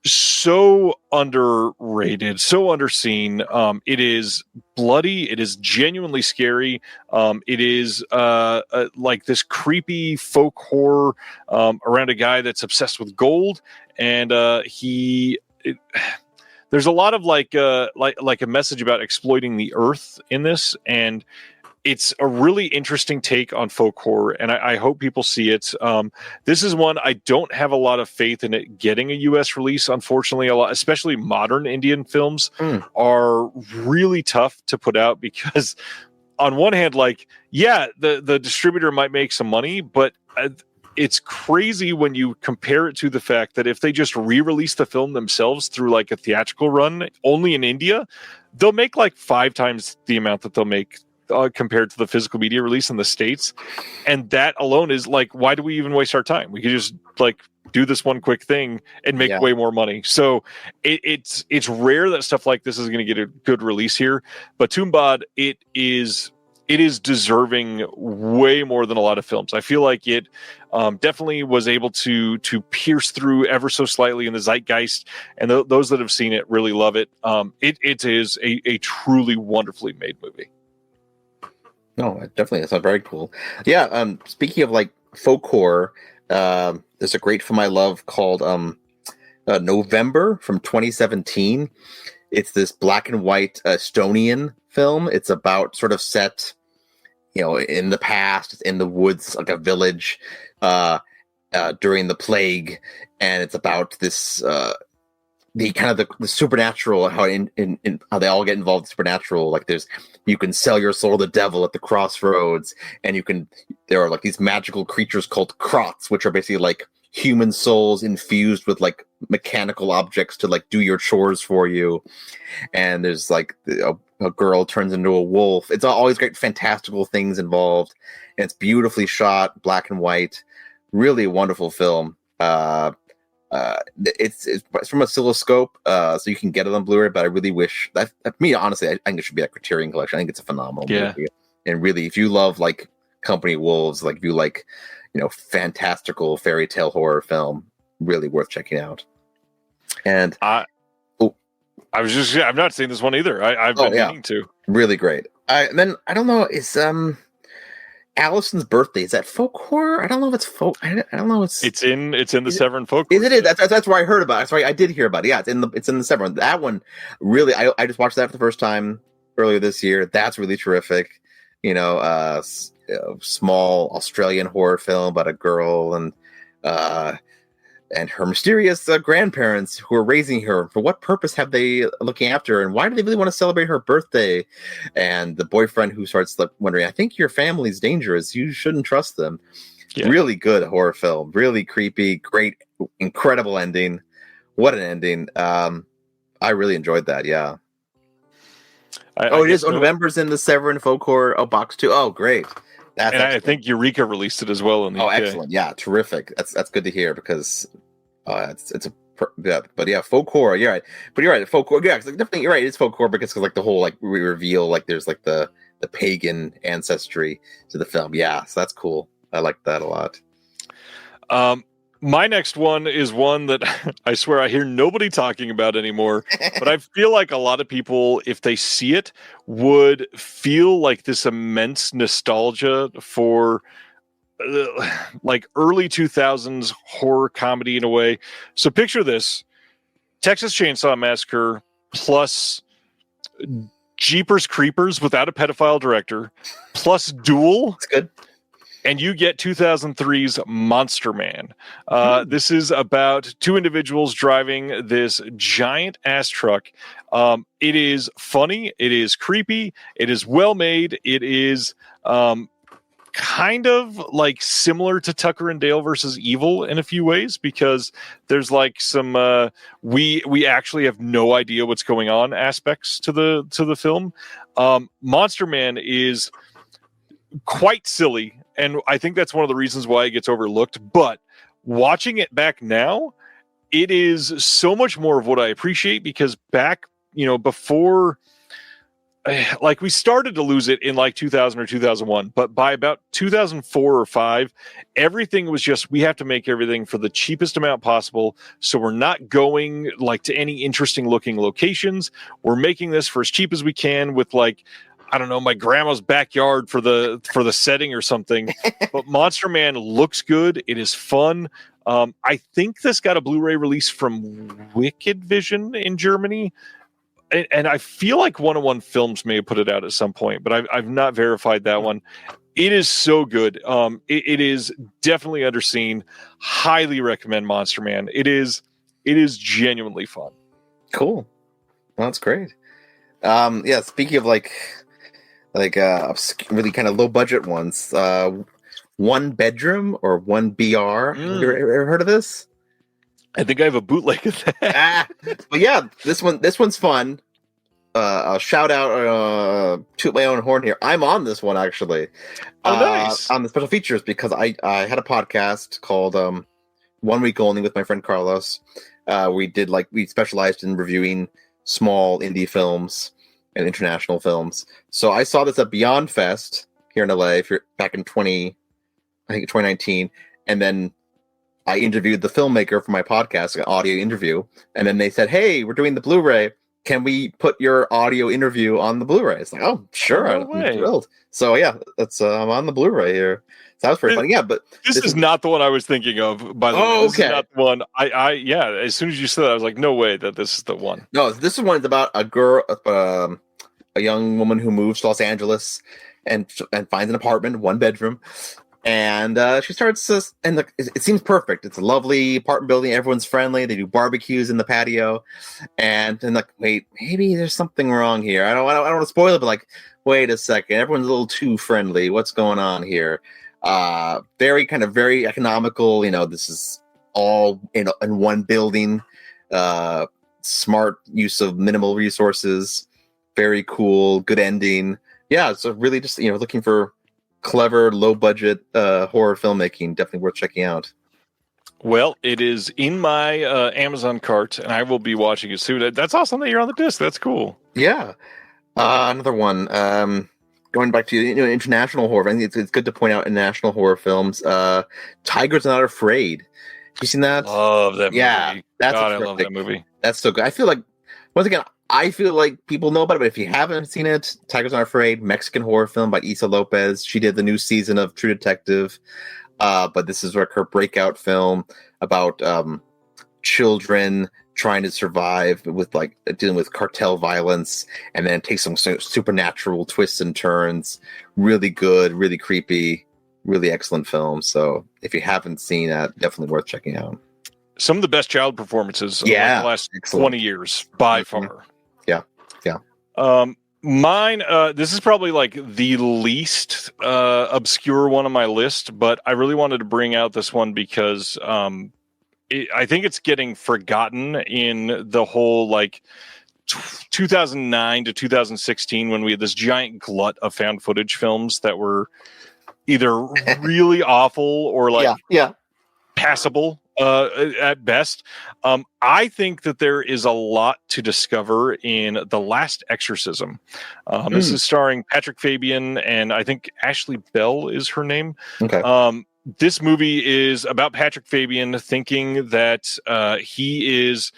so underrated, so underseen. It is bloody. It is genuinely scary. It is like this creepy folk horror around a guy that's obsessed with gold. And there's a lot of like a message about exploiting the earth in this, and it's a really interesting take on folk horror, and I hope people see it. This is one I don't have a lot of faith in it getting a U.S. release. Unfortunately, especially modern Indian films, are really tough to put out because, on one hand, the distributor might make some money, but it's crazy when you compare it to the fact that if they just re-release the film themselves through like a theatrical run only in India, they'll make like 5 times the amount that they'll make compared to the physical media release in the States. And that alone is like, why do we even waste our time? We could just like do this one quick thing and make way more money. So it's rare that stuff like this is going to get a good release here. But Tumbad, it is deserving way more than a lot of films. I feel like it definitely was able to pierce through ever so slightly in the zeitgeist, and those that have seen it really love it. It is a truly wonderfully made movie. No, definitely. That's very cool. Yeah. Speaking of like folk horror, there's a great film I love called November from 2017. It's this black and white Estonian film. It's about sort of set, in the past. It's in the woods, like a village during the plague, and it's about this the kind of the supernatural, how in how they all get involved in supernatural. Like you can sell your soul to the devil at the crossroads, and there are like these magical creatures called krots, which are basically like human souls infused with like mechanical objects to like do your chores for you. And there's like a girl turns into a wolf. It's always great fantastical things involved, and it's beautifully shot, black and white, really a wonderful film. It's from Oscilloscope, so you can get it on Blu-ray, but I really wish that me, honestly, I think it should be a Criterion Collection. I think it's a phenomenal movie. And really, if you love like Company of Wolves, like if you like fantastical fairy tale horror film, really worth checking out. And I've not seen this one either. I've been meaning to. Really great. And then I don't know, is Allison's Birthday, is that folk horror? I don't know if it's folk. I don't know. It's in the Severin folk. Is it? That's where I heard about it. Sorry, I did hear about it. Yeah, it's in the Severin. That one really. I just watched that for the first time earlier this year. That's really terrific. Small Australian horror film about a girl and her mysterious grandparents who are raising her. For what purpose have they looking after her, and why do they really want to celebrate her birthday? And the boyfriend who starts wondering, I think your family's dangerous. You shouldn't trust them. Yeah. Really good horror film. Really creepy. Great, incredible ending. What an ending. I really enjoyed that. Yeah. It is. November's in the Severin folk horror box too. Oh, great. I think Eureka released it as well in the UK. Excellent. Yeah, terrific. That's good to hear because but yeah, folk horror. You're right. But you're right. Folk horror. Yeah, definitely. You're right. It's folk horror because like the whole like we reveal like there's like the pagan ancestry to the film. Yeah, so that's cool. I like that a lot. My next one is one that I swear I hear nobody talking about anymore, but I feel like a lot of people, if they see it, would feel like this immense nostalgia for like early 2000s horror comedy in a way. So picture this: Texas Chainsaw Massacre plus Jeepers Creepers without a pedophile director plus Duel. It's good. And you get 2003's Monster Man. This is about two individuals driving this giant ass truck. It is funny. It is creepy. It is well made. It is kind of like similar to Tucker and Dale versus Evil in a few ways, because there's like some we actually have no idea what's going on aspects to the film. Monster Man is quite silly, and I think that's one of the reasons why it gets overlooked. But watching it back now, it is so much more of what I appreciate, because back, before, like, we started to lose it in like 2000 or 2001, but by about 2004 or 5, everything was just, we have to make everything for the cheapest amount possible. So we're not going like to any interesting looking locations. We're making this for as cheap as we can with, like, I don't know, my grandma's backyard for the setting or something. But Monster Man looks good. It is fun. I think this got a Blu-ray release from Wicked Vision in Germany, and I feel like 101 Films may have put it out at some point, but I've not verified that one. It is so good. It is definitely underseen. Highly recommend Monster Man. It is genuinely fun. Cool. Well, that's great. Yeah. Speaking of like really kind of low budget ones, One Bedroom or One BR. Have you ever heard of this? I think I have a bootleg of that. But yeah, this one's fun. I'll shout out, toot my own horn here. I'm on this one actually. Oh, nice. On the special features, because I had a podcast called 1 Week Only with my friend Carlos. We specialized in reviewing small indie films and international films. So I saw this at Beyond Fest here in LA back in 2019, and then I interviewed the filmmaker for my podcast, an audio interview, and then they said, "Hey, we're doing the Blu-ray. Can we put your audio interview on the Blu-ray?" It's like, "Oh, sure, No I'm way. thrilled." So yeah, that's I'm on the Blu-ray here. So that was pretty funny. Yeah, but this is not the one I was thinking of, by the way. Oh, This okay. is not the one. Yeah, as soon as you said that, I was like, no way that this is the one. No, this one is about a girl, a young woman who moves to Los Angeles and finds an apartment, 1 bedroom, and she starts and it seems perfect. It's a lovely apartment building. Everyone's friendly. They do barbecues in the patio, and then like, wait, maybe there's something wrong here. I don't want to spoil it, but like, wait a second, everyone's a little too friendly. What's going on here? Very economical. This is all in one building. Smart use of minimal resources. Very cool, good ending. Yeah, so really just looking for clever, low budget horror filmmaking. Definitely worth checking out. Well, it is in my Amazon cart, and I will be watching it soon. That's awesome that you're on the disc. That's cool. Yeah. Another one. Going back to international horror, I think it's good to point out international horror films. Tigers Are Not Afraid. Have you seen that? Love that movie. Yeah, that's God, I love that movie. That's so good. I feel like, once again, people know about it, but if you haven't seen it, Tigers Are Not Afraid, Mexican horror film by Isa Lopez. She did the new season of True Detective, but this is like her breakout film about children trying to survive with like dealing with cartel violence, and then it takes some supernatural twists and turns. Really good, really creepy, really excellent film. So if you haven't seen that, definitely worth checking out. Some of the best child performances of the last excellent. 20 years by far. Yeah. Mine, this is probably like the least obscure one on my list, but I really wanted to bring out this one because I think it's getting forgotten in the whole like 2009 to 2016, when we had this giant glut of found footage films that were either really awful or like passable at best. I think that there is a lot to discover in The Last Exorcism. This is starring Patrick Fabian, and I think Ashley Bell is her name. Okay. this movie is about Patrick Fabian thinking that he is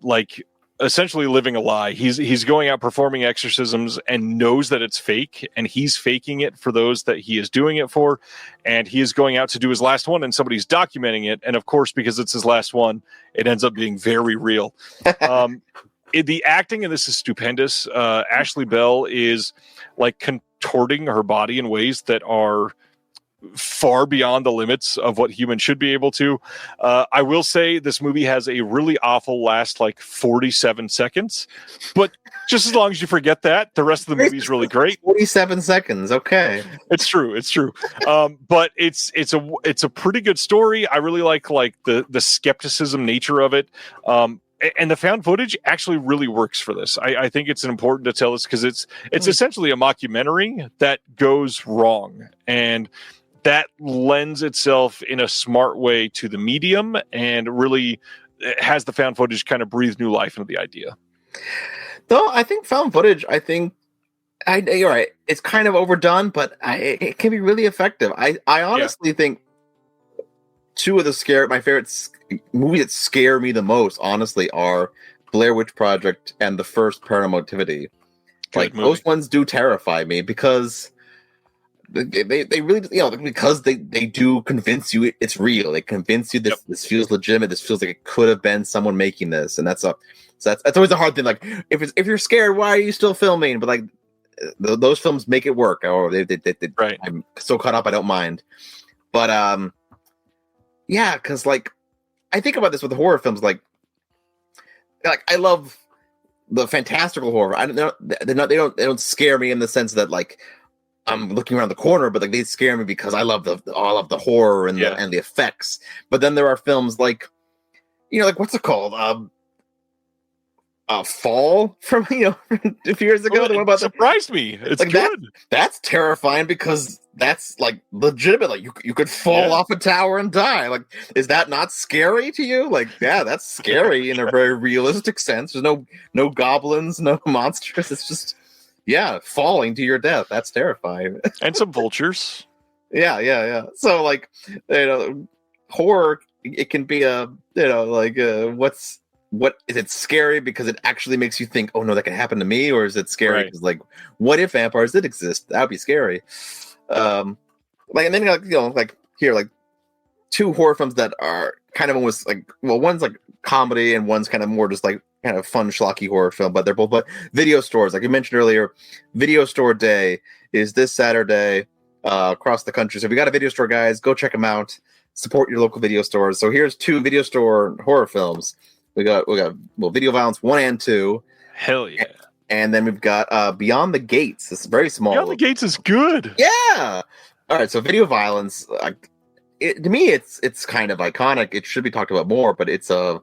like essentially living a lie. He's going out performing exorcisms and knows that it's fake, and he's faking it for those that he is doing it for, and he is going out to do his last one, and somebody's documenting it, and of course, because it's his last one, it ends up being very real. The acting in this is stupendous. Ashley Bell is like contorting her body in ways that are far beyond the limits of what humans should be able to. I will say this movie has a really awful last like 47 seconds, but just as long as you forget that, the rest of the movie is really great. 47 seconds. Okay. It's true. But it's a pretty good story. I really like the skepticism nature of it. And the found footage actually really works for this. I think it's important to tell this because it's essentially a mockumentary that goes wrong, and that lends itself in a smart way to the medium and really has the found footage kind of breathe new life into the idea. Though I think found footage, you're right. It's kind of overdone, but it can be really effective. I honestly think two of my favorite movies that scare me the most, honestly, are Blair Witch Project and the first Paranormal Activity. Those ones do terrify me because they really, because they do convince you it's real. They convince you this feels legitimate. This feels like it could have been someone making this, and that's always a hard thing. Like if you're scared, why are you still filming? But like those films make it work. Or they right. I'm so caught up, I don't mind. But yeah, because like I think about this with horror films. Like I love the fantastical horror. I don't know. They don't scare me in the sense that like I'm looking around the corner, but like they scare me because I love all of the horror and the effects. But then there are films like, like what's it called? Fall from a few years ago. The one about surprised me. It's like good. That's terrifying because that's like legitimate. Like you could fall off a tower and die. Like, is that not scary to you? Like, yeah, that's scary in a very realistic sense. There's no goblins, no monsters. It's just falling to your death. That's terrifying. And some vultures. Yeah. So like, horror. It can be what is it scary because it actually makes you think, oh no, that can happen to me, or is it scary because like, what if vampires did exist? That would be scary. And then like here, like two horror films that are kind of almost like, well, one's like comedy and one's kind of more just like kind of fun schlocky horror film, but they're both video stores. Like you mentioned earlier, Video Store Day is this Saturday across the country. So if you got a video store, guys, go check them out. Support your local video stores. So here's two video store horror films. We got Video Violence 1 and 2. Hell yeah. And then we've got Beyond the Gates. It's very small. Beyond the Gates is good. Yeah. All right, so Video Violence, to me, it's kind of iconic. It should be talked about more, but it's a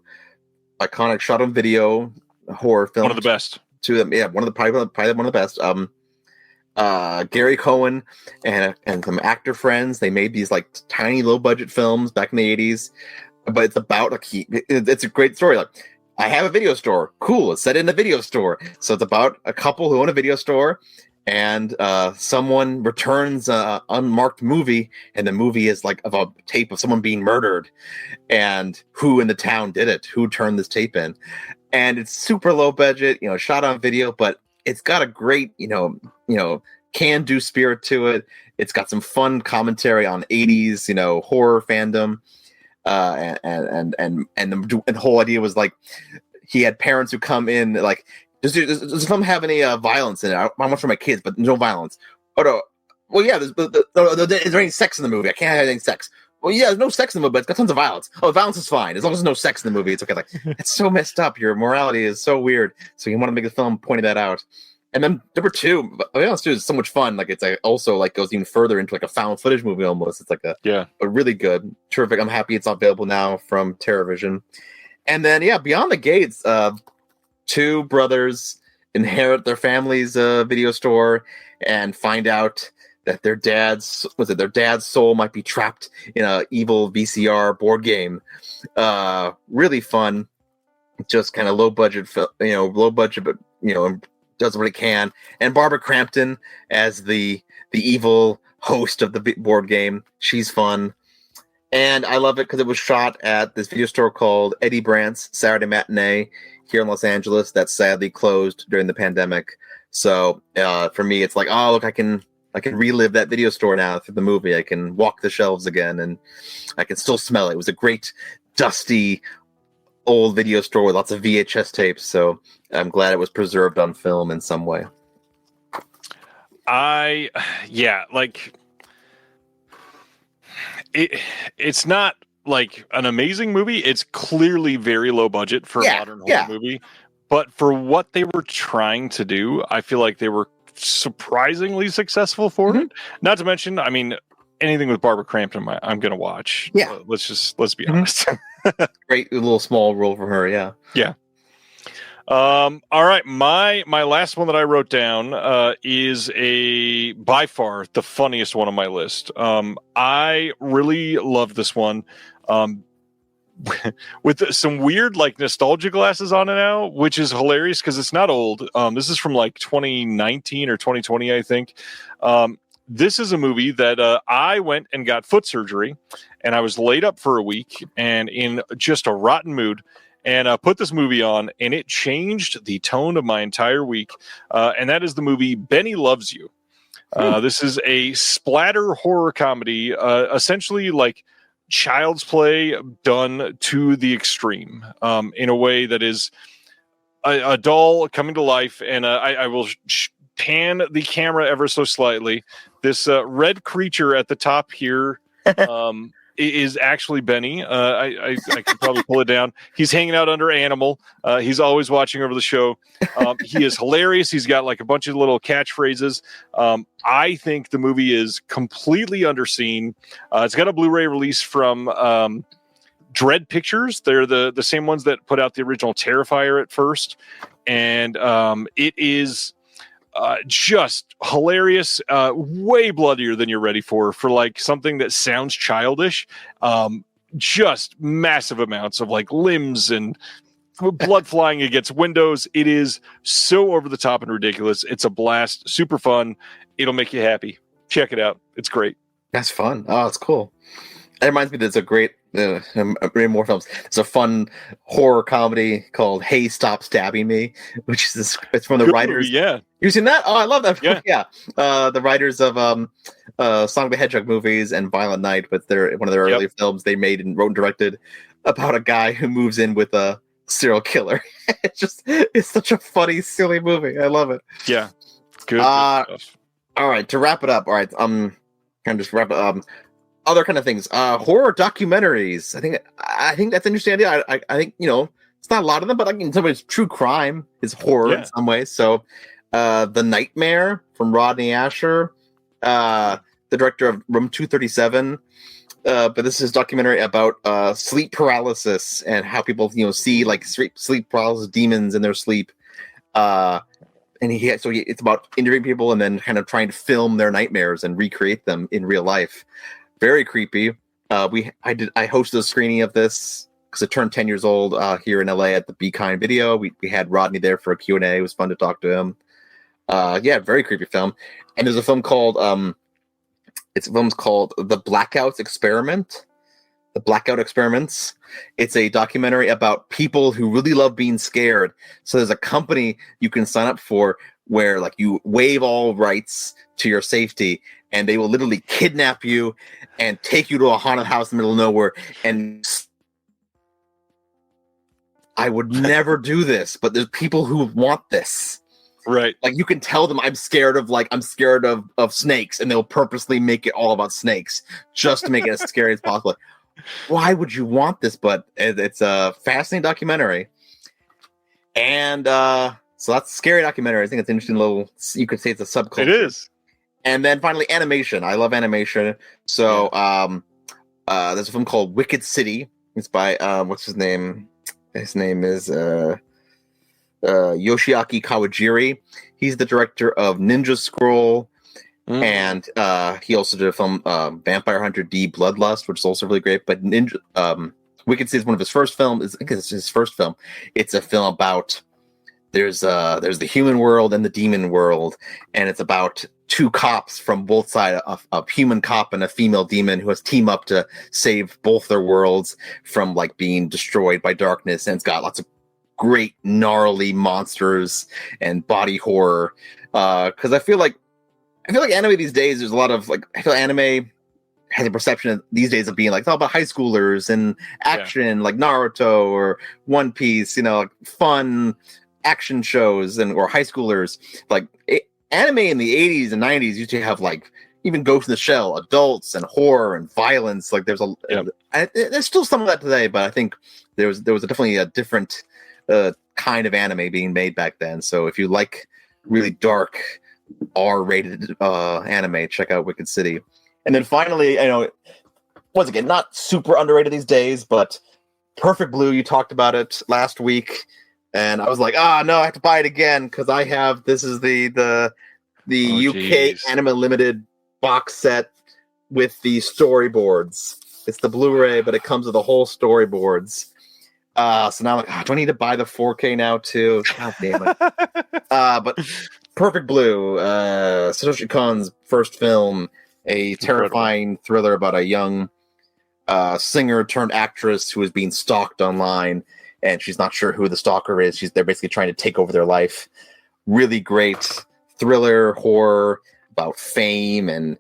iconic shot on video horror film. One of the best. Two of them, yeah, probably one of the best. Gary Cohen and some actor friends, they made these like tiny low budget films back in the 80s. But it's about it's a great story. Like, I have a video store. Cool. It's set in a video store. So it's about a couple who own a video store, and someone returns an unmarked movie, and the movie is like of a tape of someone being murdered, and who in the town did it? Who turned this tape in? And it's super low budget, shot on video, but it's got a great, can-do spirit to it. It's got some fun commentary on 80s, horror fandom. And the whole idea was like he had parents who come in like, does the film have any violence in it? I want for my kids, but no violence. Oh no, well yeah, is there any sex in the movie? I can't have any sex. Well yeah, there's no sex in the movie, but it's got tons of violence. Oh, violence is fine as long as there's no sex in the movie. It's okay. Like it's so messed up. Your morality is so weird. So you want to make the film pointing that out. And then number two, Violence 2 is so much fun. Like it's also like goes even further into like a found footage movie almost. It's like a really good, terrific. I'm happy it's available now from TerraVision. And then Beyond the Gates, two brothers inherit their family's video store and find out that their dad's soul might be trapped in a evil VCR board game. Really fun, just kind of low budget, but does what it can. And Barbara Crampton as the evil host of the board game. She's fun. And I love it because it was shot at this video store called Eddie Brandt's Saturday Matinee here in Los Angeles that sadly closed during the pandemic. So for me, it's like, oh, look, I can relive that video store now through the movie. I can walk the shelves again, and I can still smell it. It was a great, dusty, old video store with lots of VHS tapes. So I'm glad it was preserved on film in some way. It's not like an amazing movie. It's clearly very low budget for a modern horror movie. But for what they were trying to do, I feel like they were surprisingly successful for it. Not to mention, I mean, anything with Barbara Crampton, I'm going to watch. Yeah. Let's be honest. Great little small role for her. Yeah. Yeah. All right. My last one that I wrote down is by far the funniest one on my list. I really love this one. With some weird like nostalgia glasses on it now, which is hilarious because it's not old. This is from like 2019 or 2020, I think. This is a movie that I went and got foot surgery, and I was laid up for a week and in just a rotten mood, and put this movie on, and it changed the tone of my entire week. And that is the movie Benny Loves You. This is a splatter horror comedy, essentially like Child's Play done to the extreme, in a way that is a doll coming to life. And I will pan the camera ever so slightly. This red creature at the top here is actually Benny. I could probably pull it down. He's hanging out under Animal. He's always watching over the show. He is hilarious. He's got like a bunch of little catchphrases. I think the movie is completely underseen. It's got a Blu-ray release from Dread Pictures. They're the same ones that put out the original Terrifier at first. And it is just hilarious, way bloodier than you're ready for like something that sounds childish. Just massive amounts of like limbs and blood flying against windows. It is so over the top and ridiculous. It's a blast, super fun. It'll make you happy. Check it out. It's great. That's fun. Oh, it's cool. It reminds me there's a great more films. It's a fun horror comedy called Hey, Stop Stabbing Me, which is it's from the writers. Yeah. You seen that? Oh, I love that. Yeah. The writers of Sonic the Hedgehog movies and Violent Night, but they're one of their early films they made and wrote and directed about a guy who moves in with a serial killer. It's such a funny, silly movie. I love it. Yeah. Good stuff. All right, to wrap it up. All right, kind of just wrap it up. Other kind of things, horror documentaries. I think that's interesting idea. I think it's not a lot of them, but in some ways, true crime is horror in some ways. So, The Nightmare from Rodney Asher, the director of Room 237. But this is a documentary about sleep paralysis and how people see like sleep paralysis demons in their sleep. And it's about interviewing people and then kind of trying to film their nightmares and recreate them in real life. Very creepy. I hosted a screening of this because it turned 10 years old here in LA at the Be Kind video. We had Rodney there for a Q&A. It was fun to talk to him. Very creepy film. And there's a film called The Blackouts Experiment. The Blackout Experiments. It's a documentary about people who really love being scared. So there's a company you can sign up for where like you waive all rights to your safety, and they will literally kidnap you and take you to a haunted house in the middle of nowhere. And I would never do this, but there's people who want this. Right. Like you can tell them I'm scared of snakes, and they'll purposely make it all about snakes just to make it as scary as possible. Why would you want this? But it's a fascinating documentary. And so that's a scary documentary. I think it's an interesting little, you could say it's a subculture. It is. And then finally, animation. I love animation. So there's a film called Wicked City. It's by, what's his name? His name is Yoshiaki Kawajiri. He's the director of Ninja Scroll. And he also did a film, Vampire Hunter D Bloodlust, which is also really great. But Wicked City is one of his first films. I think it's his first film. It's a film about there's the human world and the demon world, and it's about two cops from both sides, a human cop and a female demon, who has team up to save both their worlds from like being destroyed by darkness. And it's got lots of great gnarly monsters and body horror. Because I feel like anime these days, there's a lot of like, I feel anime has a perception of, these days, of being like, it's all about high schoolers and action, like Naruto or One Piece, like fun action shows or high schoolers. Like anime in the 80s and 90s used to have like even Ghost in the Shell, adults and horror and violence. Like there's there's still some of that today, but I think there was definitely a different kind of anime being made back then. So if you like really dark R-rated anime, check out Wicked City. And then finally, once again, not super underrated these days, but Perfect Blue, you talked about it last week, and I was like, no, I have to buy it again because this is the UK Anime Limited box set with the storyboards. It's the Blu-ray, but it comes with the whole storyboards. So now I'm like, do I need to buy the 4K now too? God damn it. But Perfect Blue, Satoshi Kon's first film, a terrifying thriller about a young singer turned actress who is being stalked online, and she's not sure who the stalker is. They're basically trying to take over their life. Really great thriller horror about fame and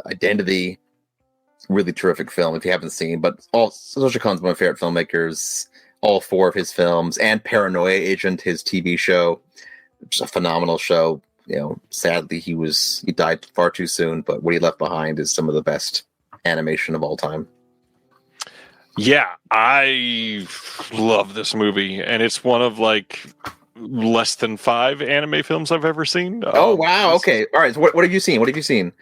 identity. Really terrific film if you haven't seen. But Satoshi Kon's one of my favorite filmmakers. All four of his films, and Paranoia Agent, his TV show, which is a phenomenal show. Sadly he died far too soon, but what he left behind is some of the best animation of all time. Yeah, I love this movie, and it's one of like less than 5 anime films I've ever seen. Oh wow, okay, all right. So what have you seen?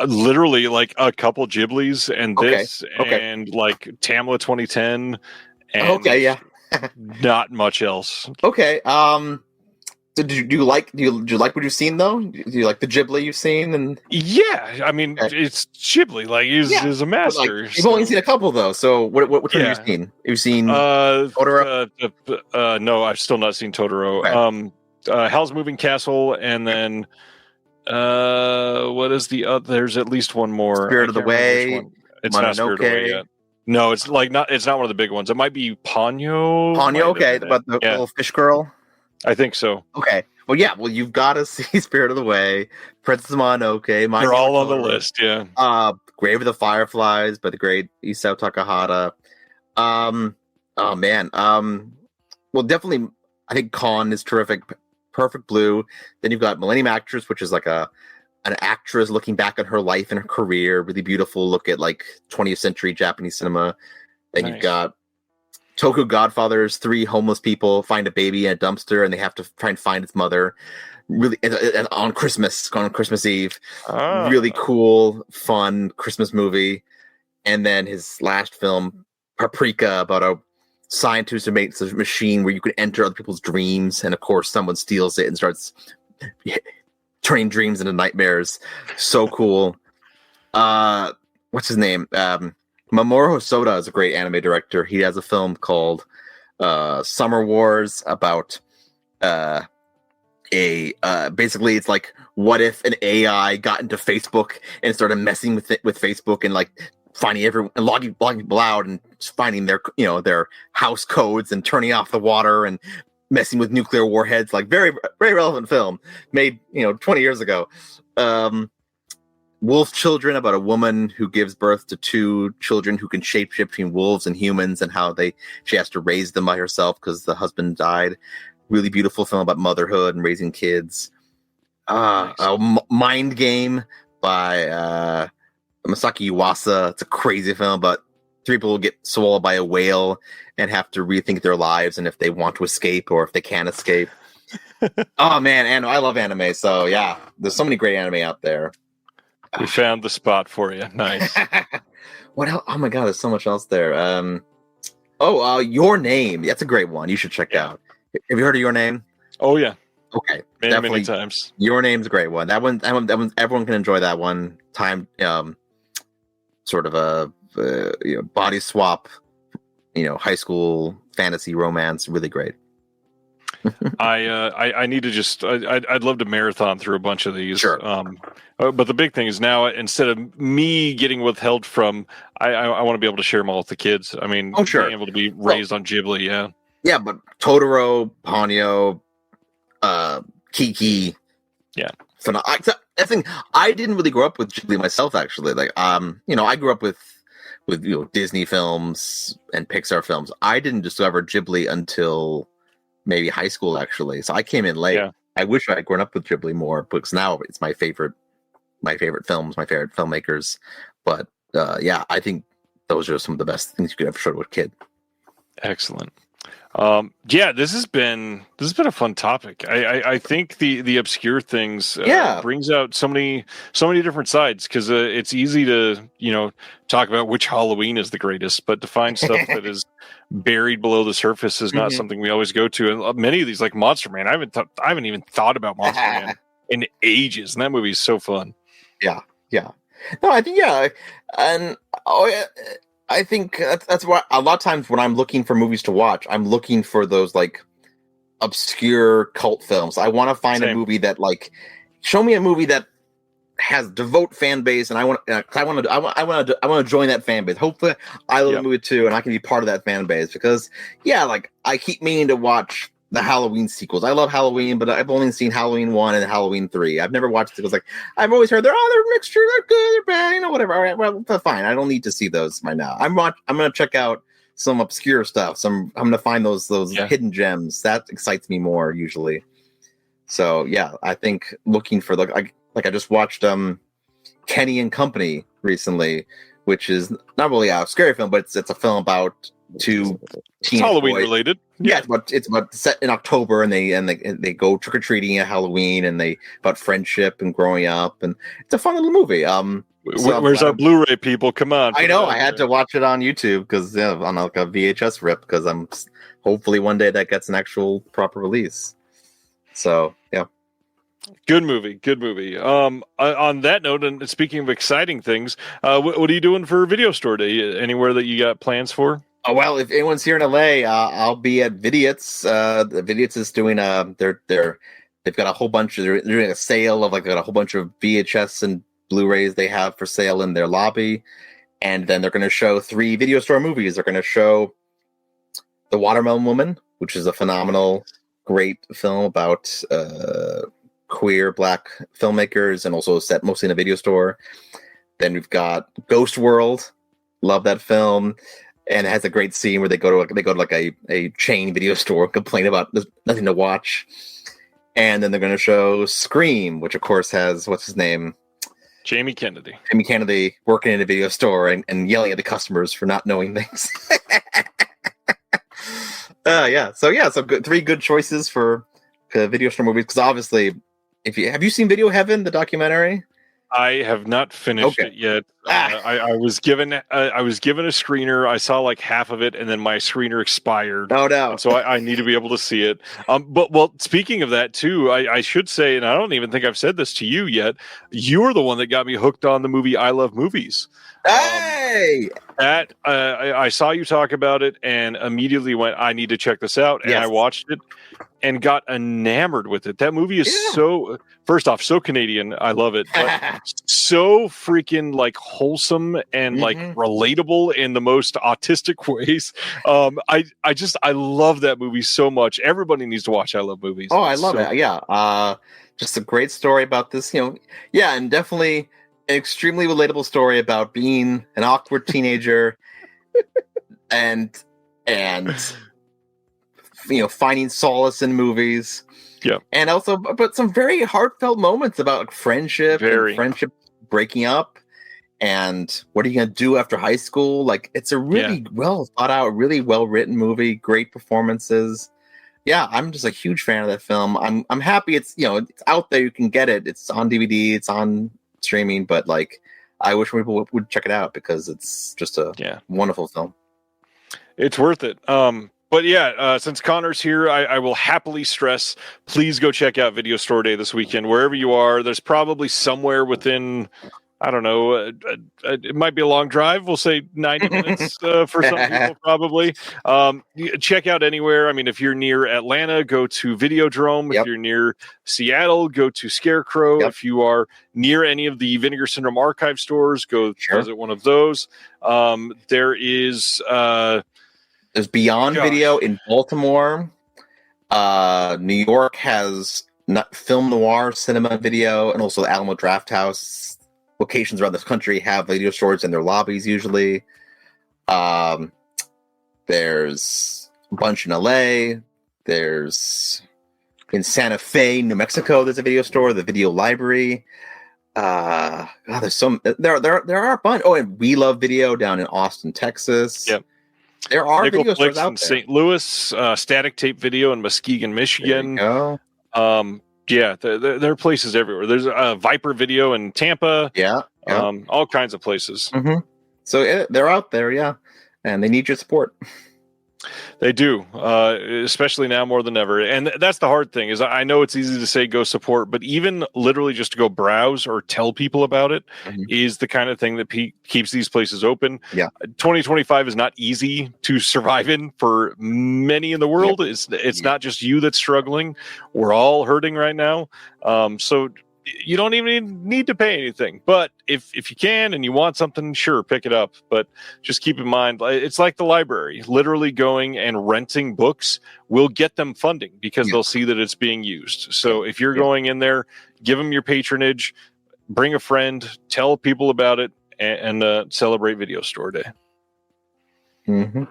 Literally like a couple Ghiblis and this, and like Tamla 2010, and not much else. Okay. So do you like what you've seen though? Do you like the Ghibli you've seen? And yeah, I mean it's Ghibli. Like he's a master. You've only seen a couple though. So what have you seen? You've seen Totoro? No, I've still not seen Totoro. Okay. Howl's Moving Castle, and then what is the other? There's at least one more. Spirit of the Way. It's not Spirit of the Way yet. No, it's not one of the big ones. It might be Ponyo. Okay, about the little fish girl. I think so. Okay. Well, yeah. Well, you've got to see Spirit of the Way, Princess Mononoke. They're all on the list. Yeah. Grave of the Fireflies by the great Isao Takahata. Oh man. Well, definitely. I think Con is terrific. Perfect Blue. Then you've got Millennium Actress, which is like an actress looking back on her life and her career. Really beautiful look at like 20th century Japanese cinema. Then you've got Toku Godfathers. 3 homeless people find a baby in a dumpster, and they have to try and find its mother. Really, on Christmas Eve. Really cool, fun Christmas movie. And then his last film, Paprika, about a scientist who makes a machine where you can enter other people's dreams, and of course, someone steals it and starts turning dreams into nightmares. So cool. What's his name? Mamoru Hosoda is a great anime director. He has a film called Summer Wars about basically it's like, what if an AI got into Facebook and started messing with Facebook and like finding everyone and logging people out and finding their house codes and turning off the water and messing with nuclear warheads. Like very, very relevant film made 20 years ago. Wolf Children, about a woman who gives birth to 2 children who can shapeshift between wolves and humans, and how she has to raise them by herself because the husband died. Really beautiful film about motherhood and raising kids. Mind Game by Masaki Yuasa. It's a crazy film, but 3 people will get swallowed by a whale and have to rethink their lives and if they want to escape or if they can escape. Oh man, and I love anime, so yeah, there's so many great anime out there. We found the spot for you. Nice. What else? Oh my god, there's so much else there. Your Name. That's a great one. You should check out. Have you heard of Your Name? Oh yeah. Okay. Many times. Your Name's a great one. That one. Everyone can enjoy that one. Time. Sort of a body swap. High school fantasy romance. Really great. I need to just I'd love to marathon through a bunch of these. Sure. But the big thing is now, instead of me getting withheld from, I want to be able to share them all with the kids. I mean, Oh, sure. being able to be raised on Ghibli, yeah. Yeah, but Totoro, Ponyo, Kiki. Yeah. I think I didn't really grow up with Ghibli myself, actually. Like, I grew up with Disney films and Pixar films. I didn't discover Ghibli until maybe high school, actually. So I came in late. Yeah. I wish I had grown up with Ghibli more, because now it's my favorite films, my favorite filmmakers. But I think those are some of the best things you could ever show to a kid. Excellent. This has been a fun topic. I think the obscure things brings out so many different sides, because it's easy to talk about which Halloween is the greatest, but to find stuff that is buried below the surface is not something we always go to. And many of these, like Monster Man, I haven't even thought about Monster Man in ages, and that movie is so fun. Yeah. No, I think and I think that's why a lot of times when I'm looking for movies to watch, I'm looking for those like obscure cult films. I want to find a movie that show me a movie that has devout fan base, and I want to join that fan base. Hopefully, I love the movie too, and I can be part of that fan base, because I keep meaning to watch the Halloween sequels. I love Halloween, but I've only seen Halloween 1 and Halloween 3. I've never watched it. I've always heard they're mixture, they're good, they're bad, whatever. All right, well, fine. I don't need to see those by now. I'm going to check out some obscure stuff. I'm going to find those hidden gems. That excites me more usually. So I think looking for I just watched Kenny and Company recently, which is not really a scary film, but it's a film about two teenage Halloween boys. Related. Yeah, it's about set in October, and they go trick or treating at Halloween, and about friendship and growing up, and it's a fun little movie. Where's our Blu-ray people? Come on! I know I had to watch it on YouTube because on a VHS rip, because I'm hopefully one day that gets an actual proper release. So yeah. Good movie. On that note, and speaking of exciting things, what are you doing for Video Store Day? Anywhere that you got plans for? Oh, well, if anyone's here in LA, I'll be at Vidiot's. Vidiot's is doing they've got a whole bunch they're doing a sale of got a whole bunch of VHS and Blu-rays they have for sale in their lobby, and then they're going to show 3 Video Store movies. They're going to show The Watermelon Woman, which is a phenomenal, great film about queer Black filmmakers, and also set mostly in a video store. Then we've got Ghost World. Love that film. And it has a great scene where they go to a chain video store and complain about there's nothing to watch. And then they're going to show Scream, which of course has what's his name, Jamie Kennedy working in a video store and yelling at the customers for not knowing things. So good, 3 good choices for video store movies, because obviously, have you seen Video Heaven, the documentary? I have not finished it yet. I was given a screener. I saw half of it, and then my screener expired. Oh no! So I need to be able to see it. But speaking of that too, I should say, and I don't even think I've said this to you yet. You're the one that got me hooked on the movie I Love Movies. Hey! I saw you talk about it and immediately went, I need to check this out. And I watched it and got enamored with it. That movie is first off, so Canadian. I love it. But so freaking wholesome and relatable in the most autistic ways. I love that movie so much. Everybody needs to watch I Love Movies. Oh, I love it. Yeah. Just a great story about this, and definitely an extremely relatable story about being an awkward teenager and finding solace in movies. Yeah. And also but some very heartfelt moments about friendship and friendship breaking up, and what are you going to do after high school? It's a really well thought out, really well written movie, great performances. Yeah, I'm just a huge fan of that film. I'm happy it's it's out there, you can get it. It's on DVD, it's on streaming, but I wish people would check it out, because it's just a wonderful film. It's worth it. But since Connor's here, I will happily stress, please go check out Video Store Day this weekend. Wherever you are, there's probably somewhere within, I don't know. It might be a long drive. We'll say 90 minutes for some people, probably. Check out anywhere. I mean, if you're near Atlanta, go to Videodrome. Yep. If you're near Seattle, go to Scarecrow. Yep. If you are near any of the Vinegar Syndrome archive stores, go visit one of those. There's Beyond Video in Baltimore. New York has Film Noir Cinema Video, and also the Alamo Draft House. Locations around this country have video stores in their lobbies usually. There's a bunch in LA. There's in Santa Fe, New Mexico. There's a video store, the Video Library. There's some. There are a bunch. Oh, and We Love Video down in Austin, Texas. Yep. There are video stores out in there. St. Louis, Static Tape Video in Muskegon, Michigan. There you go. Yeah, there are places everywhere. There's Viper Video in Tampa. Yeah. All kinds of places. Mm-hmm. So they're out there, yeah, and they need your support. They do, especially now more than ever. And that's the hard thing is I know it's easy to say go support, but even literally just to go browse or tell people about it is the kind of thing that keeps these places open. Yeah. 2025 is not easy to survive in for many in the world. Yep. It's not just you that's struggling. We're all hurting right now. So you don't even need to pay anything, but if you can and you want something, sure, pick it up. But just keep in mind, it's like the library. Literally going and renting books will get them funding because they'll see that it's being used. So if you're going in there, give them your patronage, bring a friend, tell people about it, and celebrate Video Store Day. Mm-hmm.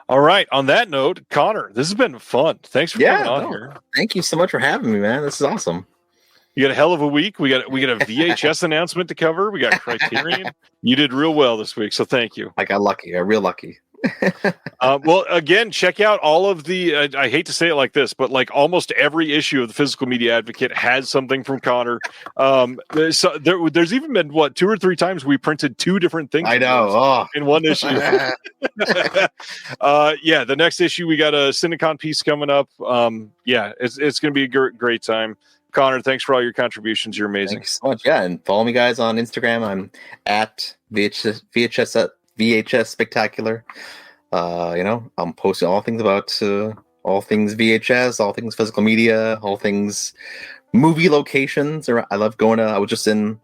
All right. On that note, Connor, this has been fun. Thanks for coming on here. Thank you so much for having me, man. This is awesome. You got a hell of a week. We got a VHS announcement to cover. We got Criterion. You did real well this week, so thank you. I got lucky. I got real lucky. Well, again, check out all of the. I hate to say it like this, but like almost every issue of the Physical Media Advocate has something from Connor. There's even been 2 or 3 times we printed 2 different things. I know in one issue. Yeah, the next issue we got a Cinecon piece coming up. It's going to be a great time. Connor, thanks for all your contributions. You're amazing. Thanks so much. Yeah, and follow me guys on Instagram. I'm at VHS Spectacular. I'm posting all things about all things VHS, all things physical media, all things movie locations. I love going to. I was just in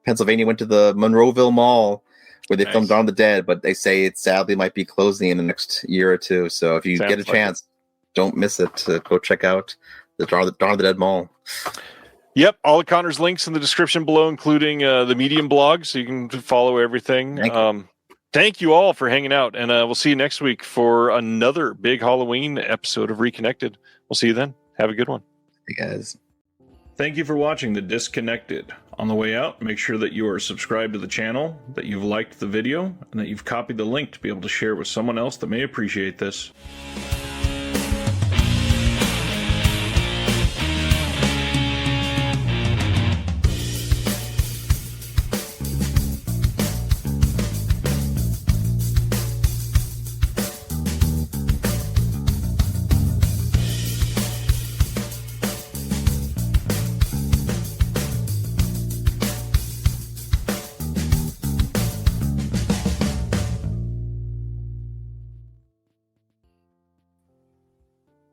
Pennsylvania. Went to the Monroeville Mall where they filmed Dawn of the Dead, but they say it sadly might be closing in the next year or 2. So if you get a chance, don't miss it. Go check out the Dawn of the Dead Mall. Yep, all of Connor's links in the description below, including the Medium blog, so you can follow everything. Thank you all for hanging out, and we'll see you next week for another big Halloween episode of Reconnected. We'll see you then. Have a good one. Hey, guys. Thank you for watching The Disconnected. On the way out, make sure that you are subscribed to the channel, that you've liked the video, and that you've copied the link to be able to share with someone else that may appreciate this.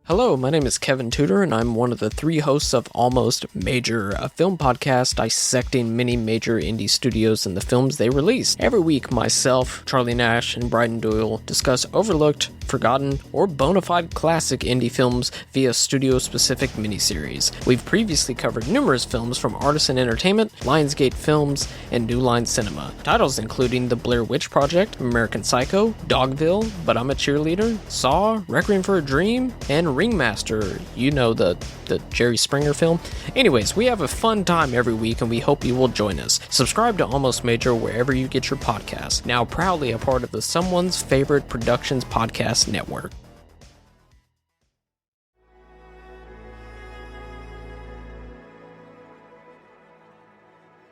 Hello, my name is Kevin Tudor, and I'm one of the 3 hosts of Almost Major, a film podcast dissecting many major indie studios and the films they release. Every week, myself, Charlie Nash, and Bryden Doyle discuss overlooked, forgotten, or bona fide classic indie films via studio-specific miniseries. We've previously covered numerous films from Artisan Entertainment, Lionsgate Films, and New Line Cinema. Titles including The Blair Witch Project, American Psycho, Dogville, But I'm a Cheerleader, Saw, Requiem for a Dream, and Ringmaster, the Jerry Springer film. Anyways, we have a fun time every week and we hope you will join us. Subscribe to Almost Major wherever you get your podcasts. Now proudly a part of the Someone's Favorite Productions podcast network.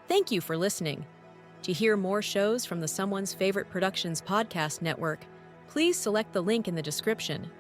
Thank you for listening. To hear more shows from the Someone's Favorite Productions podcast network, please select the link in the description